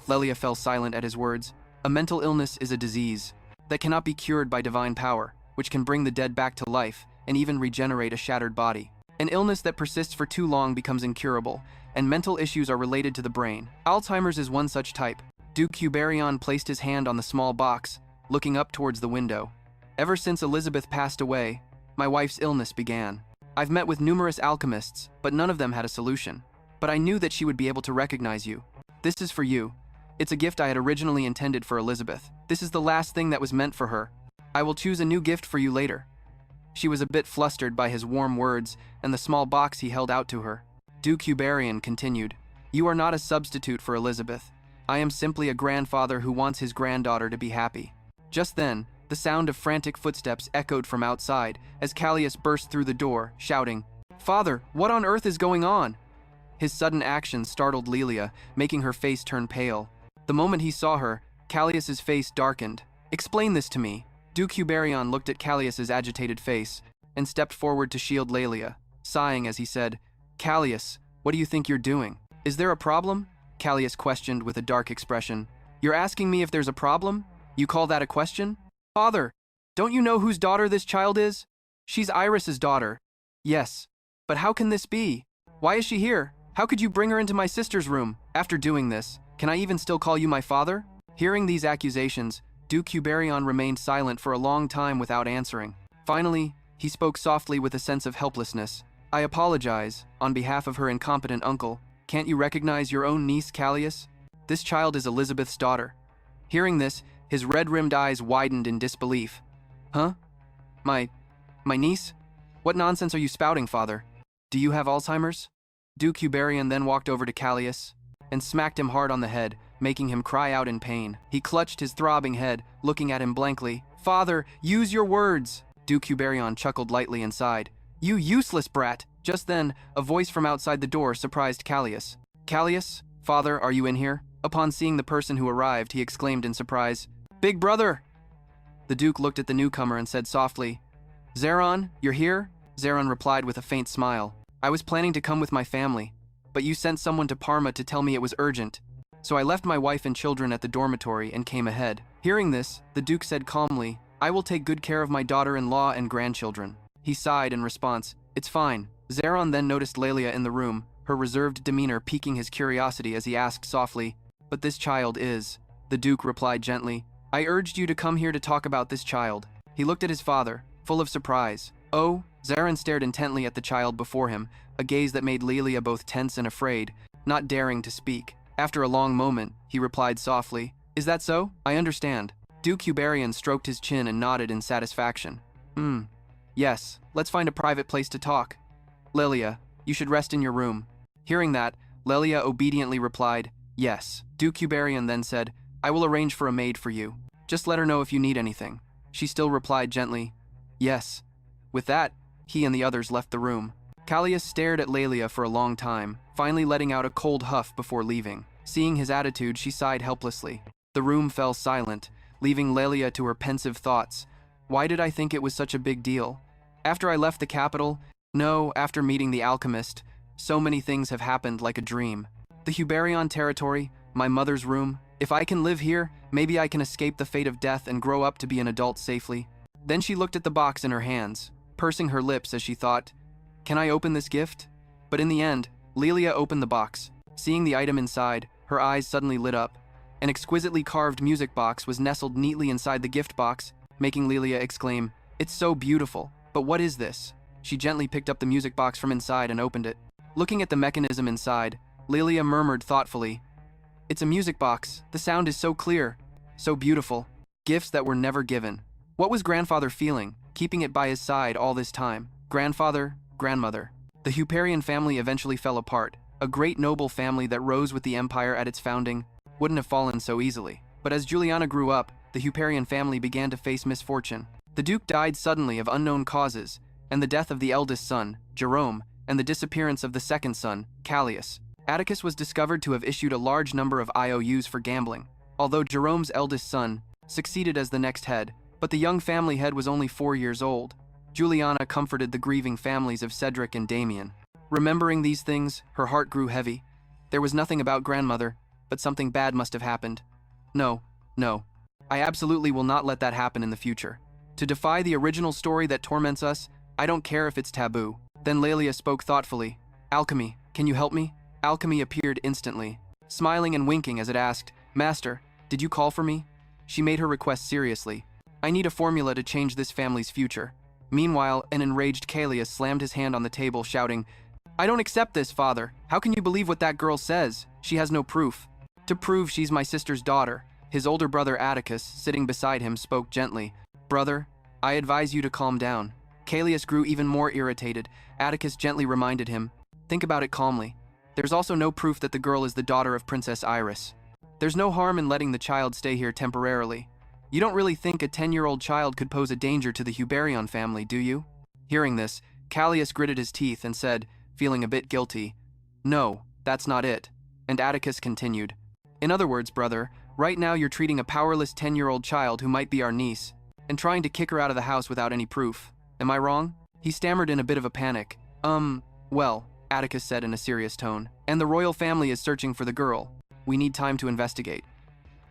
Lelia fell silent at his words. A mental illness is a disease that cannot be cured by divine power, which can bring the dead back to life and even regenerate a shattered body. An illness that persists for too long becomes incurable, and mental issues are related to the brain. Alzheimer's is one such type. Duke Huberion placed his hand on the small box, looking up towards the window. Ever since Elizabeth passed away, my wife's illness began. I've met with numerous alchemists, but none of them had a solution. But I knew that she would be able to recognize you. This is for you. It's a gift I had originally intended for Elizabeth. This is the last thing that was meant for her. I will choose a new gift for you later. She was a bit flustered by his warm words and the small box he held out to her. Duke Huberion continued, You are not a substitute for Elizabeth. I am simply a grandfather who wants his granddaughter to be happy. Just then, the sound of frantic footsteps echoed from outside as Callias burst through the door, shouting, Father, what on earth is going on? His sudden action startled Lilia, making her face turn pale. The moment he saw her, Callias's face darkened. Explain this to me. Duke Huberion looked at Callias's agitated face and stepped forward to shield Lelia, sighing as he said, Callias, what do you think you're doing? Is there a problem? Callias questioned with a dark expression. You're asking me if there's a problem? You call that a question? Father, don't you know whose daughter this child is? She's Iris's daughter. Yes. But how can this be? Why is she here? How could you bring her into my sister's room? After doing this, can I even still call you my father? Hearing these accusations, Duke Huberion remained silent for a long time without answering. Finally, he spoke softly with a sense of helplessness. I apologize, on behalf of her incompetent uncle. Can't you recognize your own niece, Callias? This child is Elizabeth's daughter. Hearing this, his red-rimmed eyes widened in disbelief. Huh? My niece? What nonsense are you spouting, father? Do you have Alzheimer's? Duke Huberion then walked over to Callias and smacked him hard on the head, making him cry out in pain. He clutched his throbbing head, looking at him blankly. Father, use your words! Duke Huberion chuckled lightly and sighed. You useless brat! Just then, a voice from outside the door surprised Callias. Callias, father, are you in here? Upon seeing the person who arrived, he exclaimed in surprise, Big brother! The Duke looked at the newcomer and said softly, Zeron, you're here? Zeron replied with a faint smile. I was planning to come with my family, but you sent someone to Parma to tell me it was urgent. So I left my wife and children at the dormitory and came ahead. Hearing this, the Duke said calmly, I will take good care of my daughter-in-law and grandchildren. He sighed in response, It's fine. Zeron then noticed Lelia in the room, her reserved demeanor piquing his curiosity as he asked softly, But this child is. The Duke replied gently, I urged you to come here to talk about this child. He looked at his father, full of surprise. Oh, Zeron stared intently at the child before him, a gaze that made Lelia both tense and afraid, not daring to speak. After a long moment, he replied softly, Is that so? I understand. Duke Huberion stroked his chin and nodded in satisfaction. Yes, let's find a private place to talk. Lelia, you should rest in your room. Hearing that, Lelia obediently replied, Yes. Duke Huberion then said, I will arrange for a maid for you. Just let her know if you need anything. She still replied gently, Yes. With that, he and the others left the room. Callias stared at Lelia for a long time, finally letting out a cold huff before leaving. Seeing his attitude, she sighed helplessly. The room fell silent, leaving Lelia to her pensive thoughts. Why did I think it was such a big deal? After I left the capital, no, after meeting the alchemist, so many things have happened like a dream. The Huberion territory, my mother's room. If I can live here, maybe I can escape the fate of death and grow up to be an adult safely. Then she looked at the box in her hands, pursing her lips as she thought, Can I open this gift? But in the end, Lelia opened the box. Seeing the item inside, her eyes suddenly lit up. An exquisitely carved music box was nestled neatly inside the gift box, making Lelia exclaim, It's so beautiful, but what is this? She gently picked up the music box from inside and opened it. Looking at the mechanism inside, Lelia murmured thoughtfully, It's a music box. The sound is so clear, so beautiful. Gifts that were never given. What was grandfather feeling, keeping it by his side all this time? Grandfather, grandmother. The Huberion family eventually fell apart. A great noble family that rose with the empire at its founding wouldn't have fallen so easily. But as Juliana grew up, the Huberion family began to face misfortune. The Duke died suddenly of unknown causes, and the death of the eldest son, Jerome, and the disappearance of the second son, Callias. Atticus was discovered to have issued a large number of IOUs for gambling, although Jerome's eldest son succeeded as the next head, but the young family head was only 4 years old. Juliana comforted the grieving families of Cedric and Damien. Remembering these things, her heart grew heavy. There was nothing about grandmother, but something bad must have happened. No. I absolutely will not let that happen in the future. To defy the original story that torments us, I don't care if it's taboo. Then Lelia spoke thoughtfully. Alchemy, can you help me? Alchemy appeared instantly, smiling and winking as it asked, Master, did you call for me? She made her request seriously. I need a formula to change this family's future. Meanwhile, an enraged Callias slammed his hand on the table, shouting, I don't accept this, father. How can you believe what that girl says? She has no proof. To prove she's my sister's daughter. His older brother Atticus, sitting beside him, spoke gently. Brother, I advise you to calm down. Callias grew even more irritated. Atticus gently reminded him, Think about it calmly. There's also no proof that the girl is the daughter of Princess Iris. There's no harm in letting the child stay here temporarily. You don't really think a 10-year-old child could pose a danger to the Huberion family, do you? Hearing this, Callias gritted his teeth and said, feeling a bit guilty, No, that's not it. And Atticus continued, In other words, brother, right now you're treating a powerless 10-year-old child who might be our niece and trying to kick her out of the house without any proof. Am I wrong? He stammered in a bit of a panic. Well, Atticus said in a serious tone, and the royal family is searching for the girl. We need time to investigate.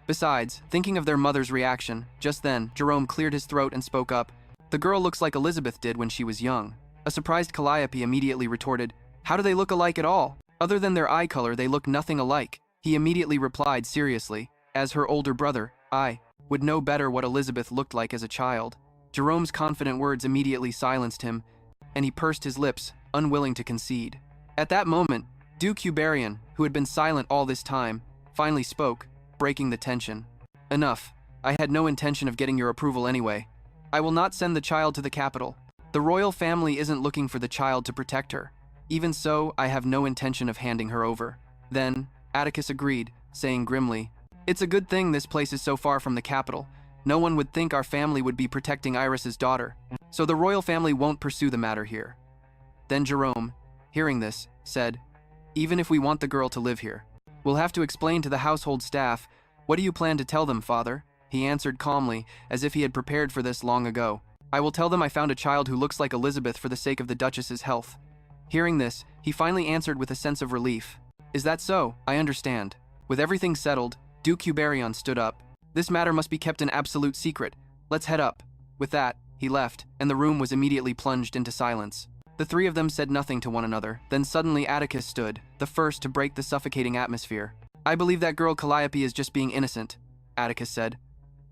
Besides, thinking of their mother's reaction, just then, Jerome cleared his throat and spoke up. The girl looks like Elizabeth did when she was young. A surprised Calliope immediately retorted, how do they look alike at all? Other than their eye color, they look nothing alike. He immediately replied seriously, as her older brother, I would know better what Elizabeth looked like as a child. Jerome's confident words immediately silenced him, and he pursed his lips, unwilling to concede. At that moment, Duke Huberian, who had been silent all this time, finally spoke, breaking the tension. Enough. I had no intention of getting your approval anyway. I will not send the child to the capital. The royal family isn't looking for the child to protect her. Even so, I have no intention of handing her over. Then, Atticus agreed, saying grimly, it's a good thing this place is so far from the capital. No one would think our family would be protecting Iris's daughter, so the royal family won't pursue the matter here. Then Jerome, hearing this, said, even if we want the girl to live here, we'll have to explain to the household staff. What do you plan to tell them, father? He answered calmly, as if he had prepared for this long ago. I will tell them I found a child who looks like Elizabeth for the sake of the Duchess's health. Hearing this, he finally answered with a sense of relief. Is that so? I understand. With everything settled, Duke Huberian stood up. This matter must be kept an absolute secret. Let's head up. With that, he left, and the room was immediately plunged into silence. The three of them said nothing to one another. Then suddenly Atticus stood, the first to break the suffocating atmosphere. I believe that girl Calliope is just being innocent, Atticus said.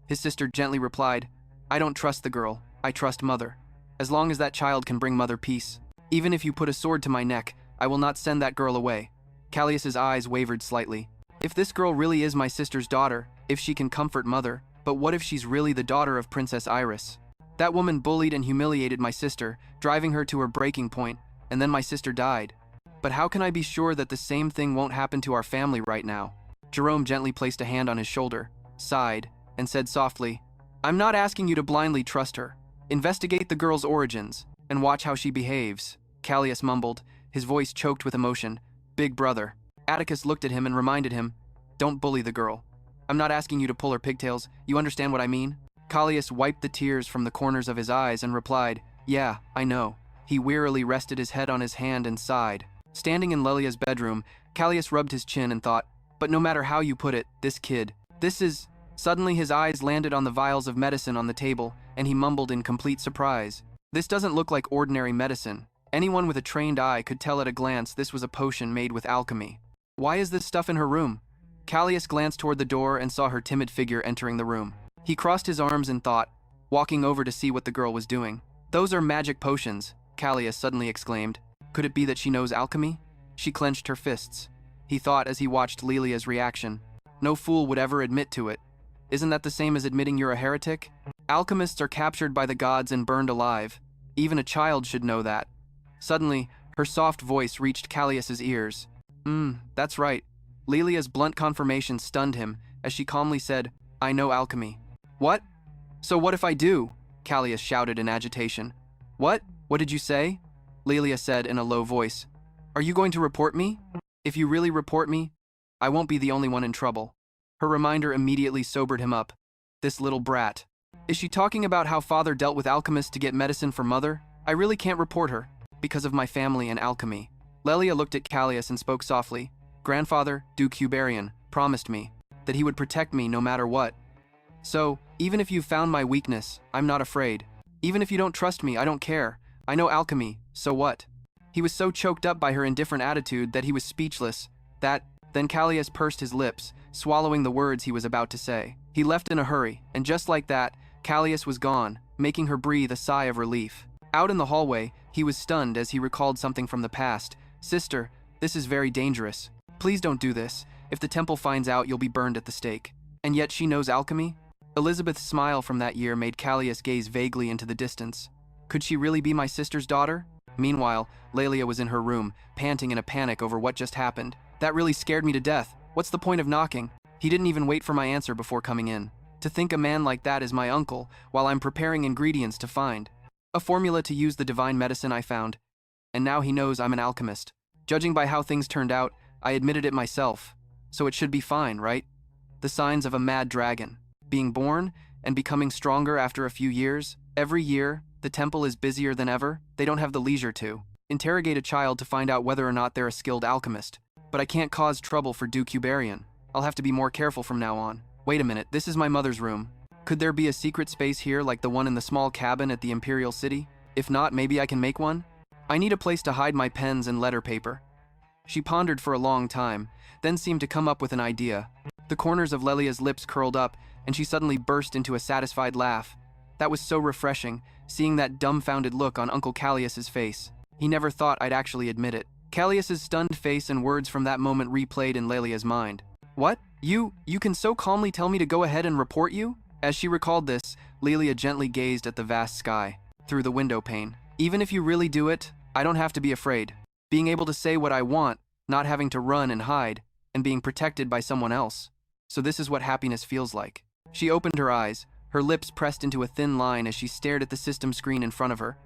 His sister gently replied, I don't trust the girl. I trust Mother. As long as that child can bring Mother peace. Even if you put a sword to my neck, I will not send that girl away. Callias's eyes wavered slightly. If this girl really is my sister's daughter, if she can comfort Mother, but what if she's really the daughter of Princess Iris? That woman bullied and humiliated my sister, driving her to her breaking point, and then my sister died. But how can I be sure that the same thing won't happen to our family right now? Jerome gently placed a hand on his shoulder, sighed, and said softly, I'm not asking you to blindly trust her. Investigate the girl's origins, and watch how she behaves. Callias mumbled, his voice choked with emotion. Big brother. Atticus looked at him and reminded him, don't bully the girl. I'm not asking you to pull her pigtails, you understand what I mean? Callias wiped the tears from the corners of his eyes and replied, yeah, I know. He wearily rested his head on his hand and sighed. Standing in Lilia's bedroom, Callias rubbed his chin and thought, but no matter how you put it, this kid, this is... Suddenly his eyes landed on the vials of medicine on the table, and he mumbled in complete surprise. This doesn't look like ordinary medicine. Anyone with a trained eye could tell at a glance this was a potion made with alchemy. Why is this stuff in her room? Callias glanced toward the door and saw her timid figure entering the room. He crossed his arms in thought, walking over to see what the girl was doing. Those are magic potions, Callias suddenly exclaimed. Could it be that she knows alchemy? She clenched her fists. He thought as he watched Lilia's reaction. No fool would ever admit to it. Isn't that the same as admitting you're a heretic? Alchemists are captured by the gods and burned alive. Even a child should know that. Suddenly, her soft voice reached Callias's ears. That's right. Lilia's blunt confirmation stunned him, as she calmly said, I know alchemy. What? So what if I do? Callias shouted in agitation. What? What did you say? Lilia said in a low voice. Are you going to report me? If you really report me, I won't be the only one in trouble. Her reminder immediately sobered him up. This little brat. Is she talking about how father dealt with alchemists to get medicine for Mother? I really can't report her, because of my family and alchemy. Lilia looked at Callias and spoke softly. Grandfather, Duke Huberian, promised me that he would protect me no matter what. So, even if you've found my weakness, I'm not afraid. Even if you don't trust me, I don't care. I know alchemy, so what? He was so choked up by her indifferent attitude that he was speechless. Then Callias pursed his lips, swallowing the words he was about to say. He left in a hurry, and just like that, Callias was gone, making her breathe a sigh of relief. Out in the hallway, he was stunned as he recalled something from the past. Sister, this is very dangerous. Please don't do this. If the temple finds out, you'll be burned at the stake. And yet she knows alchemy? Elizabeth's smile from that year made Callias gaze vaguely into the distance. Could she really be my sister's daughter? Meanwhile, Lilia was in her room, panting in a panic over what just happened. That really scared me to death. What's the point of knocking? He didn't even wait for my answer before coming in. To think a man like that is my uncle, while I'm preparing ingredients to find a formula to use the divine medicine I found. And now he knows I'm an alchemist. Judging by how things turned out, I admitted it myself. So it should be fine, right? The signs of a mad dragon. Being born and becoming stronger after a few years. Every year, the temple is busier than ever. They don't have the leisure to interrogate a child to find out whether or not they're a skilled alchemist. But I can't cause trouble for Duke Uberian. I'll have to be more careful from now on. Wait a minute, this is my mother's room. Could there be a secret space here like the one in the small cabin at the Imperial City? If not, maybe I can make one? I need a place to hide my pens and letter paper. She pondered for a long time, then seemed to come up with an idea. The corners of Lelia's lips curled up, and she suddenly burst into a satisfied laugh. That was so refreshing, seeing that dumbfounded look on Uncle Callius's face. He never thought I'd actually admit it. Callius's stunned face and words from that moment replayed in Lelia's mind. What? You can so calmly tell me to go ahead and report you? As she recalled this, Lilia gently gazed at the vast sky, through the window pane. Even if you really do it, I don't have to be afraid. Being able to say what I want, not having to run and hide, and being protected by someone else. So this is what happiness feels like. She opened her eyes, her lips pressed into a thin line as she stared at the system screen in front of her.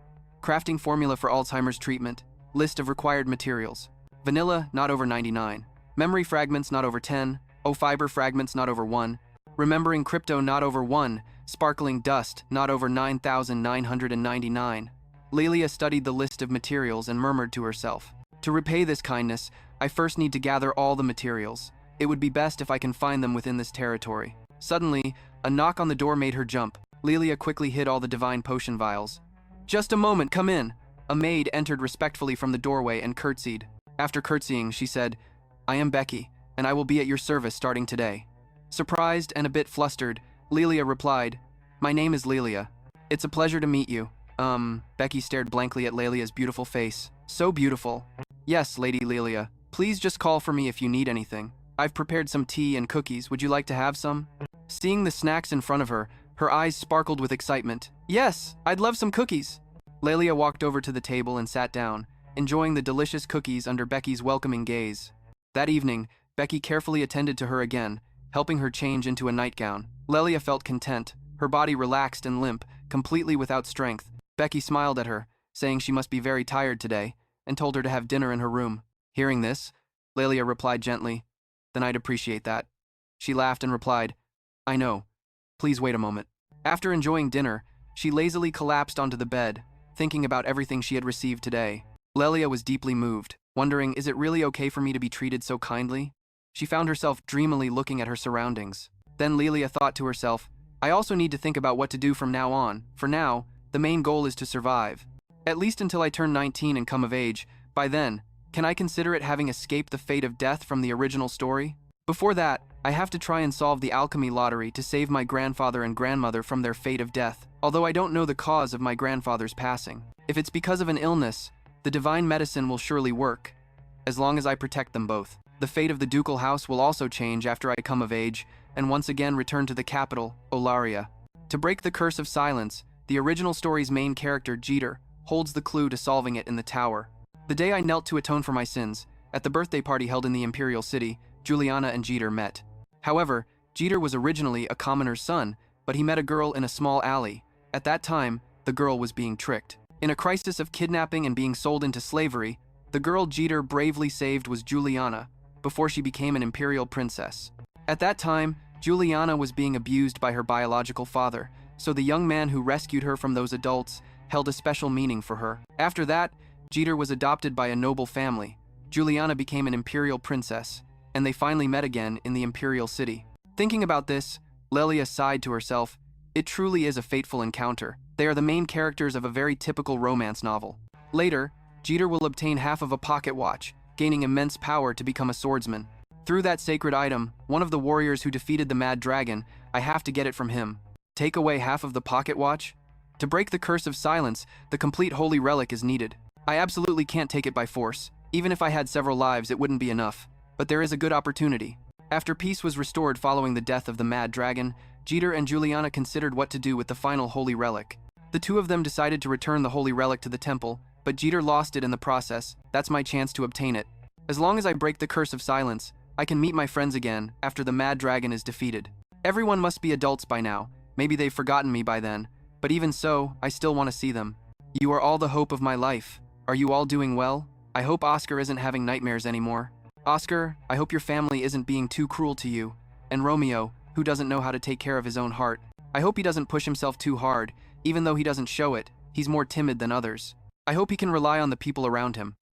Crafting formula for Alzheimer's treatment. List of required materials. Vanilla, not over 99. Memory fragments, not over 10. O-fiber fragments, not over 1. Remembering crypto, not over 1. Sparkling dust, not over 9,999. Lilia studied the list of materials and murmured to herself. To repay this kindness, I first need to gather all the materials. It would be best if I can find them within this territory. Suddenly, a knock on the door made her jump. Lilia quickly hid all the divine potion vials. Just a moment, come in. A maid entered respectfully from the doorway and curtsied. After curtsying, she said, I am Becky, and I will be at your service starting today. Surprised and a bit flustered, Lilia replied, My name is Lilia. It's a pleasure to meet you. Becky stared blankly at Lelia's beautiful face. So beautiful. Yes, Lady Lilia. Please just call for me if you need anything. I've prepared some tea and cookies. Would you like to have some? Seeing the snacks in front of her, her eyes sparkled with excitement. Yes, I'd love some cookies. Lilia walked over to the table and sat down, enjoying the delicious cookies under Becky's welcoming gaze. That evening, Becky carefully attended to her again, helping her change into a nightgown. Lilia felt content, her body relaxed and limp, completely without strength. Becky smiled at her, saying she must be very tired today, and told her to have dinner in her room. Hearing this, Lilia replied gently, Then I'd appreciate that. She laughed and replied, I know. Please wait a moment. After enjoying dinner, she lazily collapsed onto the bed, thinking about everything she had received today. Lilia was deeply moved, wondering, is it really okay for me to be treated so kindly? She found herself dreamily looking at her surroundings. Then Lilia thought to herself, I also need to think about what to do from now on. For now, the main goal is to survive. At least until I turn 19 and come of age. By then, can I consider it having escaped the fate of death from the original story? Before that, I have to try and solve the alchemy lottery to save my grandfather and grandmother from their fate of death, although I don't know the cause of my grandfather's passing. If it's because of an illness, the divine medicine will surely work, as long as I protect them both. The fate of the ducal house will also change after I come of age, and once again return to the capital, Olaria. To break the curse of silence, the original story's main character, Jeter, holds the clue to solving it in the tower. The day I knelt to atone for my sins, at the birthday party held in the Imperial City, Juliana and Jeter met. However, Jeter was originally a commoner's son, but he met a girl in a small alley. At that time, the girl was being tricked. In a crisis of kidnapping and being sold into slavery, the girl Jeter bravely saved was Juliana, before she became an imperial princess. At that time, Juliana was being abused by her biological father, so the young man who rescued her from those adults held a special meaning for her. After that, Jeter was adopted by a noble family. Juliana became an imperial princess, and they finally met again in the Imperial City. Thinking about this, Lilia sighed to herself. It truly is a fateful encounter. They are the main characters of a very typical romance novel. Later, Jeter will obtain half of a pocket watch, gaining immense power to become a swordsman. Through that sacred item, one of the warriors who defeated the Mad Dragon, I have to get it from him. Take away half of the pocket watch? To break the curse of silence, the complete holy relic is needed. I absolutely can't take it by force. Even if I had several lives, it wouldn't be enough. But there is a good opportunity. After peace was restored following the death of the Mad Dragon, Jeter and Juliana considered what to do with the final holy relic. The two of them decided to return the holy relic to the temple, but Jeter lost it in the process. That's my chance to obtain it. As long as I break the curse of silence, I can meet my friends again after the Mad Dragon is defeated. Everyone must be adults by now. Maybe they've forgotten me by then, but even so, I still want to see them. You are all the hope of my life. Are you all doing well? I hope Oscar isn't having nightmares anymore. Oscar, I hope your family isn't being too cruel to you. And Romeo, who doesn't know how to take care of his own heart. I hope he doesn't push himself too hard, even though he doesn't show it. He's more timid than others. I hope he can rely on the people around him.